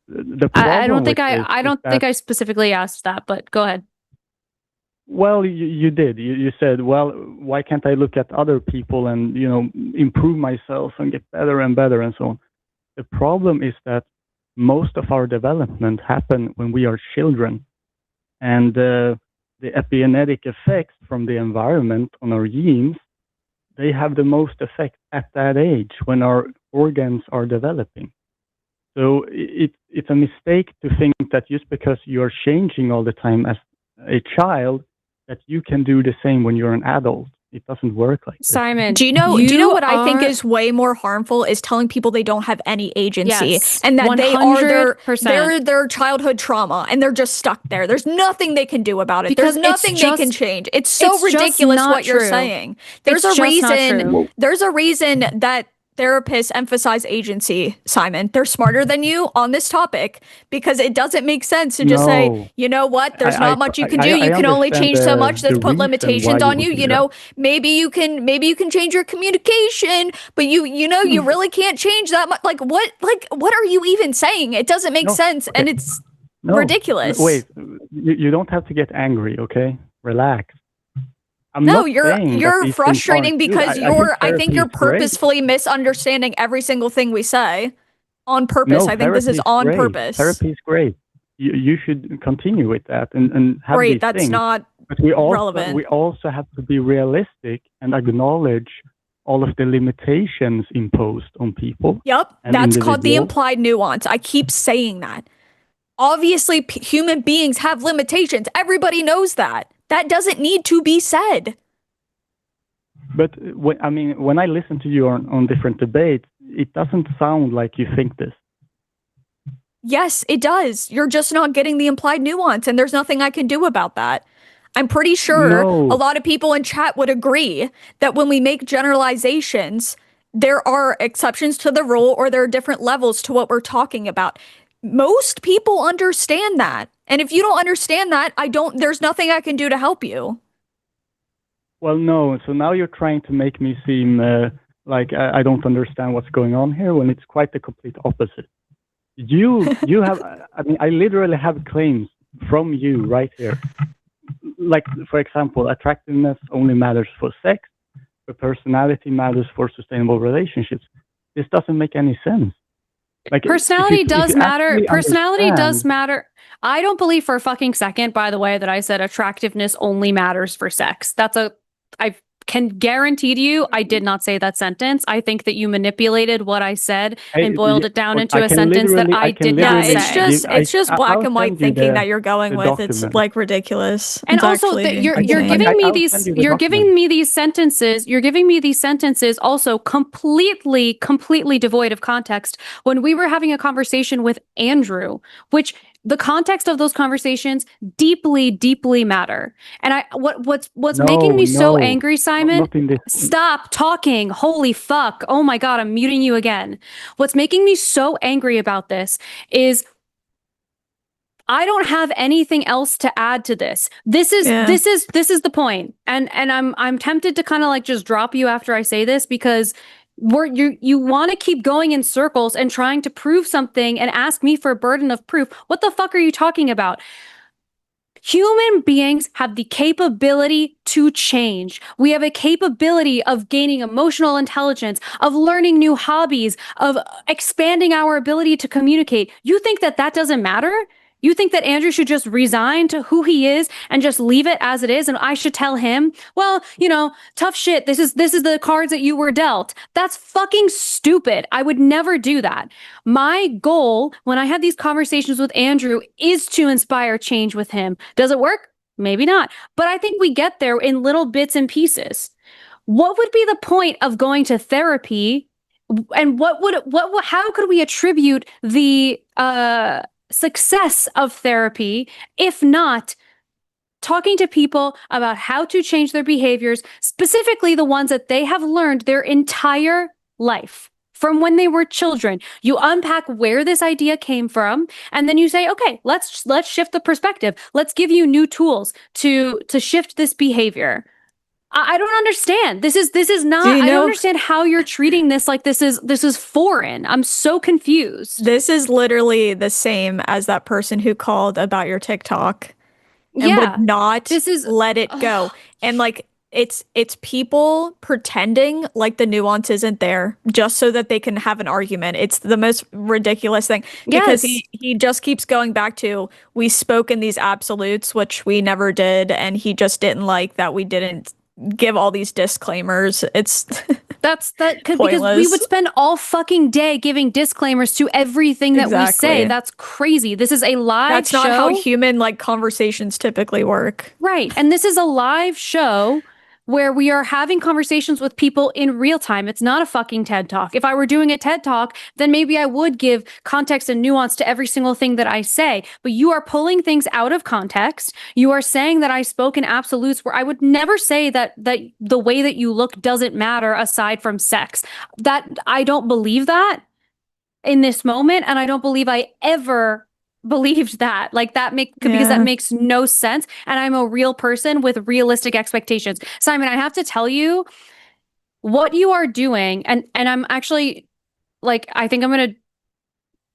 The problem I don't think with this I is don't that- think I specifically asked that, but go ahead. Well, you did. You said, well, why can't I look at other people and improve myself and get better and better and so on? The problem is that most of our development happen when we are children, and the epigenetic effects from the environment on our genes, they have the most effect at that age when our organs are developing. So it's a mistake to think that just because you are changing all the time as a child, that you can do the same when you're an adult. It doesn't work like this. Simon, Do you know what I think is way more harmful is telling people they don't have any agency, Yes, and that they are 100%. their childhood trauma and they're just stuck there. There's nothing they can do about it. Because There's nothing it's they just- can change. It's so it's just ridiculous not what you're true. saying. There's It's a just not reason. true. There's a reason that therapists emphasize agency, Simon. They're smarter than you on this topic because it doesn't make sense to just say, No. you know what, there's not much you can do. I You can only understand change so much. the Let's put reason limitations why on you. would do You know, maybe you can change your communication, but you really can't change that much. Like what are you even saying? It doesn't make No, sense, okay. and it's No, ridiculous. Wait, you don't have to get angry, okay? Relax. I'm No, not you're saying that you're these things frustrating aren't good. because I think you're purposefully misunderstanding every single thing we say on purpose. No, I think this is therapy on great. purpose. Therapy is great. You should continue with that and have Great, these that's things. not But we relevant. also have to be realistic and acknowledge all of the limitations imposed on people. Yep, and that's called the individuals. implied nuance. I keep saying that. Obviously, human beings have limitations. Everybody knows that. That doesn't need to be said. But when I listen to you on different debates, it doesn't sound like you think this. Yes, it does. You're just not getting the implied nuance, and there's nothing I can do about that. I'm pretty sure No. a lot of people in chat would agree that when we make generalizations, there are exceptions to the rule or there are different levels to what we're talking about. Most people understand that. And if you don't understand that, there's nothing I can do to help you. Well, no. So now you're trying to make me seem like I don't understand what's going on here when it's quite the complete opposite. You have, I literally have claims from you right here. Like, for example, attractiveness only matters for sex, but personality matters for sustainable relationships. This doesn't make any sense. Like, Personality if you does matter. actually Personality does understand- matter. I don't believe for a fucking second, by the way, that I said attractiveness only matters for sex. That's a I can guarantee to you I did not say that sentence. I think that you manipulated what I said and boiled it down into a sentence that I did not say. It's just black and white thinking that you're going with. document. It's like ridiculous. And It's also actually you're insane. giving me I'll these send you the you're document. giving me these sentences also completely devoid of context when we were having a conversation with Andrew, which the context of those conversations deeply matter. And what's making me so angry, Simon, not in this. stop talking. Holy fuck. Oh my God, I'm muting you again. What's making me so angry about this is I don't have anything else to add to this. This is the point. And I'm tempted to kind of like just drop you after I say this because you want to keep going in circles and trying to prove something and ask me for a burden of proof. What the fuck are you talking about? Human beings have the capability to change. We have a capability of gaining emotional intelligence, of learning new hobbies, of expanding our ability to communicate. You think that doesn't matter? You think that Andrew should just resign to who he is and just leave it as it is, and I should tell him, well, tough shit. This is the cards that you were dealt. That's fucking stupid. I would never do that. My goal when I have these conversations with Andrew is to inspire change with him. Does it work? Maybe not. But I think we get there in little bits and pieces. What would be the point of going to therapy? And how could we attribute the success of therapy if not talking to people about how to change their behaviors, specifically the ones that they have learned their entire life from when they were children? You unpack where this idea came from, and then you say, okay, let's shift the perspective. Let's give you new tools to shift this behavior. I don't understand. This is not. I don't understand how you're treating this like this is foreign. I'm so confused. This is literally the same as that person who called about your TikTok and would not let it go. And like it's people pretending like the nuance isn't there just so that they can have an argument. It's the most ridiculous thing because he just keeps going back to we spoke in these absolutes, which we never did, and he just didn't like that we didn't give all these disclaimers. It's because we would spend all fucking day giving disclaimers to everything that we say. That's crazy. This is a live show. That's not how human conversations typically work. Right. And this is a live show where we are having conversations with people in real time. It's not a fucking TED Talk. If I were doing a TED Talk, then maybe I would give context and nuance to every single thing that I say. But you are pulling things out of context. You are saying that I spoke in absolutes where I would never say that the way that you look doesn't matter aside from sex. That I don't believe that in this moment, and I don't believe I ever believed that because that makes no sense, and I'm a real person with realistic expectations. Simon, I have to tell you what you are doing, and I'm actually I think I'm gonna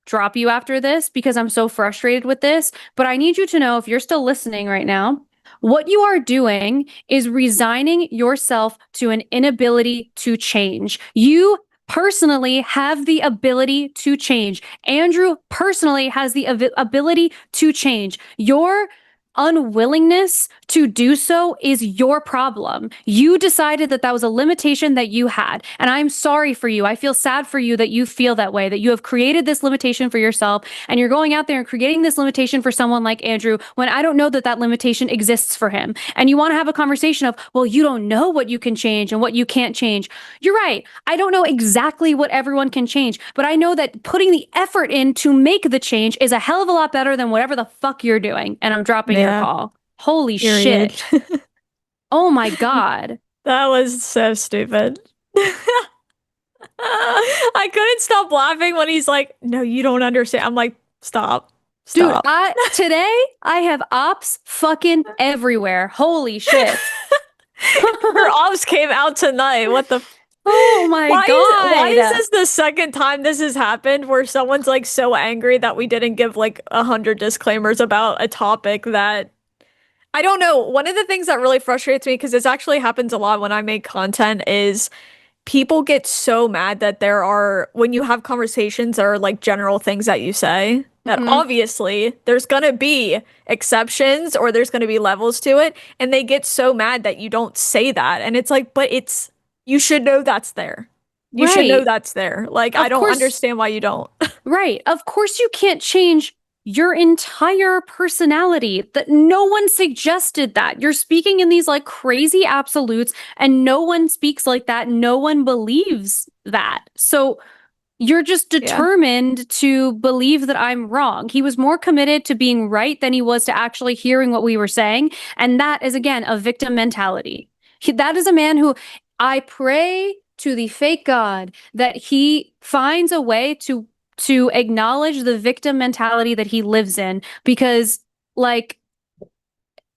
drop you after this because I'm so frustrated with this, but I need you to know, if you're still listening right now, what you are doing is resigning yourself to an inability to change. You personally have the ability to change. Andrew personally has the ability to change. Your unwillingness to do so is your problem. You decided that was a limitation that you had, and I'm sorry for you. I feel sad for you that you feel that way, that you have created this limitation for yourself, and you're going out there and creating this limitation for someone like Andrew when I don't know that limitation exists for him. And you want to have a conversation of, well, you don't know what you can change and what you can't change. You're right. I don't know exactly what everyone can change, but I know that putting the effort in to make the change is a hell of a lot better than whatever the fuck you're doing. And I'm dropping your call. Holy shit. Oh my God. That was so stupid. I couldn't stop laughing when he's like, no, you don't understand. I'm like, stop. Dude, today I have ops fucking everywhere. Holy shit. Her ops came out tonight. What the Oh my God. Why is this the second time this has happened where someone's so angry that we didn't give 100 disclaimers about a topic that I don't know. One of the things that really frustrates me, because this actually happens a lot when I make content, is people get so mad that when you have conversations, there are general things that you say. that obviously there's going to be exceptions or there's going to be levels to it. And they get so mad that you don't say that. And it's like, but you should know that's there. You should know that's there. Like, I don't understand why you don't. Right. Of course you can't change your entire personality. That no one suggested that. You're speaking in these like crazy absolutes and no one speaks like that. No one believes that. So you're just determined to believe that I'm wrong. He was more committed to being right than he was to actually hearing what we were saying. And that is, again, a victim mentality. That is a man who I pray to the fake God that he finds a way to acknowledge the victim mentality that he lives in, because like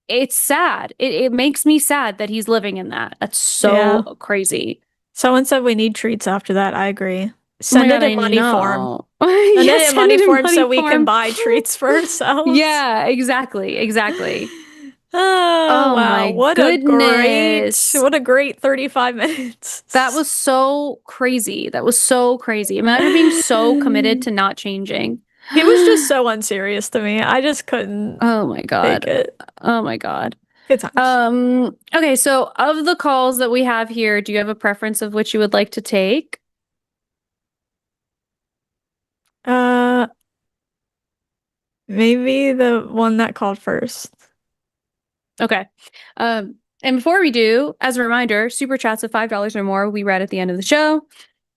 it's sad. It makes me sad that he's living in that. That's so crazy. Someone said we need treats after that. I agree. Send it in money form. Send it in money form so we can buy treats for ourselves. Yeah, exactly. Oh wow. My goodness. What a great 35 minutes. That was so crazy. Imagine being so committed to not changing. He was just so unserious to me. I just couldn't. Oh my God. Take it. Oh my God. Good times. Okay, so of the calls that we have here, do you have a preference of which you would like to take? Maybe the one that called first. Okay. And before we do, as a reminder, super chats of $5 or more we read at the end of the show.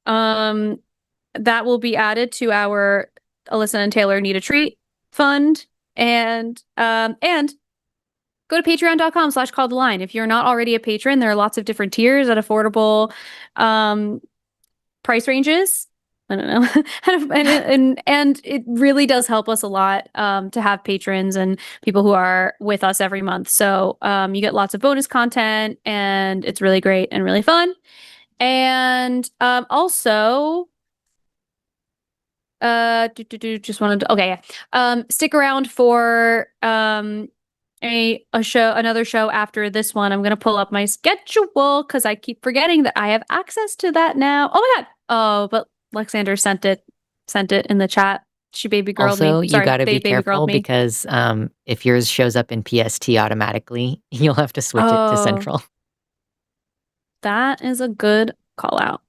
That will be added to our Alyssa and Taylor Need a Treat fund. And go to patreon.com/calltheline. If you're not already a patron, there are lots of different tiers at affordable price ranges. I don't know. and it really does help us a lot to have patrons and people who are with us every month. So you get lots of bonus content and it's really great and really fun. And also just wanted to stick around for another show after this one. I'm gonna pull up my schedule because I keep forgetting that I have access to that now. Oh my God. Oh, but Alexander sent it in the chat. She baby girled me. Also, you got to be baby girled careful me. because if yours shows up in PST automatically, you'll have to switch it to Central. That is a good call out.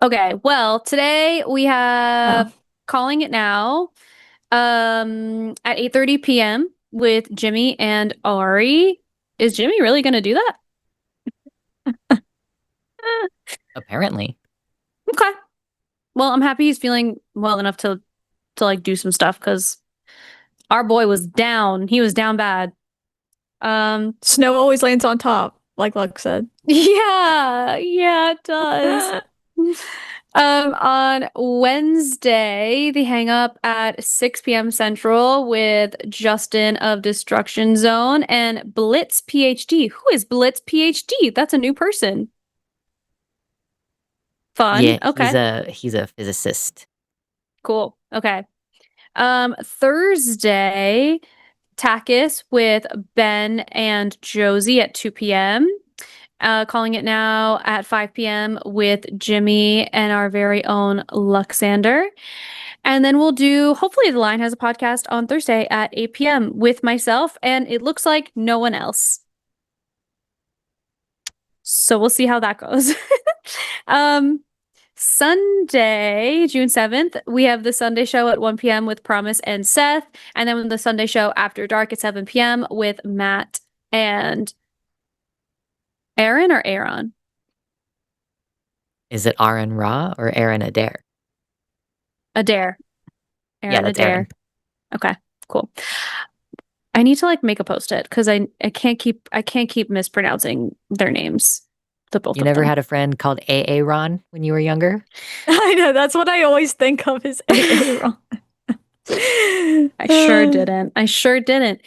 Okay, well, today we have Calling It Now at 8:30 p.m. with Jimmy and Ari. Is Jimmy really going to do that? Apparently. Okay. Well, I'm happy he's feeling well enough to like do some stuff because our boy was down. He was down bad. Snow always lands on top, like Luck said. Yeah, it does. On Wednesday, the hang up at 6 p.m. Central with Justin of Destruction Zone and Blitz PhD. Who is Blitz PhD? That's a new person. Fun. Yeah, okay. He's a physicist. Cool. Okay. Thursday, TACIS with Ben and Josie at 2 p.m. Calling It Now at 5 p.m. with Jimmy and our very own Luxander. And then we'll do, hopefully The Line has a podcast on Thursday at 8 p.m. with myself, and it looks like no one else. So we'll see how that goes. Sunday, June 7th, we have the Sunday show at 1 p.m. with Promise and Seth. And then the Sunday show after dark at 7 p.m. with Matt and Aaron or Aaron? Is it Aaron Ra or Aaron Adair? Adair. Yeah, that's Aaron. Okay, cool. I need to like make a post-it because I can't keep mispronouncing their names. You never had a friend called Aaron when you were younger? I know, that's what I always think of is Aaron. I sure didn't.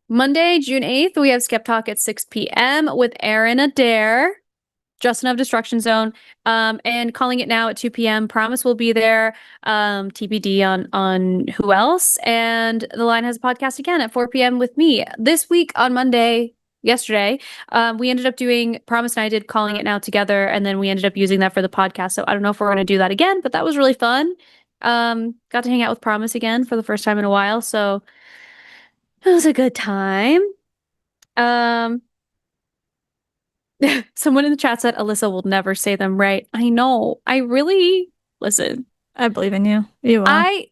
Monday, June 8th, we have Skeptalk at 6 p.m. with Aaron Adair, Justin of Destruction Zone, and Calling It Now at 2 p.m. Promise will be there. TBD on who else. And The Line has a podcast again at 4 p.m. with me. This week on Monday, yesterday, we ended up doing, Promise and I did Calling It Now together, and then we ended up using that for the podcast. So I don't know if we're going to do that again, but that was really fun. Got to hang out with Promise again for the first time in a while, so it was a good time. Someone in the chat said Alyssa will never say them right. I know. Listen. I believe in you. You will. I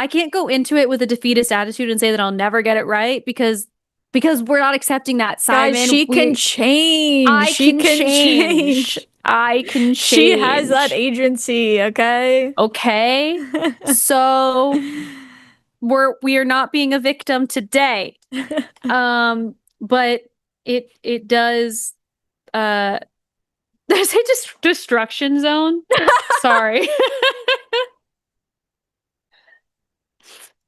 can't go into it with a defeatist attitude and say that I'll never get it right because we're not accepting that, Simon. Guys, she can change. She can change. I can change. She has that agency, okay? Okay. So we are not being a victim today. But it does there's a destruction zone. Sorry.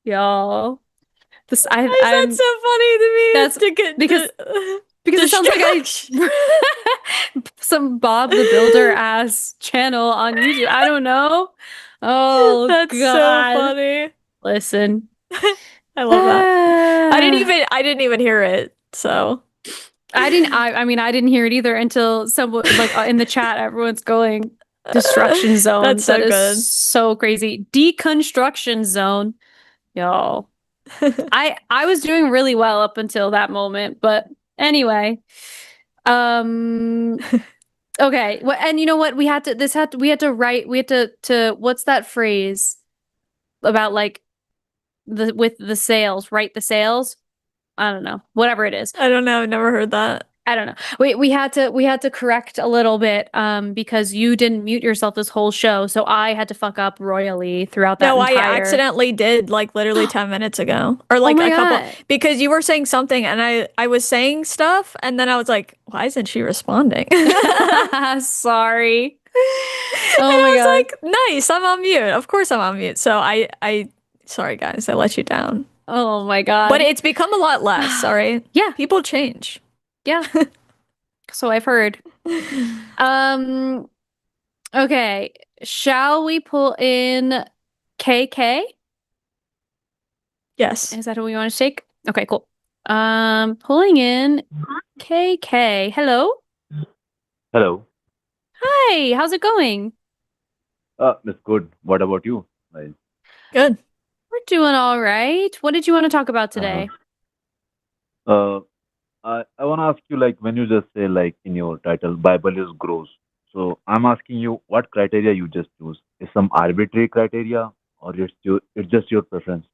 Y'all. I'm That's so funny to me. That's because it sounds like some Bob the Builder ass channel on YouTube. I don't know. Oh, that's God. so funny. Listen. I love that. I didn't even hear it. So I didn't hear it either until someone in the chat everyone's going destruction zone. That's so good. So crazy. Deconstruction zone. Y'all. I was doing really well up until that moment, but anyway. Okay. Well, and you know what? We had to write what's that phrase about like with the sales, write the sales? I don't know. Whatever it is. I don't know. I've never heard that. I don't know. We had to correct a little bit because you didn't mute yourself this whole show, so I had to fuck up royally throughout that entire... I accidentally did like literally 10 minutes ago. Or like a couple because you were saying something and I was saying stuff and then I was like, why isn't she responding? Sorry. Oh and my I was God. like, nice, I'm on mute. Of course I'm on mute. So I sorry guys, I let you down. Oh my God. But it's become a lot less, sorry. Yeah. People change. Yeah. So I've heard. Okay. Shall we pull in KK? Yes. Is that who we want to take? Okay, cool. Pulling in KK. Hello? Hello. Hi, how's it going? It's good. What about you? Good. We're doing all right. What did you want to talk about today? I want to ask you, like, when you just say, like, in your title, Bible is gross. So I'm asking you, what criteria you just choose? Is some arbitrary criteria, or it's just your preference?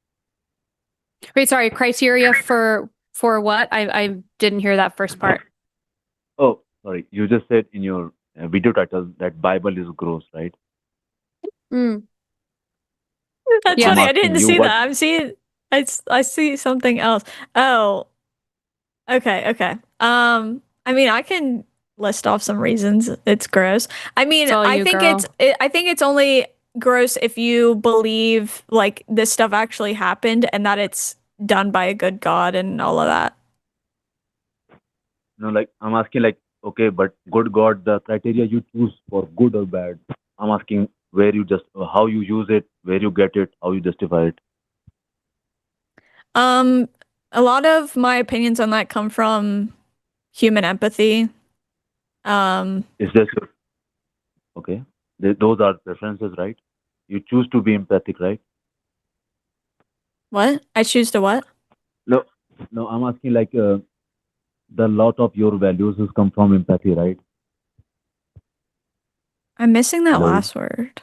Wait, sorry. Criteria for what? I didn't hear that first part. Oh, sorry. You just said in your video title that Bible is gross, right? Mm. That's Yeah. funny. I'm I didn't asking see you that. I'm seeing. I see something else. Oh. Okay. I mean, I can list off some reasons it's gross. I mean, I think it's only gross if you believe like this stuff actually happened and that it's done by a good God and all of that. No, like, I'm asking, like, okay, but good God, the criteria you choose for good or bad. I'm asking where you just how you use it, where you get it, how you justify it. A lot of my opinions on that come from human empathy. Is this okay? Those are preferences, right? You choose to be empathic, right? What? I choose to what? No, I'm asking like the lot of your values has come from empathy, right? I'm missing that Hello? last word.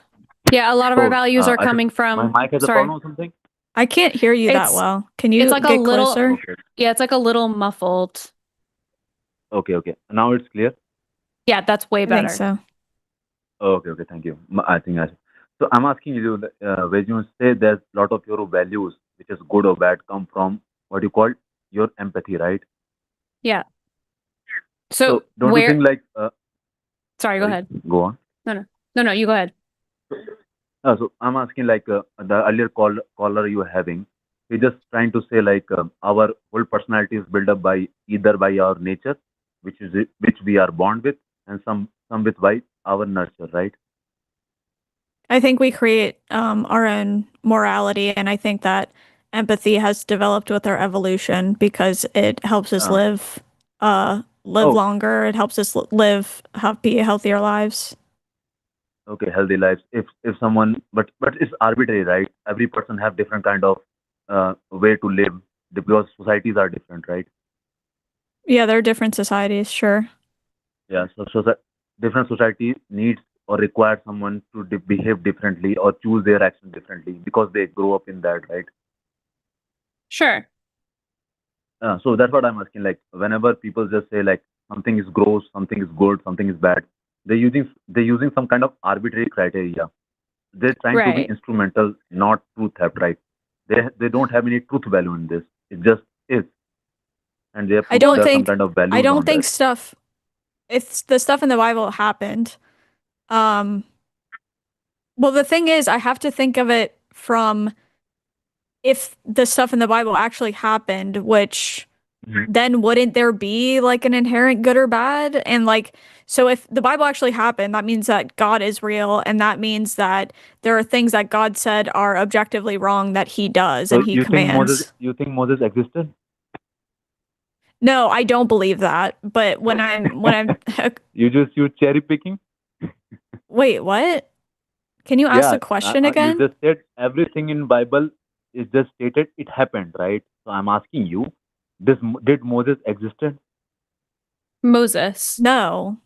Yeah, a lot of our values are coming My from. mic has a problem or something? I can't hear you that well. Can you It's like get a little. closer? Okay. Yeah, it's like a little muffled. Okay. Now it's clear? Yeah, that's way I better. think so. Okay, thank you. So I'm asking you, when you say there's a lot of your values, which is good or bad, come from what you call your empathy, right? Yeah. So don't you think like... Sorry, go ahead. Go on. No, you go ahead. So I'm asking like the earlier caller you were having, he's just trying to say like our whole personality is built up by either by our nature, which we are born with, and some with by our nurture, right? I think we create our own morality, and I think that empathy has developed with our evolution because it helps us live longer. It helps us be healthier lives. okay, healthy lives. If someone, but it's arbitrary, right? Every person have different kind of way to live because societies are different, right? Yeah, there are different societies, sure. Yeah, so that different society needs or requires someone to behave differently or choose their action differently because they grow up in that, right? Sure. So that's what I'm asking. Like whenever people just say like something is gross, something is good, something is bad, they're using some kind of arbitrary criteria. They're trying to be Right. instrumental, not truth theft, right? They don't have any truth value in this. It just is, and they I put don't some think kind of I values don't on think that. if the stuff in the Bible happened. Well, the thing is, I have to think of it from if the stuff in the Bible actually happened, which Mhm. then wouldn't there be like an inherent good or bad? And like, so if the Bible actually happened, that means that God is real, and that means that there are things that God said are objectively wrong that he does and So he you think Moses? commands. You think Moses existed? No, I don't believe that. But when I'm You cherry picking? wait, what? Can you ask Yeah, the question you again? just said everything in Bible is just stated it happened, right? So I'm asking you, did Moses existed? Moses. No.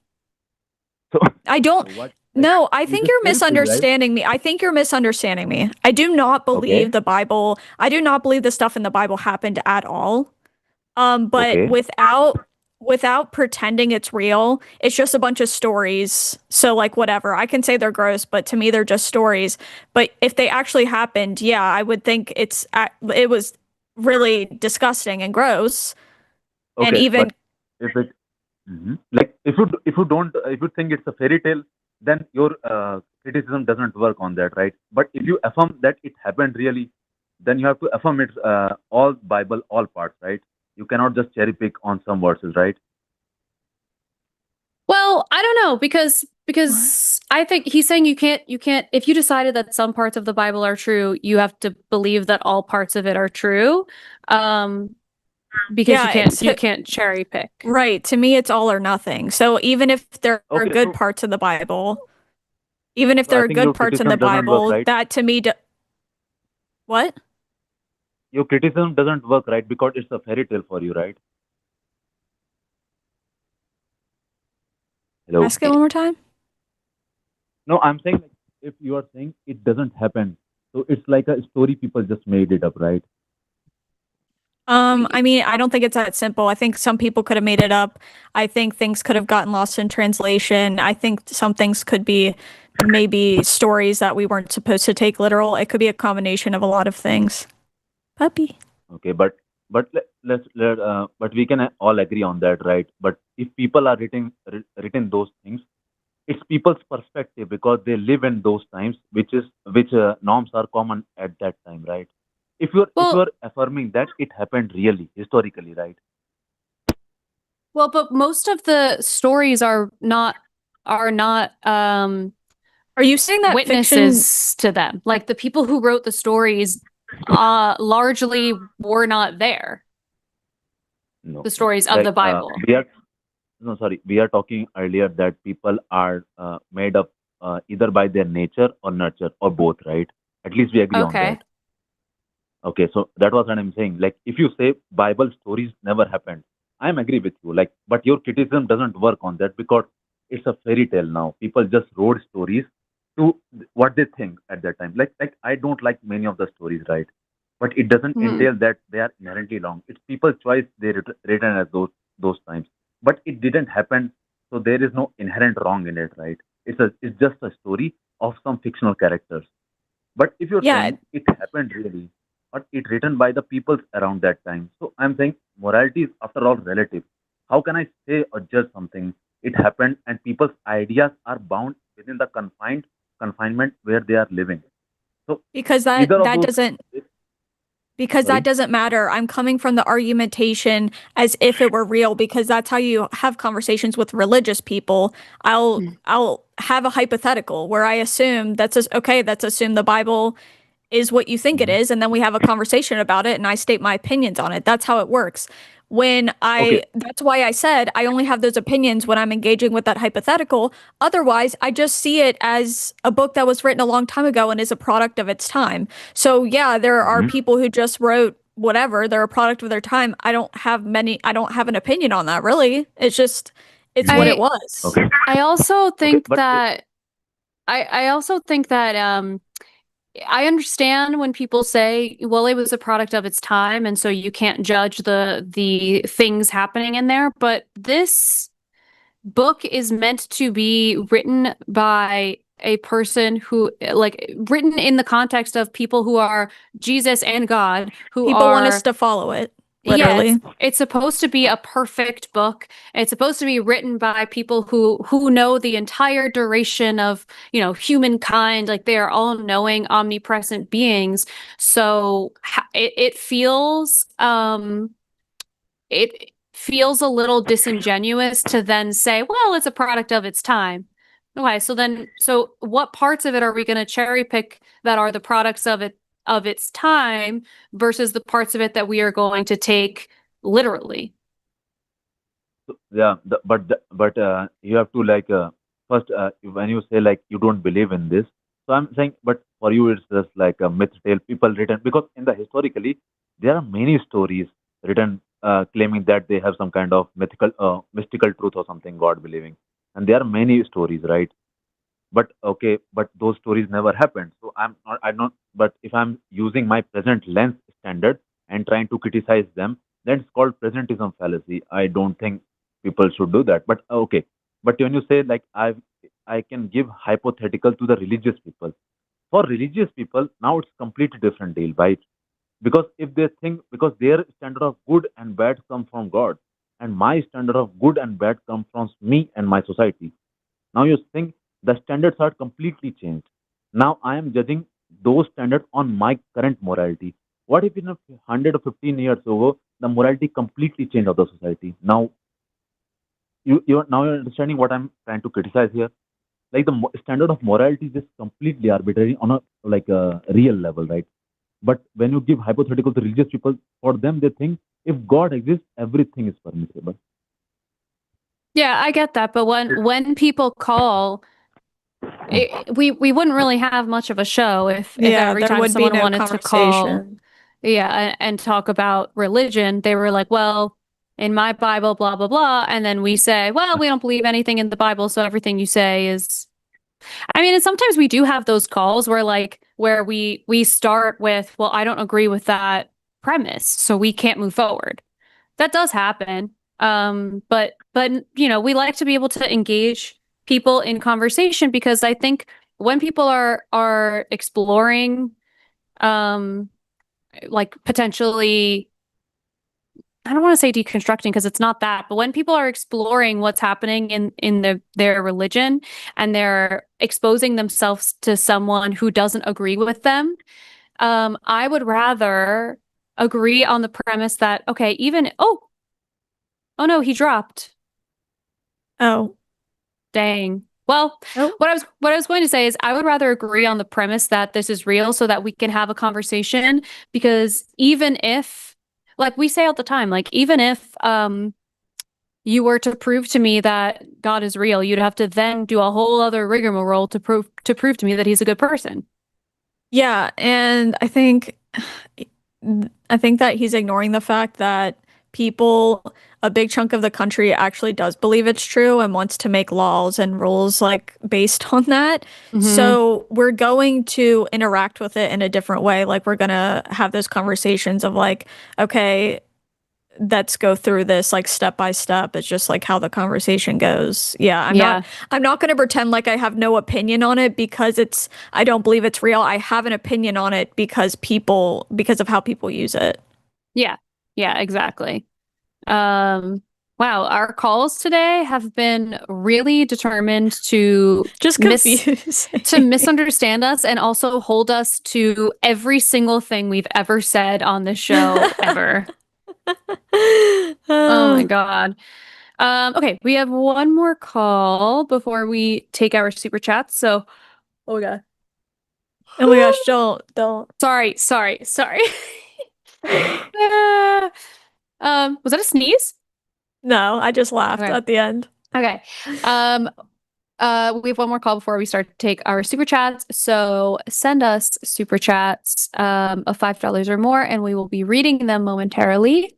So I don't. what? Like No, I you think just you're cherry pick, right? misunderstanding me. I think you're misunderstanding me. I do not believe Okay, the Bible. I do not believe the stuff in the Bible happened at all. But okay, without pretending it's real, it's just a bunch of stories. So like whatever. I can say they're gross, but to me they're just stories. But if they actually happened, yeah, I would think it was really disgusting and gross. And okay. even But if it, like if you think it's a fairy tale, then your criticism doesn't work on that, right? But if you affirm that it happened really, then you have to affirm it all Bible, all parts, right? You cannot just cherry pick on some verses, right? Well, I don't know because I think he's saying you can't if you decided that some parts of the Bible are true, you have to believe that all parts of it are true. Because yeah, you can't cherry pick. right. To me, it's all or nothing. So even if there are Okay, good parts of the Bible, even if so I there are think your good parts in the criticism doesn't work, Bible, right? that to me, what? Your criticism doesn't work, right? Because it's a fairy tale for you, right? Hello. Ask it one more time. No, I'm saying like, if you are saying it doesn't happen, so it's like a story people just made it up, right? I mean, I don't think it's that simple. I think some people could have made it up. I think things could have gotten lost in translation. I think some things could be maybe stories that we weren't supposed to take literal. It could be a combination of a lot of things. Puppy. Okay, but but we can all agree on that, right? But if people are written those things, it's people's perspective because they live in those times, which norms are common at that time, right? If Well, you're affirming that it happened really historically, right? but most of the stories are not Are you saying that fiction? witnesses to them. Like the people who wrote the stories largely were not there. No, The stories of like the Bible. we are talking earlier that people are made up either by their nature or nurture or both, right? At least we agree on Okay. that. Okay, so that was what I'm saying. Like, if you say Bible stories never happened, I'm agree with you. Like, but your criticism doesn't work on that because it's a fairy tale now. People just wrote stories to what they think at that time. Like I don't like many of the stories, right? But it doesn't Hmm. entail that they are inherently wrong. It's people's choice. They written at those times, but it didn't happen, so there is no inherent wrong in it, right? It's just a story of some fictional characters. But if you're Yeah, saying it happened really, or it written by the peoples around that time, so I'm saying morality is after all relative. How can I say or judge something? It happened, and people's ideas are bound within the confinement where they are living. So because that either of that those. doesn't because that Sorry. doesn't matter. I'm coming from the argumentation as if it were real because that's how you have conversations with religious people. I'll have a hypothetical where I assume let's assume the Bible is what you think it Mhm. is, and then we have a conversation about it and I state my opinions on it. That's how it works. when Okay. that's why I said I only have those opinions when I'm engaging with that hypothetical. Otherwise, I just see it as a book that was written a long time ago and is a product of its time. So yeah, there are Mhm. people who just wrote whatever, they're a product of their time. I don't have an opinion on that really. It's what it was. Okay. I also think but that I also think that I understand when people say, well, it was a product of its time, and so you can't judge the things happening in there, but this book is meant to be written by a person who, like, written in the context of people who are Jesus and God, who People want are us to follow it, yeah, literally. it's supposed to be a perfect book. It's supposed to be written by people who know the entire duration of, you know, humankind. Like they are all knowing, omnipresent beings. So it feels it feels a little disingenuous to then say, well, it's a product of its time. Okay, so what parts of it are we going to cherry pick that are the products of its time versus the parts of it that we are going to take literally? yeah, but you have to like first when you say like you don't believe in this, so I'm saying, but for you it's just like a myth tale people written, because in the historically there are many stories written claiming that they have some kind of mystical truth or something, God believing, and there are many stories, right? But okay, but those stories never happened, so I'm not, but if I'm using my present lens standard and trying to criticize them, then it's called presentism fallacy. I don't think people should do that, but okay. But when you say like I can give hypothetical to the religious people, for religious people now it's completely different deal, right? Because if they think, because their standard of good and bad come from God, and my standard of good and bad come from me and my society. Now you think the standards are completely changed. Now I am judging those standards on my current morality. What if in a 100 or 15 years ago, the morality completely changed of the society? Now you're understanding what I'm trying to criticize here. Like the standard of morality is just completely arbitrary on a like a real level, right? But when you give hypothetical to religious people, for them they think if God exists, everything is permissible. Yeah, I get that, but when people call, we wouldn't really have much of a show if Yeah, every there time would be someone no wanted to call, conversation. yeah, and talk about religion, they were like, well, in my Bible, blah blah blah, and then we say, well, we don't believe anything in the Bible, so everything you say is. I mean, and sometimes we do have those calls where we start with, well, I don't agree with that premise, so we can't move forward. That does happen. But you know, we like to be able to engage people in conversation because I think when people are exploring um like potentially, I don't want to say deconstructing because it's not that, but when people are exploring what's happening in their religion and they're exposing themselves to someone who doesn't agree with them, I would rather agree on the premise that okay, even oh no, he dropped. Oh. Dang. Well, Oh. what I was going to say is I would rather agree on the premise that this is real so that we can have a conversation because even if like we say all the time, like even if you were to prove to me that God is real, you'd have to then do a whole other rigmarole to prove to me that he's a good person. Yeah, and I think that he's ignoring the fact that a big chunk of the country actually does believe it's true and wants to make laws and rules like based on that. So we're going to interact with it in a different way. Like we're gonna have those conversations of like, okay, let's go through this like step by step. It's just like how the conversation goes. Yeah, I'm not going to pretend like I have no opinion on it because I don't believe it's real. I have an opinion on it because of how people use it. Yeah. Yeah, exactly. Wow, our calls today have been really determined to just confuse to misunderstand us and also hold us to every single thing we've ever said on this show ever. Oh my God. Okay, we have one more call before we take our super chats. So, oh my God. Oh my gosh, don't. Sorry. Was that a sneeze? No, I just laughed Okay. at the end. Okay. We have one more call before we start to take our super chats. So send us super chats of $5 or more, and we will be reading them momentarily.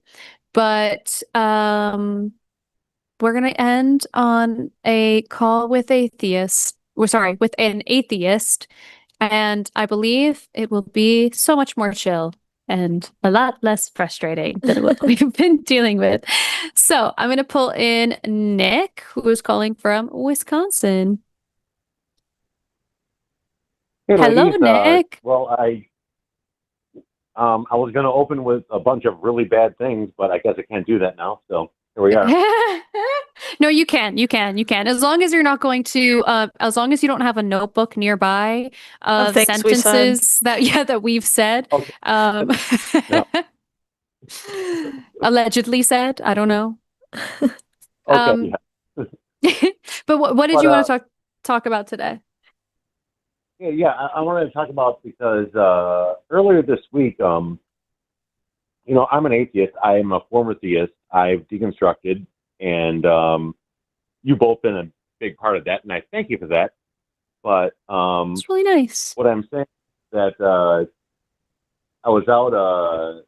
But we're gonna end on a call with with an atheist, and I believe it will be so much more chill and a lot less frustrating than what we've been dealing with. So I'm going to pull in Nick, who is calling from Wisconsin. Hey, Hello, ladies. Nick. Well, I was going to open with a bunch of really bad things, but I guess I can't do that now. So here we are. No, you can. As long as you're not going to, as long as you don't have a notebook nearby of things we said. sentences that we've said. Okay. No. Allegedly said. I don't know. Okay. But what did you want to talk about today? Yeah. I wanted to talk about because earlier this week, I'm an atheist. I am a former theist. I've deconstructed, and you've both been a big part of that, and I thank you for that. But it's really nice. What I'm saying is that I was out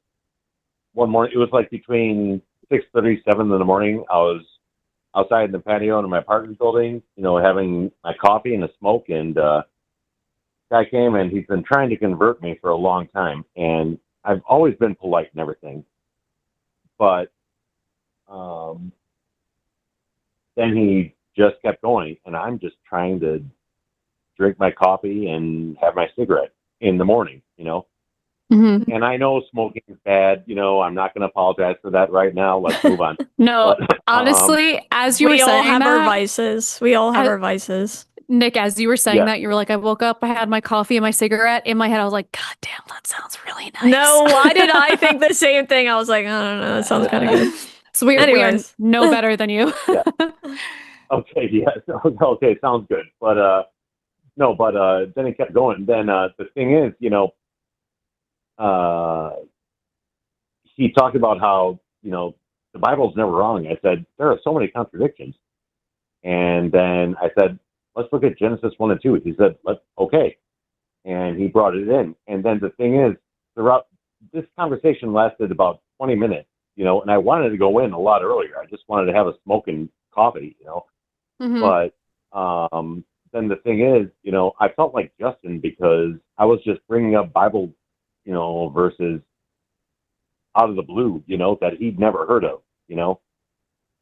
one morning. It was like between 6:30, 7 in the morning. I was outside in the patio in my apartment building, having my coffee and a smoke, and guy came, and he's been trying to convert me for a long time, and I've always been polite and everything, but then he just kept going, and I'm just trying to drink my coffee and have my cigarette in the morning, Mm-hmm. And I know smoking is bad, I'm not going to apologize for that right now. Let's move on. No, but, honestly, as you were saying that, we all have our vices. We all have our vices. Nick, as you were saying that, you were like, I woke up, I had my coffee and my cigarette. In my head, I was like, God damn, that sounds really nice. No, why did I think the same thing? I was like, I don't know, that sounds kind of good. So we are no better than you. Yeah. Okay, yeah. Okay, sounds good. But then he kept going. Then the thing is, he talked about how, the Bible's never wrong. I said, there are so many contradictions. And then I said, let's look at Genesis 1 and 2. He said, okay. And he brought it in. And then the thing is, throughout this conversation lasted about 20 minutes, and I wanted to go in a lot earlier. I just wanted to have a smoking coffee, Mm-hmm. But then the thing is, I felt like Justin because I was just bringing up Bible, verses out of the blue, that he'd never heard of,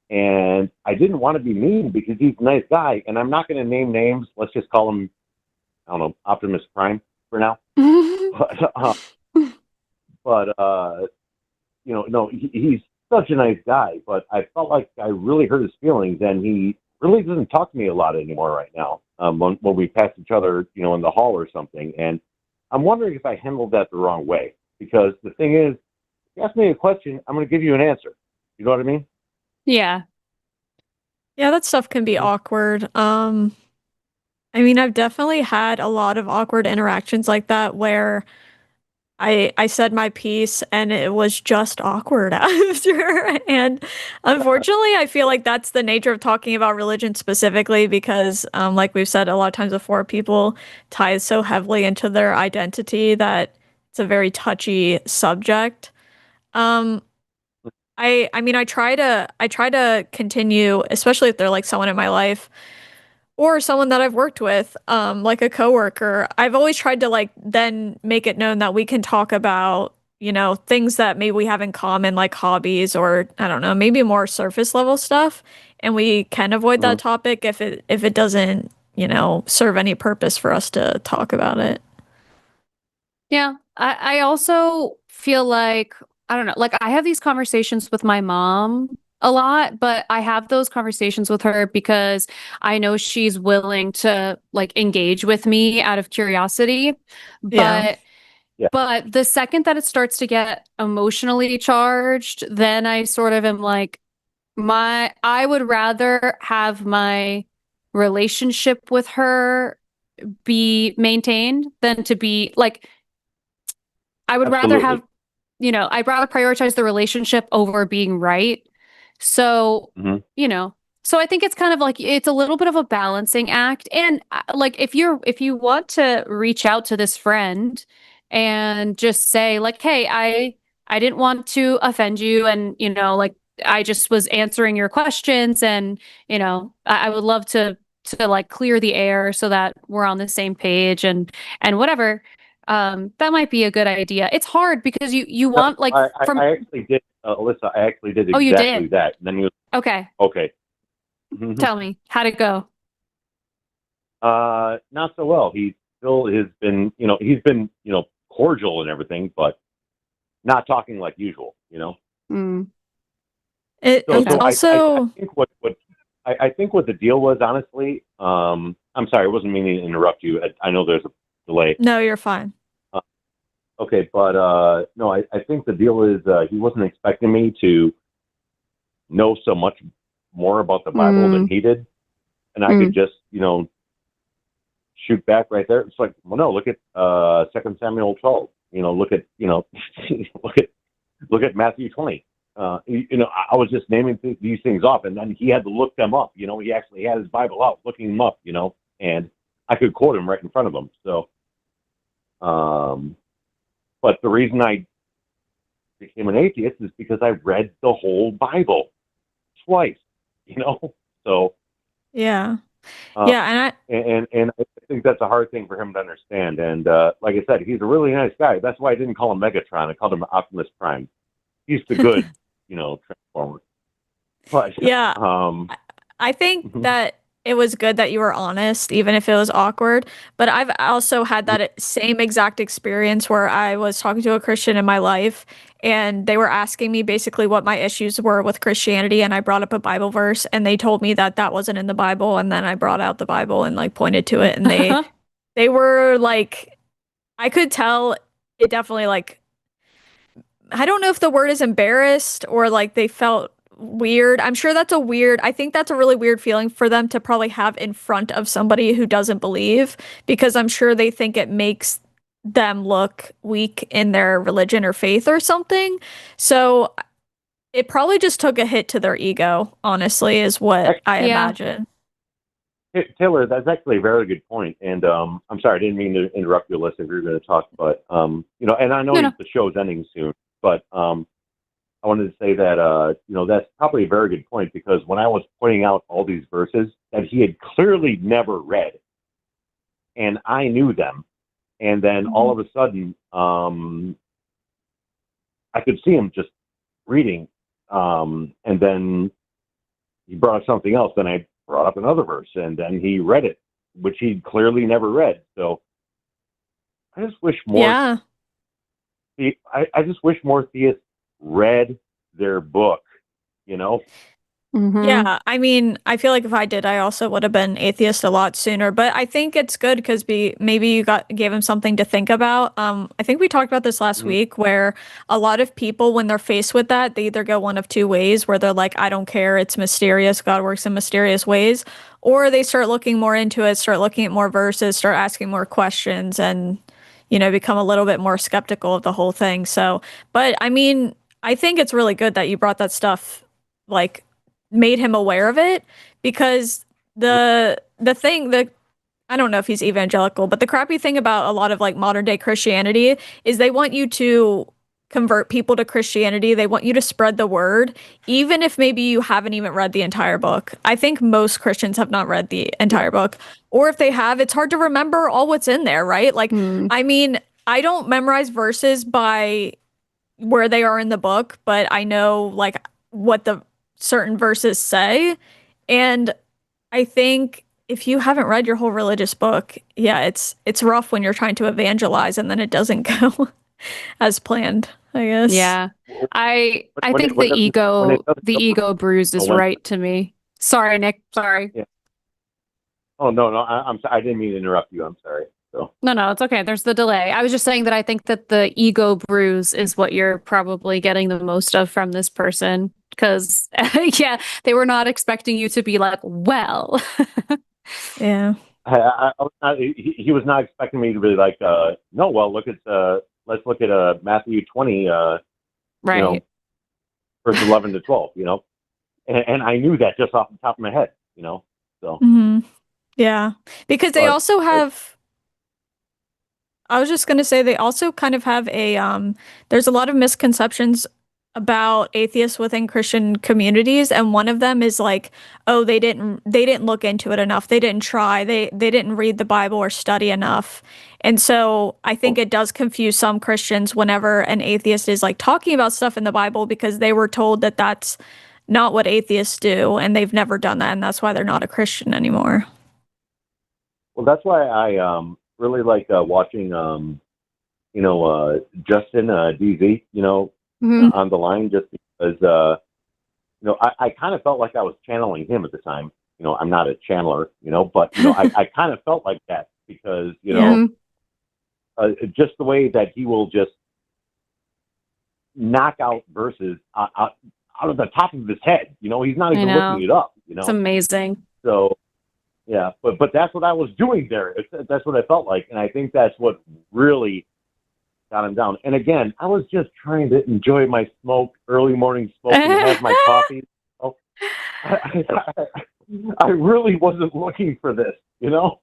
And I didn't want to be mean because he's a nice guy, and I'm not going to name names. Let's just call him, I don't know, Optimus Prime for now. No, he's such a nice guy, but I felt like I really hurt his feelings, and he really doesn't talk to me a lot anymore right now. When we pass each other, in the hall or something, and I'm wondering if I handled that the wrong way. Because the thing is, if you ask me a question, I'm going to give you an answer. You know what I mean? Yeah. Yeah, that stuff can be awkward. I mean, I've definitely had a lot of awkward interactions like that where I said my piece and it was just awkward after. And unfortunately, I feel like that's the nature of talking about religion specifically because, like we've said a lot of times before, people tie so heavily into their identity that it's a very touchy subject. I mean, I try to continue, especially if they're like someone in my life or someone that I've worked with, like a coworker. I've always tried to like then make it known that we can talk about, things that maybe we have in common, like hobbies or I don't know, maybe more surface level stuff. And we can avoid that topic if it doesn't, serve any purpose for us to talk about it. Yeah. I also feel like, I don't know, like I have these conversations with my mom a lot, but I have those conversations with her because I know she's willing to like engage with me out of curiosity. But but the second that it starts to get emotionally charged, then I sort of am like I would rather have my relationship with her be maintained than to be like I would rather have I'd rather prioritize the relationship over being right. So, so I think it's kind of like it's a little bit of a balancing act. And like if you want to reach out to this friend and just say like, "Hey, I didn't want to offend you and, like I just was answering your questions and, I would love to like clear the air so that we're on the same page and whatever." That might be a good idea. It's hard because you want like I from actually did, Alyssa. I actually did Oh, you exactly did? that. And then he was Okay. okay. Tell me, how'd it go? Not so well. He still has been, he's been, cordial and everything, but not talking like usual. Mm, It's Okay. also I think what the deal was, honestly. I'm sorry, I wasn't meaning to interrupt you. I know there's a delay. no, you're fine. Okay, but no, I think the deal is he wasn't expecting me to know so much more about the Bible than he did, and I could just, shoot back right there. It's like, well, no, look at 2 Samuel 12. Look at look at Matthew 20. I was just naming these things off, and then he had to look them up. He actually had his Bible out, looking them up. And I could quote him right in front of him. So, but the reason I became an atheist is because I read the whole Bible twice. So Yeah. Yeah, and I think that's a hard thing for him to understand. And like I said, he's a really nice guy. That's why I didn't call him Megatron. I called him Optimus Prime. He's the good, Transformer. But yeah. I think that it was good that you were honest, even if it was awkward. But I've also had that same exact experience where I was talking to a Christian in my life, and they were asking me basically what my issues were with Christianity, and I brought up a Bible verse, and they told me that that wasn't in the Bible, and then I brought out the Bible and like pointed to it, and they were like, I could tell it definitely like, I don't know if the word is embarrassed or like they felt weird. I'm sure I think that's a really weird feeling for them to probably have in front of somebody who doesn't believe, because I'm sure they think it makes them look weak in their religion or faith or something. So it probably just took a hit to their ego, honestly, is what I imagine. Taylor, that's actually a very good point. And I'm sorry, I didn't mean to interrupt you, Alyssa, if you were going to talk, but and I know the show's ending soon, but I wanted to say that, that's probably a very good point, because when I was pointing out all these verses that he had clearly never read, and I knew them, and then all of a sudden, I could see him just reading, and then he brought up something else, then I brought up another verse, and then he read it, which he clearly never read. So I just wish more. Yeah. I just wish more theists read their book, Yeah, I mean, I feel like if I did, I also would have been atheist a lot sooner. But I think it's good because maybe you gave him something to think about. I think we talked about this last week, where a lot of people, when they're faced with that, they either go one of two ways, where they're like, I don't care, it's mysterious, God works in mysterious ways, or they start looking more into it, start looking at more verses, start asking more questions, and become a little bit more skeptical of the whole thing. So, but I mean, I think it's really good that you brought that stuff, like, made him aware of it, because the thing that, I don't know if he's evangelical, but the crappy thing about a lot of like modern day Christianity is they want you to convert people to Christianity. They want you to spread the word, even if maybe you haven't even read the entire book. I think most Christians have not read the entire book, or if they have, it's hard to remember all what's in there, right? Like, I mean, I don't memorize verses by where they are in the book, but I know like what the certain verses say. And I think if you haven't read your whole religious book, yeah, it's rough when you're trying to evangelize and then it doesn't go as planned, I guess. Yeah. I think the ego bruise is right to me. Sorry, Nick. Sorry. Yeah. Oh, no, I'm sorry. I didn't mean to interrupt you. I'm sorry. So. No, it's okay. There's the delay. I was just saying that I think that the ego bruise is what you're probably getting the most of from this person. Because, yeah, they were not expecting you to be like, well. Yeah. He was not expecting me to be like, no, well, look at let's look at Matthew 20, Right. you know, verse 11 to 12, you know, and I knew that just off the top of my head, you know, so. Yeah, because they also have. I was just gonna say they also kind of have a there's a lot of misconceptions about atheists within Christian communities, and one of them is like, oh, they didn't look into it enough, they didn't try, they didn't read the Bible or study enough. And so I think it does confuse some Christians whenever an atheist is like talking about stuff in the Bible, because they were told that that's not what atheists do, and they've never done that, and that's why they're not a Christian anymore. Well, that's why I really like watching, you know, Justin DZ, you know, on the line, just because, you know, I kind of felt like I was channeling him at the time. You know, I'm not a channeler, you know, but, you know, I kind of felt like that because, you know, just the way that he will just knock out verses out of the top of his head. You know, he's not even looking it up, you know. It's amazing. So, yeah, but that's what I was doing there. That's what I felt like. And I think that's what really got him down. And again, I was just trying to enjoy my smoke, early morning smoke, and have my coffee. Oh, I really wasn't looking for this, you know?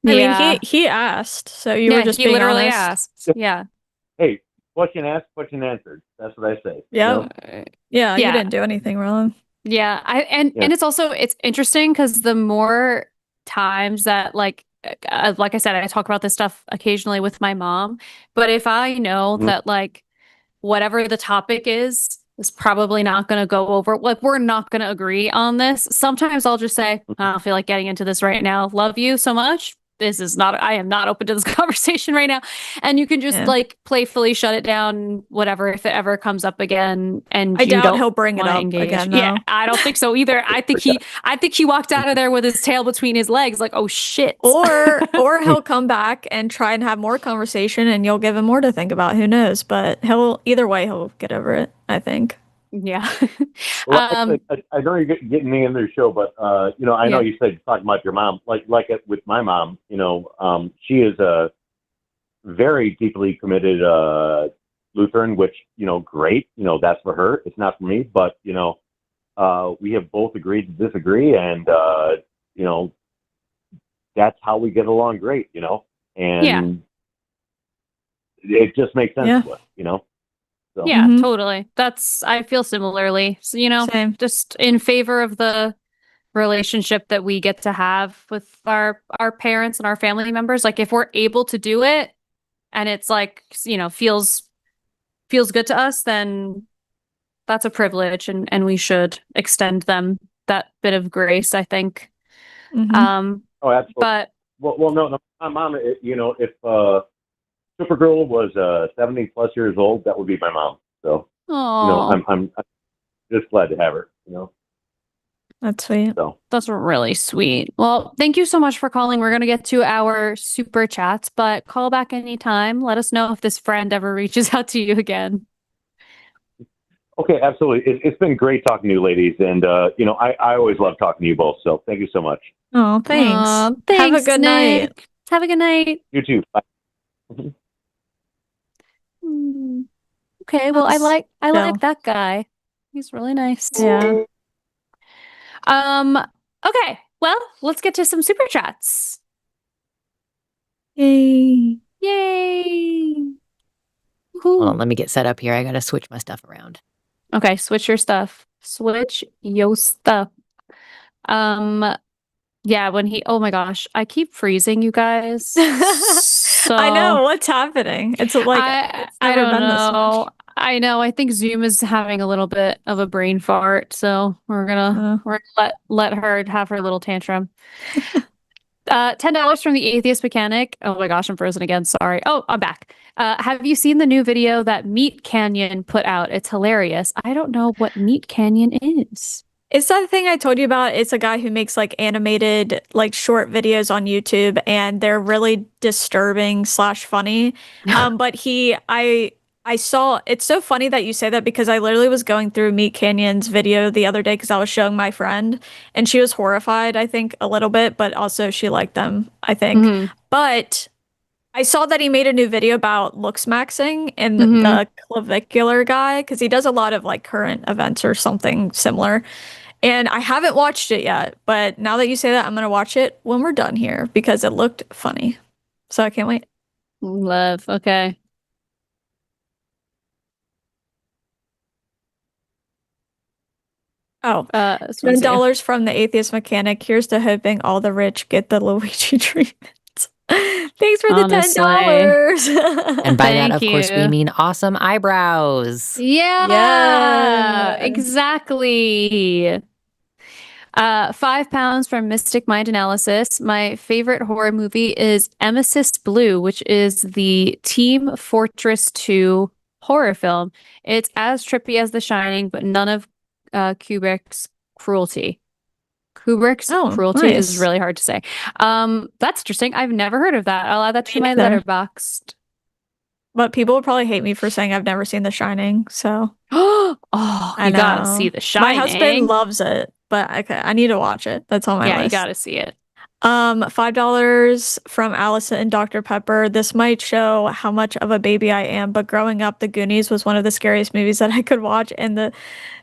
I mean, he asked, so you were just being literally honest. asked. Yeah. Hey, question asked, question answered. That's what I say. Yeah. You know? Yeah, you didn't do anything wrong. Yeah, and it's interesting because the more times that like I said, I talk about this stuff occasionally with my mom, but if I know that like whatever the topic is probably not going to go over, like we're not going to agree on this, sometimes I'll just say, I don't feel like getting into this right now. Love you so much. I am not open to this conversation right now. And you can just like playfully shut it down, whatever, if it ever comes up again. And I doubt he'll bring it up again, though. Yeah, I don't think so either. I think he walked out of there with his tail between his legs, like, oh shit. Or he'll come back and try and have more conversation, and you'll give him more to think about. Who knows? But either way, he'll get over it, I think. Yeah. Well, I know you're getting me in their show, but you know, I know you said talking about your mom, like with my mom, you know, she is a very deeply committed Lutheran, which, you know, great, you know, that's for her. It's not for me, but you know, we have both agreed to disagree, and you know, that's how we get along great, you know, and it just makes sense to us, you know. So. Yeah, totally. I feel similarly. So, you know, just in favor of the relationship that we get to have with our parents and our family members. Like if we're able to do it and it's like, you know, feels good to us, then that's a privilege, and we should extend them that bit of grace, I think. Oh, absolutely. But well, no, my mom, you know, if Supergirl was 70 plus years old, that would be my mom. So, you know, I'm just glad to have her, you know. That's sweet. So. That's really sweet. Well, thank you so much for calling. We're going to get to our super chats, but call back anytime. Let us know if this friend ever reaches out to you again. Okay, absolutely. It's been great talking to you, ladies. And, you know, I always love talking to you both. So thank you so much. Oh, thanks. Thanks. Have a good night. Have a good night. You too. Bye. Okay, well, I like that guy. He's really nice. Yeah. Okay, well, let's get to some super chats. Yay. Hold on, let me get set up here. I gotta switch my stuff around. Okay, switch your stuff. Switch your stuff. Yeah, oh my gosh, I keep freezing, you guys. So I know what's happening. It's like I don't know. I know. I think Zoom is having a little bit of a brain fart, so we're gonna let her have her little tantrum. $10 from the Atheist Mechanic. Oh my gosh, I'm frozen again. Sorry. Oh, I'm back. Have you seen the new video that Meat Canyon put out? It's hilarious. I don't know what Meat Canyon is. It's that thing I told you about. It's a guy who makes like animated, like short videos on YouTube, and they're really disturbing / funny. But I saw, it's so funny that you say that, because I literally was going through Meat Canyon's video the other day because I was showing my friend, and she was horrified, I think, a little bit, but also she liked them, I think. But I saw that he made a new video about looks maxing and Mhm. the clavicular guy because he does a lot of like current events or something similar. And I haven't watched it yet, but now that you say that, I'm gonna watch it when we're done here because it looked funny. So I can't wait. Love. Okay. Oh, That's what I'm saying. $10 from the atheist mechanic. Here's to hoping all the rich get the Luigi treatment. Thanks for the $10. And by that, Thank of course, we you. mean awesome eyebrows. Yeah, Yeah. exactly. 5 pounds from Mystic Mind Analysis. My favorite horror movie is Emesis Blue, which is the Team Fortress 2 horror film. It's as trippy as The Shining, but none of Kubrick's cruelty. Kubrick's cruelty is nice. really hard to say. That's interesting. I've never heard of that. I'll add that to my neither. Letterboxd. But people would probably hate me for saying I've never seen The Shining. So Oh, I you gotta know. see The Shining. My husband loves it, but I need to watch it. That's on my Yeah, list. you gotta see it. $5 from Alyssa and Dr. Pepper. This might show how much of a baby I am, but growing up, The Goonies was one of the scariest movies that I could watch, and The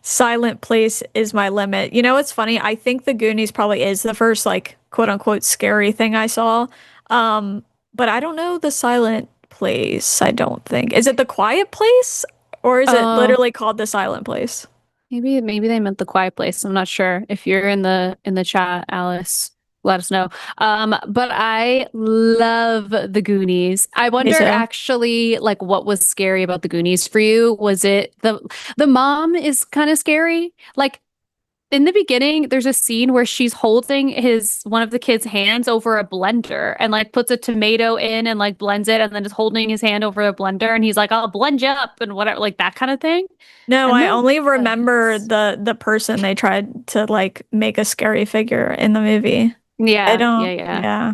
Silent Place is my limit. You know what's funny? I think The Goonies probably is the first like quote unquote scary thing I saw. But I don't know The Silent Place. I don't think. Is it The Quiet Place? Or is it literally called The Silent Place? Maybe they meant The Quiet Place. I'm not sure. If you're in the chat, Alice, let us know. But I love The Goonies. I wonder too. actually like what was scary about The Goonies for you? Was it the mom is kind of scary? Like in the beginning, there's a scene where she's holding one of the kids' hands over a blender and like puts a tomato in and like blends it and then is holding his hand over a blender and he's like, I'll blend you up and whatever, like that kind of thing. No, And I then only remember the person they tried to like make a scary figure in the movie. Yeah, I don't. yeah. Yeah,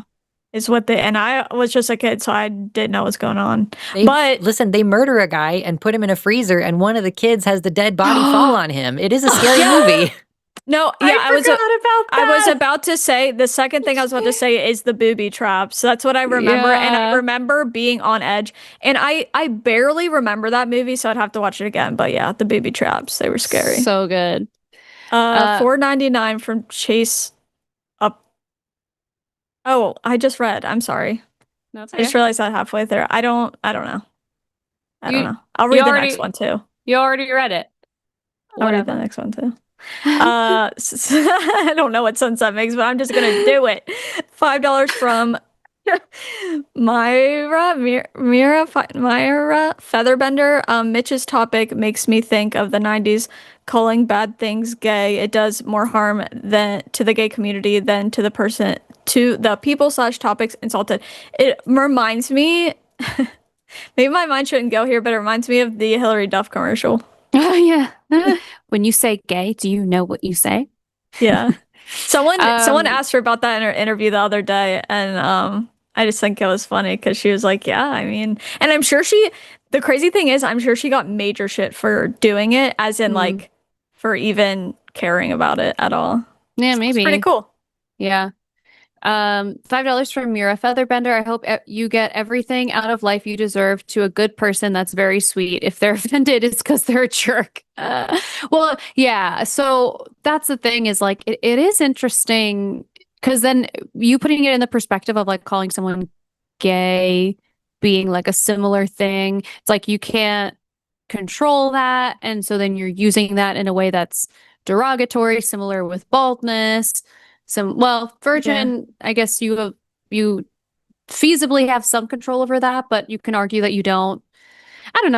is what they. And I was just a kid, so I didn't know what's going on. But listen, they murder a guy and put him in a freezer, and one of the kids has the dead body fall on him. It is a scary movie. No, yeah, I forgot about that. I was about to say the second thing I was about to say is the booby traps. That's what I remember, and I remember being on edge. And I barely remember that movie, so I'd have to watch it again. But yeah, the booby traps, they were scary. So good. $4.99 from Chase Up. Oh, I just read. I'm sorry. That's I just realized that halfway through. I don't know. I don't know. I'll you read the already- next one too. You already read it. I'll read the next one too. I don't know what sense that makes, but I'm just gonna do it. $5 from Myra Featherbender. Mitch's topic makes me think of the 90s calling bad things gay. It does more harm than to the gay community than to the people / topics insulted. It reminds me maybe my mind shouldn't go here, but it reminds me of the Hillary Duff commercial. Oh yeah. When you say gay, do you know what you say? Yeah. Someone asked her about that in her interview the other day, and I just think it was funny because she was like, yeah, I mean, and I'm sure the crazy thing is I'm sure she got major shit for doing it, as in like for even caring about it at all. Yeah, So maybe. it's pretty cool. Yeah. $5 from Mira Featherbender. I hope you get everything out of life you deserve to a good person that's very sweet. If they're offended, it's because they're a jerk. Well, yeah. So that's the thing is like, it is interesting because then you putting it in the perspective of like calling someone gay being like a similar thing. It's like you can't control that. And so then you're using that in a way that's derogatory, similar with baldness. Virgin, I guess you feasibly have some control over that, but you can argue that you don't. I don't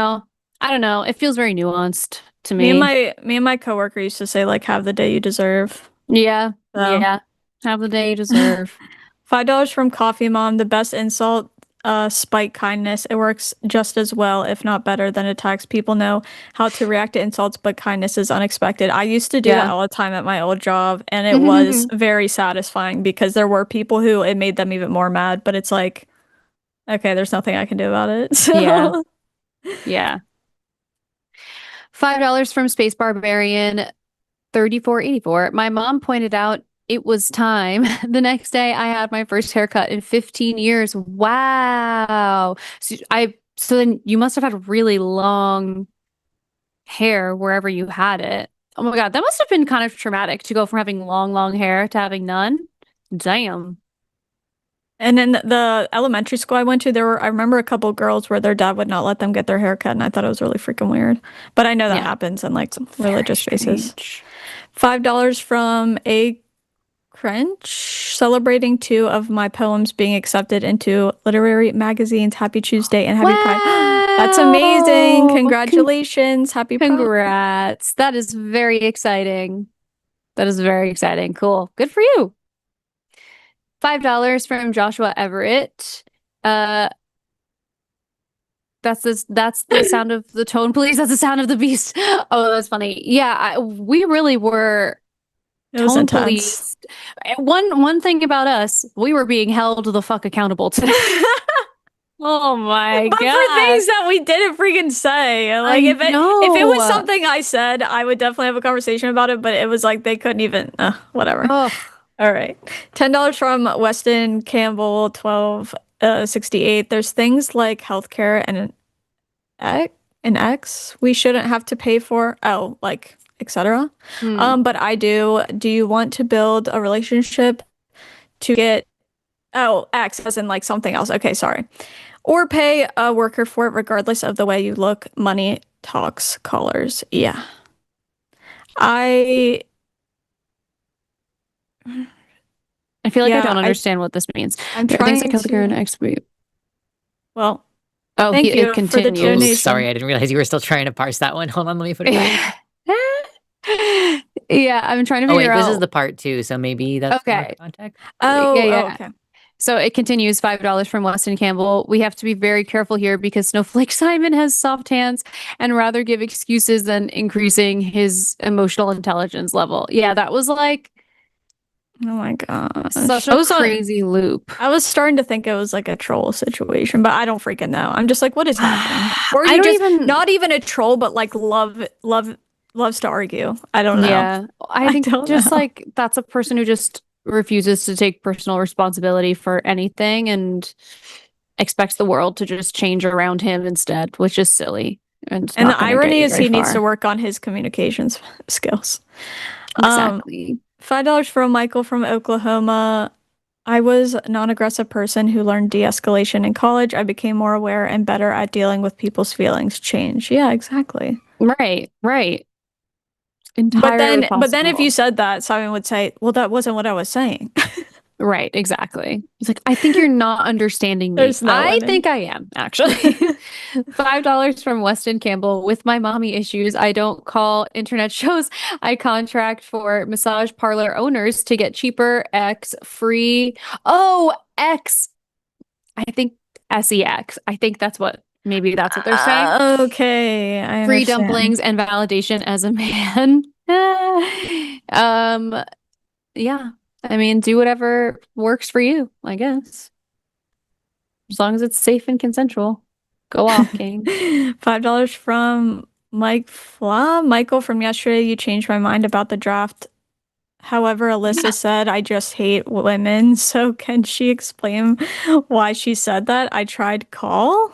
know. It feels very nuanced to me. Me and my coworker used to say like, have the day you deserve. Yeah. So. Yeah. Have the day you deserve. $5 from Coffee Mom. The best insult, spite kindness. It works just as well, if not better, than attacks. People know how to react to insults, but kindness is unexpected. I used to do that all the time at my old job, and it was very satisfying because there were people who it made them even more mad, but it's like, okay, there's nothing I can do about it. So. Yeah. $5 from Space Barbarian. 3484. My mom pointed out it was time. The next day, I had my first haircut in 15 years. Wow. So then you must have had really long hair wherever you had it. Oh my God, that must have been kind of traumatic to go from having long hair to having none. Damn. And in the elementary school I went to, I remember a couple girls where their dad would not let them get their hair cut, and I thought it was really freaking weird. But I know that happens in like religious spaces. $5 from A Crunch, celebrating 2 of my poems being accepted into literary magazines. Happy Tuesday and Happy Pride. That's amazing. Congratulations. Happy Pride. Congrats. That is very exciting. That is very exciting. Cool. Good for you. $5 from Joshua Everett. That's the sound of the tone police. That's the sound of the beast. Oh, that's funny. Yeah, we really were tone police. One thing about us, we were being held the fuck accountable today. Oh my God. But for things that we didn't freaking say. Like if it was something I said, I would definitely have a conversation about it, but it was like they couldn't even whatever. Oh. All right. $10 from Weston Campbell, 1268. There's things like healthcare and an X we shouldn't have to pay for. Oh, like etc. But I do. Do you want to build a relationship to get X as in like something else? Okay, sorry. Or pay a worker for it regardless of the way you look. Money talks, callers. Yeah. I feel like I don't understand what this means. I'm trying to healthcare and X. Well, thank you it continues. For the donation. Sorry, I didn't realize you were still trying to parse that one. Hold on, let me put it back. Yeah, I'm trying to figure out. This is the part 2, so maybe that's okay. Context. Okay. So it continues. $5 from Weston Campbell. We have to be very careful here because Snowflake Simon has soft hands and rather give excuses than increasing his emotional intelligence level. Yeah, that was like, oh my God, such a crazy loop. I was starting to think it was like a troll situation, but I don't freaking know. I'm just like, what is happening? Or you not even a troll, but like loves to argue. I don't know. Yeah, I think just like that's a person who just refuses to take personal responsibility for anything and expects the world to just change around him instead, which is silly. And the irony is he needs to work on his communications skills. Exactly. $5 from Michael from Oklahoma. I was a non-aggressive person who learned de-escalation in college. I became more aware and better at dealing with people's feelings. Change. Yeah, exactly. Right. But then if you said that, Simon would say, well, that wasn't what I was saying. Right, exactly. He's like, I think you're not understanding me. I think I am, actually. $5 from Weston Campbell. With my mommy issues, I don't call internet shows. I contract for massage parlor owners to get cheaper X free. Oh, X. I think SEX. I think maybe that's what they're saying. Okay. I free understand. dumplings and validation as a man. Yeah. I mean, do whatever works for you, I guess. As long as it's safe and consensual. Go off, King. $5 from Michael from yesterday. You changed my mind about the draft. However, Alyssa said, I just hate women. So can she explain why she said that? I tried call.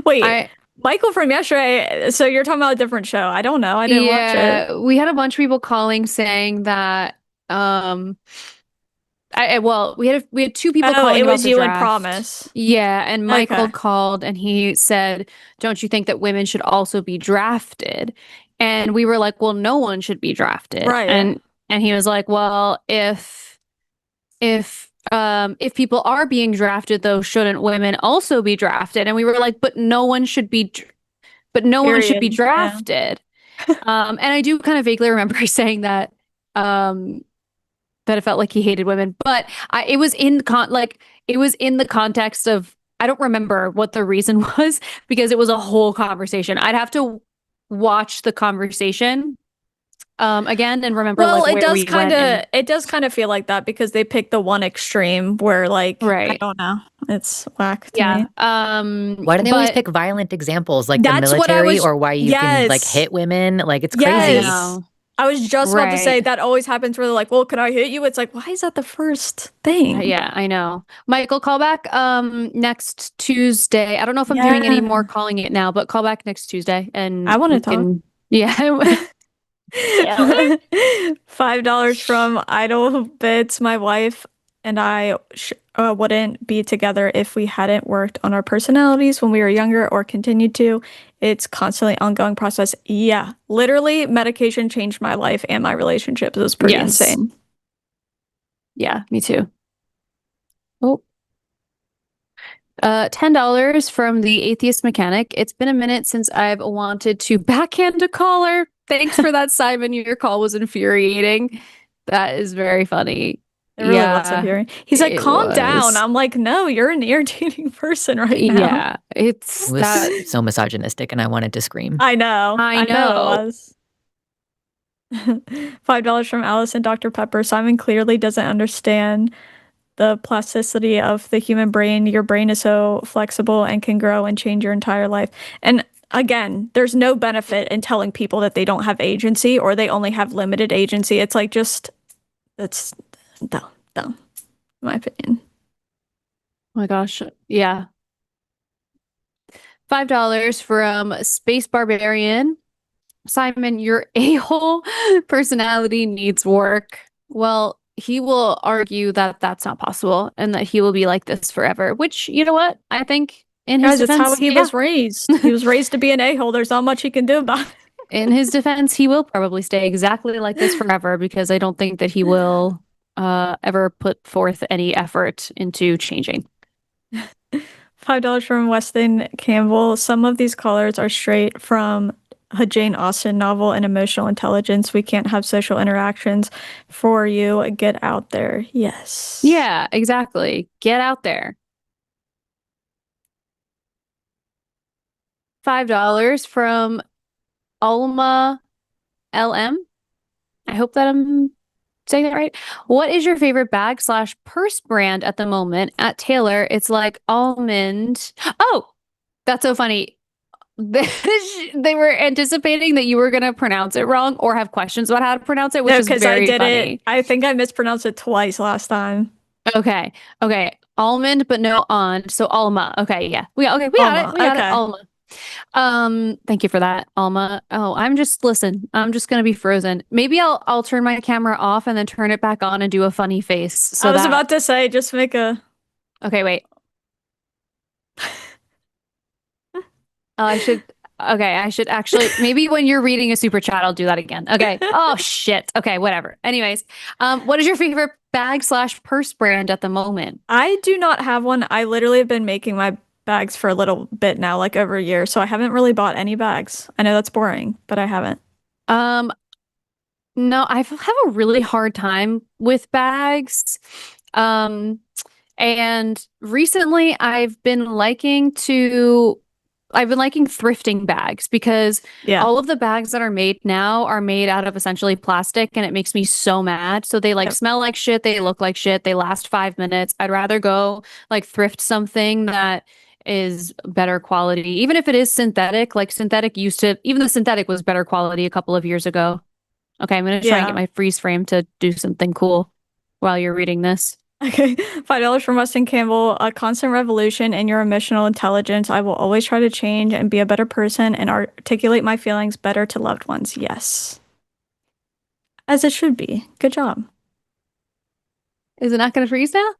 Wait, Michael from yesterday. So you're talking about a different show. I don't know. I didn't watch it. We had a bunch of people calling saying that we had 2 people calling. It was about you draft. and Promise. Yeah, and Michael called and he said, don't you think that women should also be drafted? And we were like, well, no one should be drafted. Right. And he was like, well, if people are being drafted, though, shouldn't women also be drafted? And we were like, but no one should be drafted. And I do kind of vaguely remember saying that it felt like he hated women, but it was in the context of, I don't remember what the reason was because it was a whole conversation. I'd have to watch the conversation again and remember. Well, it does kind of feel like that because they picked the one extreme where I don't know, it's whack to me. Why do they always pick violent examples like the military or why you can hit women? Like it's crazy. I was just about to say Right. that always happens where they're like, well, could I hit you? It's like, why is that the first thing? Yeah, I know. Michael, call back next Tuesday. I don't know if I'm doing any more calling it now, but call back next Tuesday and I wanna we talk. can yeah. $5 from Idle Bits. My wife and I wouldn't be together if we hadn't worked on our personalities when we were younger or continued to. It's constantly ongoing process. Yeah, literally, medication changed my life and my relationships. It was pretty Yes. insane. Yeah, me too. Oh. $10 from the Atheist Mechanic. It's been a minute since I've wanted to backhand a caller. Thanks for that, Simon. Your call was infuriating. That is very funny. It really was infuriating. He's like, calm down. I'm like, no, you're an irritating person right now. Yeah, It was so misogynistic, and I wanted to scream. I know. I know. It was. $5 from Alice and Dr. Pepper. Simon clearly doesn't understand the plasticity of the human brain. Your brain is so flexible and can grow and change your entire life. And again, there's no benefit in telling people that they don't have agency or they only have limited agency. It's like that's dumb, in my opinion. Oh my gosh. Yeah. $5 from Space Barbarian. Simon, your a-hole personality needs work. Well, he will argue that that's not possible and that he will be like this forever, which, you know what? I think in his defense, that's how he was raised. He was raised to be an a-hole. There's not much he can do about it. In his defense, he will probably stay exactly like this forever because I don't think that he will ever put forth any effort into changing. $5 from Weston Campbell. Some of these callers are straight from a Jane Austen novel and emotional intelligence. We can't have social interactions for you. Get out there. Yes. Yeah, exactly. Get out there. $5 from Alma LM. I hope that I'm saying that right. What is your favorite bag/purse brand at the moment? At Taylor, it's like almond. Oh, that's so funny. They were anticipating that you were going to pronounce it wrong or have questions about how to pronounce it, which is very funny. I think I mispronounced it twice last time. Okay. Almond, but no on. So Alma. Okay, yeah. We got it. We got it. Alma. Thank you for that, Alma. Oh, I'm just gonna be frozen. Maybe I'll turn my camera off and then turn it back on and do a funny face. So I was about to say, just make a. Okay, wait. I should actually, maybe when you're reading a super chat, I'll do that again. Okay. Oh shit. Okay, whatever. Anyways, what is your favorite bag/purse brand at the moment? I do not have one. I literally have been making my bags for a little bit now, like over a year. So I haven't really bought any bags. I know that's boring, but I haven't. No, I have a really hard time with bags. And recently I've been liking thrifting bags because all of the bags that are made now are made out of essentially plastic, and it makes me so mad. So they smell like shit, they look like shit, they last 5 minutes. I'd rather go thrift something that is better quality, even if it is synthetic. Even the synthetic was better quality a couple of years ago. Okay, I'm gonna try and get my freeze frame to do something cool while you're reading this. Okay, $5 from Weston Campbell. A constant revolution in your emotional intelligence. I will always try to change and be a better person and articulate my feelings better to loved ones. Yes. As it should be. Good job. Is it not going to freeze now?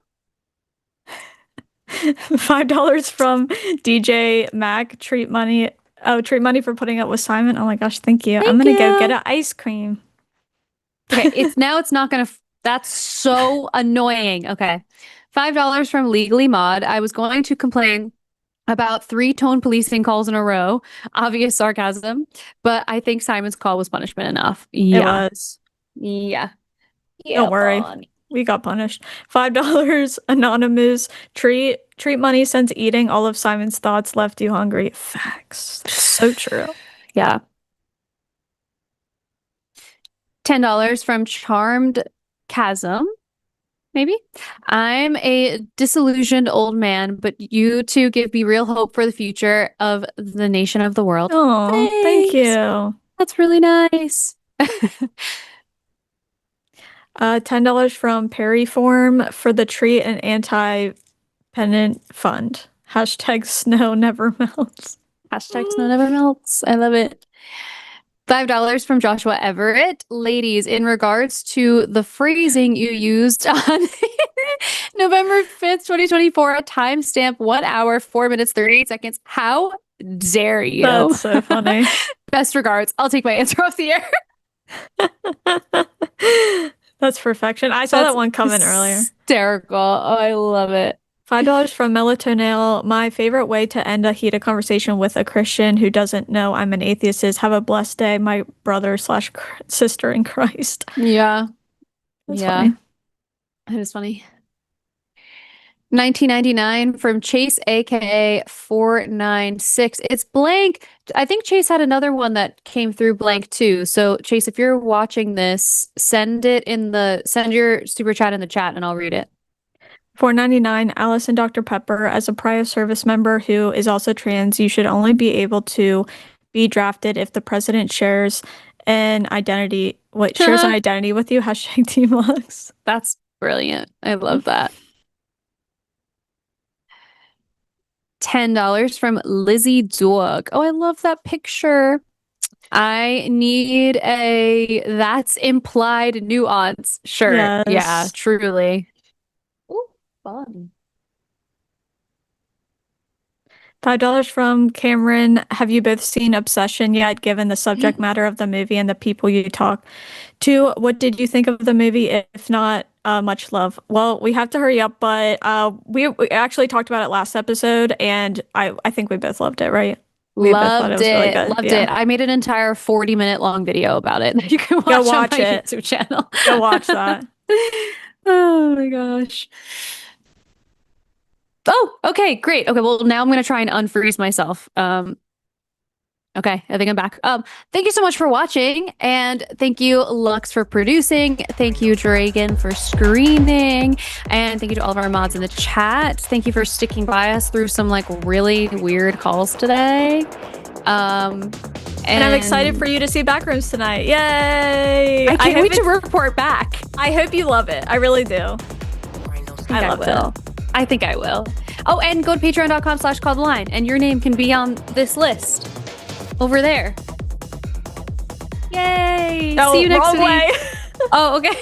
$5 from DJ Mac. Treat money for putting up with Simon. Oh my gosh, thank you. I'm going to go get an ice cream. Okay, it's not going to... That's so annoying. Okay. $5 from Legally Mod. I was going to complain about 3 tone policing calls in a row. Obvious sarcasm. But I think Simon's call was punishment enough. Yeah. It was. Yeah. Don't worry. We got punished. $5 anonymous. Treat money since eating all of Simon's thoughts left you hungry. Facts. So true. Yeah. $10 from Charmed Chasm. Maybe. I'm a disillusioned old man, but you two give me real hope for the future of the nation of the world. Oh, thank you. That's really nice. $10 from Perryform for the treat and anti-pennant fund. Hashtag snow never melts. Hashtag snow never melts. I love it. $5 from Joshua Everett. Ladies, in regards to the phrasing you used on November 5th, 2024, a timestamp 1 hour, 4 minutes, 38 seconds. How dare you? That's so funny. Best regards. I'll take my answer off the air. That's perfection. I saw that one coming earlier. Hysterical. Oh, I love it. $5 from Melatonail. My favorite way to end a heated conversation with a Christian who doesn't know I'm an atheist is have a blessed day, my brother/sister in Christ. Yeah. That's yeah. funny. That is funny. $19.99 from Chase, aka 496. It's blank. I think Chase had another one that came through blank too. So Chase, if you're watching this, send your super chat in the chat and I'll read it. $4.99, Alice and Dr. Pepper. As a prior service member who is also trans, you should only be able to be drafted if the president shares an identity. Shares an identity with you? Hashtag Team Lux. That's brilliant. I love that. $10 from Lizzie Dog. Oh, I love that picture. I need that's implied nuance shirt. Yes. Yeah, truly. Ooh, fun. $5 from Cameron. Have you both seen Obsession yet? Given the subject matter of the movie and the people you talk to, what did you think of the movie? If not, much love. Well, we have to hurry up, but we actually talked about it last episode, and I think we both loved it, right? We both thought Loved it. Really good. Loved it. I made an entire 40-minute long video about it. You can watch on my YouTube channel. Go watch that. Oh my gosh. Oh, okay, great. Okay, well, now I'm going to try and unfreeze myself. Okay, I think I'm back. Thank you so much for watching, and thank you, Lux, for producing. Thank you, Dragon, for screening, and thank you to all of our mods in the chat. Thank you for sticking by us through some like really weird calls today. And I'm excited for you to see Backrooms tonight. Yay! I can't wait to report back. I hope you love it. I really do. I love it. I think I will. Oh, and go to patreon.com/calltheline, and your name can be on this list over there. Yay! No, see you next wrong week. way. Oh, okay.